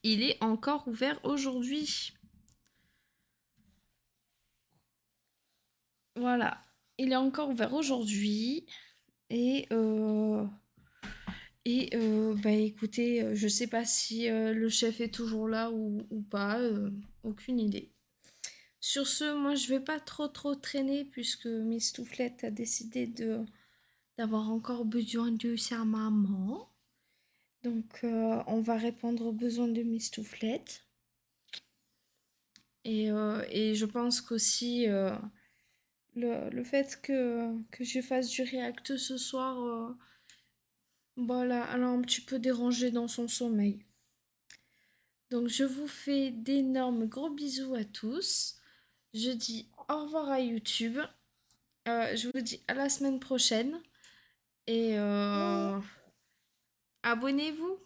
Il est encore ouvert aujourd'hui. Voilà. Il est encore ouvert aujourd'hui. Et bah écoutez, je sais pas si le chef est toujours là ou pas. Aucune idée. Sur ce, moi je vais pas trop traîner puisque Miss Toufflette a décidé d'avoir encore besoin de sa maman. Donc on va répondre aux besoins de Miss Toufflette. Et je pense qu'aussi le fait que je fasse du react ce soir, voilà, elle a un petit peu dérangé dans son sommeil. Donc je vous fais d'énormes gros bisous à tous. Je dis au revoir à YouTube. Je vous dis à la semaine prochaine. Et abonnez-vous.